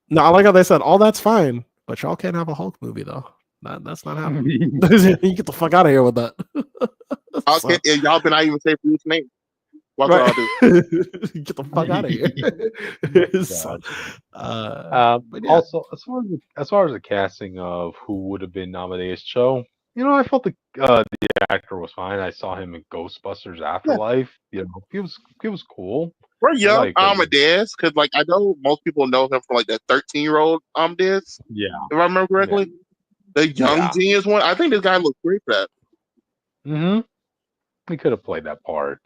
No, I like how they said, all that's fine, but y'all can't have a Hulk movie, though. That's not happening. You get the fuck out of here with that. Y'all better not even say Bruce's name. What y'all do? Get the fuck out of here. Also, as far as the casting of who would have been Amadeus Cho, I felt the actor was fine. I saw him in Ghostbusters Afterlife. He was cool. We're young Amadeus, because I know most people know him for that 13-year-old Amadeus. Yeah, if I remember correctly, the young genius one. I think this guy looks great for that. Mm-hmm. He could have played that part,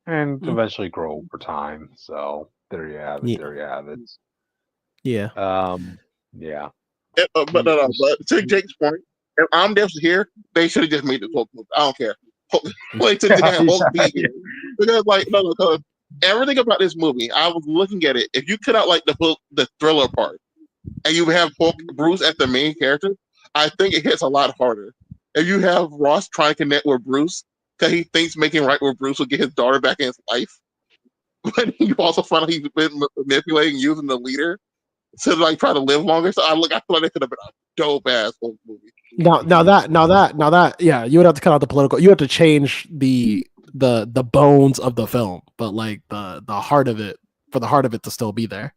and eventually grow over time. So there you have it. Yeah. There you have it. Yeah. Yeah. But to Jake's point, if Amadeus was here, they should have just made the Hulk movie. I don't care. Wait till the damn Hulk be here. Because no, everything about this movie, I was looking at it. If you cut out the thriller part, and you have Bruce as the main character, I think it hits a lot harder. If you have Ross trying to connect with Bruce because he thinks making right with Bruce will get his daughter back in his life, but you also find out he's been manipulating, using the leader to try to live longer. So I feel like it could have been a dope ass Hulk movie. Now that, yeah, you would have to cut out the political. You have to change the bones of the film, but the heart of it, for the heart of it to still be there.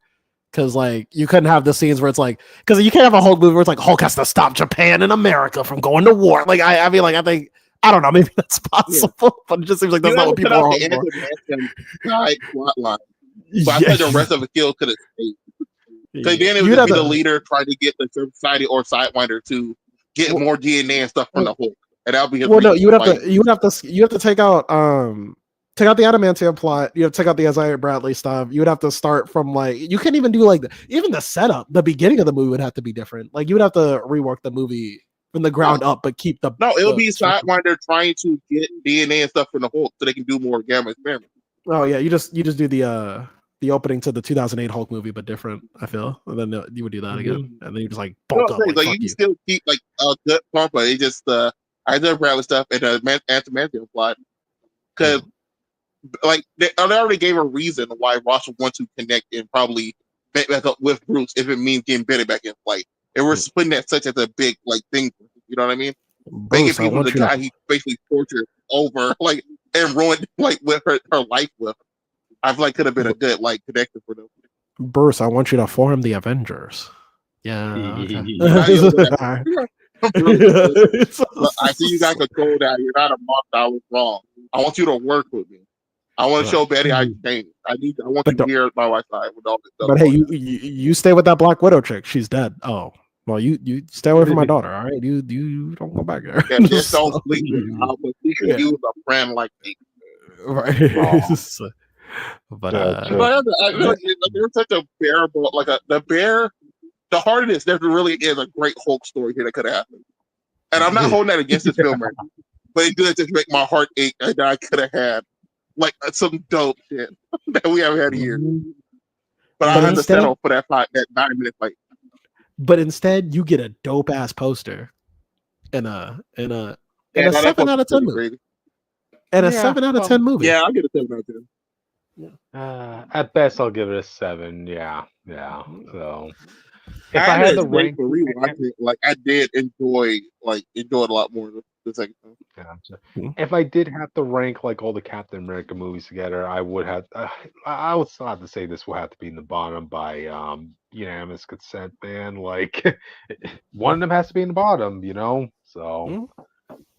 Because you couldn't have the scenes where it's because you can't have a Hulk movie where it's Hulk has to stop Japan and America from going to war. I think I don't know, maybe that's possible, but it just seems like that's not what people are hoping for. Plotline. But I think the rest of the kill could have stayed. Because then it would be the leader trying to get the Society or Sidewinder to get more DNA and stuff from the Hulk, and that'll be his. Well, no, you would have to take out the Adamantium plot. You have to take out the Isaiah Bradley stuff. You would have to start from you couldn't even do even the setup. The beginning of the movie would have to be different. You would have to rework the movie from the ground up, but keep the it'll be Sidewinder trying to get DNA and stuff from the Hulk so they can do more gamma experiments. Oh yeah, you just do the opening to the 2008 Hulk movie, but different. I feel, and then you would do that again, and then you just bulk up. You can still keep a good part, but it's just Isaiah Bradley stuff and the Adamantium plot because. They already gave a reason why Ross would want to connect and probably back up with Bruce if it means getting Betty back in flight. And we're splitting that such as a big thing. You know what I mean? Bruce, making people the guy he basically tortured over and ruined with her life with. I feel could have been a good connection for them. Bruce, I want you to form the Avengers. Yeah. Okay. I see you got control that. You're not a monster. I was wrong. I want you to work with me. I want to show Betty I changed. I want you to be here by my side with all this stuff. But hey, you stay with that Black Widow chick. She's dead. Oh, well, you stay away from my daughter. All right, you don't go back there. Yeah, just don't sleep with her. I'll use a friend like me. Right. But there's such a bearable the heart of this. There really is a great Hulk story here that could have happened, and I'm not holding that against this film right now. But it does just make my heart ache that I could have had some dope shit that we haven't had here. But I had to settle for that 9-minute fight. But instead, you get a dope ass poster and a 7 out of 10 movie. And a 7 out of 10 movie. Yeah, I'll get a 7 out of 10. Yeah. At best, I'll give it a 7. Yeah. So if I had the rank for rewatching, I did enjoy a lot more the second time. Gotcha. If I did have to rank all the Captain America movies together, I would have. I would still have to say this will have to be in the bottom by unanimous consent, man. One of them has to be in the bottom, So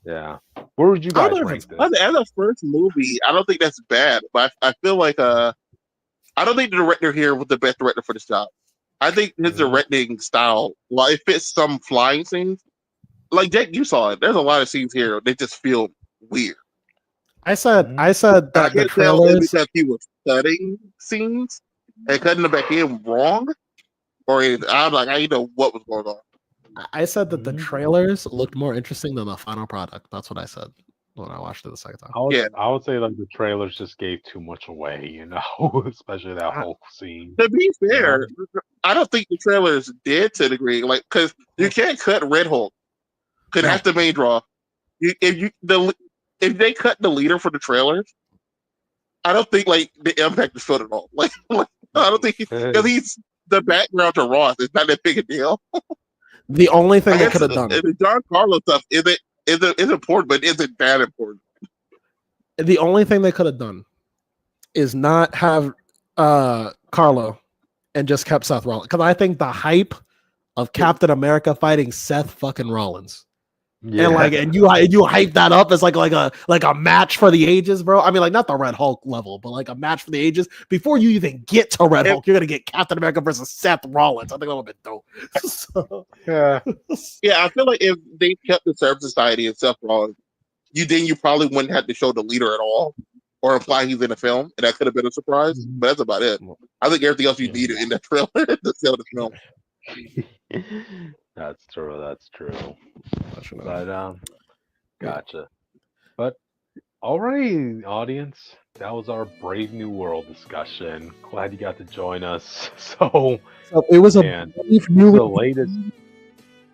yeah, where would you guys rank this? As a first movie, I don't think that's bad, but I feel I don't think the director here was the best director for this job. I think his directing style, it fits some flying scenes. Jake, you saw it. There's a lot of scenes here that just feel weird. I said Mhm. that I the can't tell if trailers. because he was cutting scenes and cutting them back in wrong, or anything. I'm like, I didn't know what was going on. I said that the Mhm. trailers looked more interesting than the final product. That's what I said when I watched it the second time. Yeah. I would say like the trailers just gave too much away, you know, especially that I- whole scene. To be You know? fair, I don't think the trailers did to a degree, like because you can't cut Red Hulk because No. that's the main draw. If they cut the leader for the trailers, I don't think like the impact is felt at all. Like I don't think because he's the background to Ross. It's not that big a deal. The only thing I they guess could have done. the John Carlos stuff is important, but isn't that important. The only thing they could have done is not have Carlo and just kept Seth Rollins, because I think the hype of Captain America fighting Seth fucking Rollins. Yeah. And you hype that up as like a match for the ages, bro. I mean, like not the Red Hulk level, but like a match for the ages. Before you even get to Red Hulk, you're gonna get Captain America versus Seth Rollins. I think that would have been dope. So, Yeah. Yeah, I feel like if they kept the Serb Society and Seth Rollins, you probably wouldn't have to show the leader at all or imply he's in the film, and that could have been a surprise. But that's about it. I think everything else you needed in that trailer to sell the film. That's true. That's true. yeah. But gotcha. But alrighty, audience. That was our Brave New World discussion. Glad you got to join us. So It was a man, brief this new is the latest.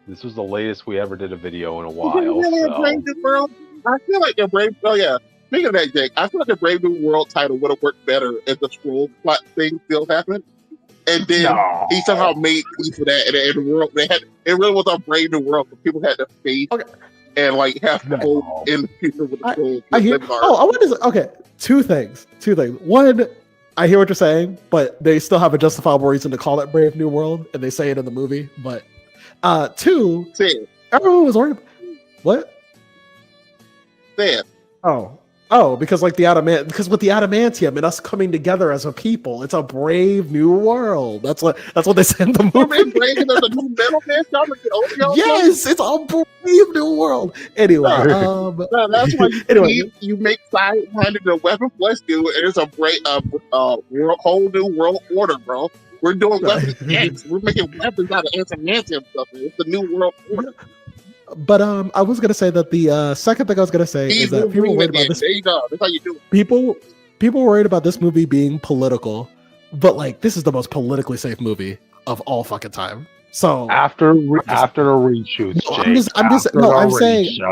This was the latest we ever did a video in a while. So Brave New World. I feel like the Brave. Oh yeah. Speaking of that, Jake, I feel like the Brave New World title would have worked better if the scroll plot thing still happened. And then no. he somehow made peace with that, and the world it really was a Brave New World, so people had to faith and like have hope in the future with the scrolls. I hear. Oh, I want to. Okay, two things. One, I hear what you're saying, but they still have a justifiable reason to call it Brave New World, and they say it in the movie. But two, everyone was worried. What? Say it. Because like because with the adamantium and us coming together as a people, it's a brave new world. That's what they said in the movie. Yes, it's a brave new world. Anyway, that's why you make Sidewinder the weapon flesh dude, and it's a brave whole new world order, bro. We're doing weapons X. We're making weapons out of adamantium stuff. It's the new world order. But I was gonna say that the second thing I was gonna say is that people were worried about this. There you go. That's how you do it. People were worried about this movie being political, but like this is the most politically safe movie of all fucking time. So after the reshoots,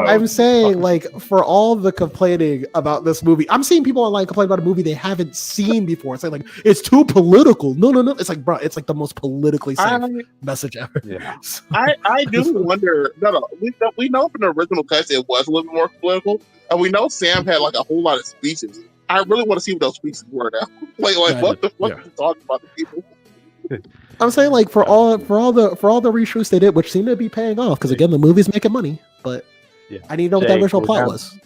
I'm saying like for all the complaining about this movie, I'm seeing people online complain about a movie they haven't seen before. It's like it's too political. No. It's like, bro, it's like the most politically safe message ever. Yeah. I do wonder. No. We know from the original cut it was a little bit more political, and we know Sam had like a whole lot of speeches. I really want to see what those speeches were now. Like what the fuck are you talking about the people? I'm saying like for all the reshoots they did, which seem to be paying off because again the movie's making money. But I need to know what that original plot was.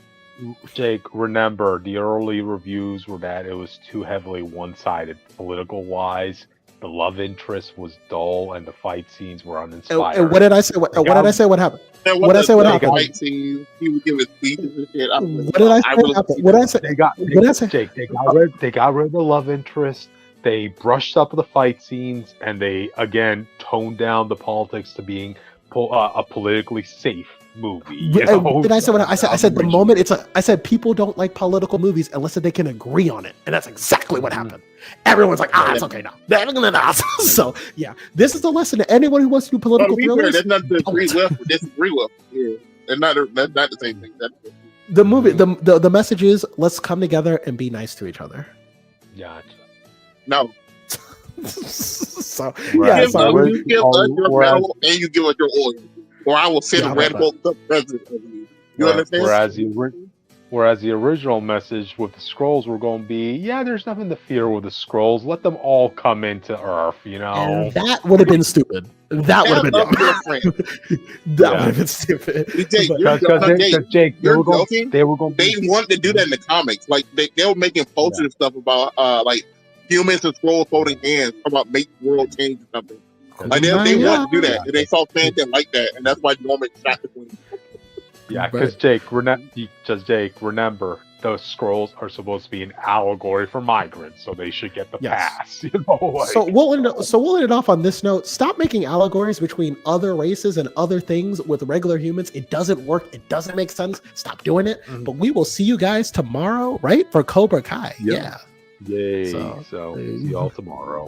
Jake, remember the early reviews were that it was too heavily one-sided, political wise. The love interest was dull, and the fight scenes were uninspired. And what did I say? What did I say? What happened? What did I say? What happened? Fight scenes, he was giving speeches and shit. What did I say? What happened? What did I say? Jake, they got rid of the love interest. They brushed up the fight scenes, and they again toned down the politics to being a politically safe movie. Did I say what I said? I said the moment I said people don't like political movies unless they can agree on it, and that's exactly what happened. Everyone's like, it's okay now. So yeah, this is a lesson to anyone who wants to do political thrillers. There's nothing to agree with or disagree with. Yeah, that's not the same thing. The movie, the message is let's come together and be nice to each other. Gotcha. No. So you give us your medal and you give us your oil, or I will send Red Hulk the president of you. You understand? Whereas the original message with the scrolls were going to be, there's nothing to fear with the scrolls. Let them all come into Earth, you know. And that would have been stupid. That would have been dumb. That would have been stupid. Jake, they wanted to do that in the comics. Like they were making positive stuff about like humans and scrolls holding hands about make world change or something. Like they want to do that, and they saw fans that like that, and that's why Norman shot the queen. Yeah, because Jake, remember the scrolls are supposed to be an allegory for migrants, so they should get the Yes. pass. You know, like, So we'll end it off on this note. Stop making allegories between other races and other things with regular humans. It doesn't work. It doesn't make sense. Stop doing it. Mhm. But we will see you guys tomorrow, right? For Cobra Kai. Yep. Yeah. yay! So- So see y'all tomorrow.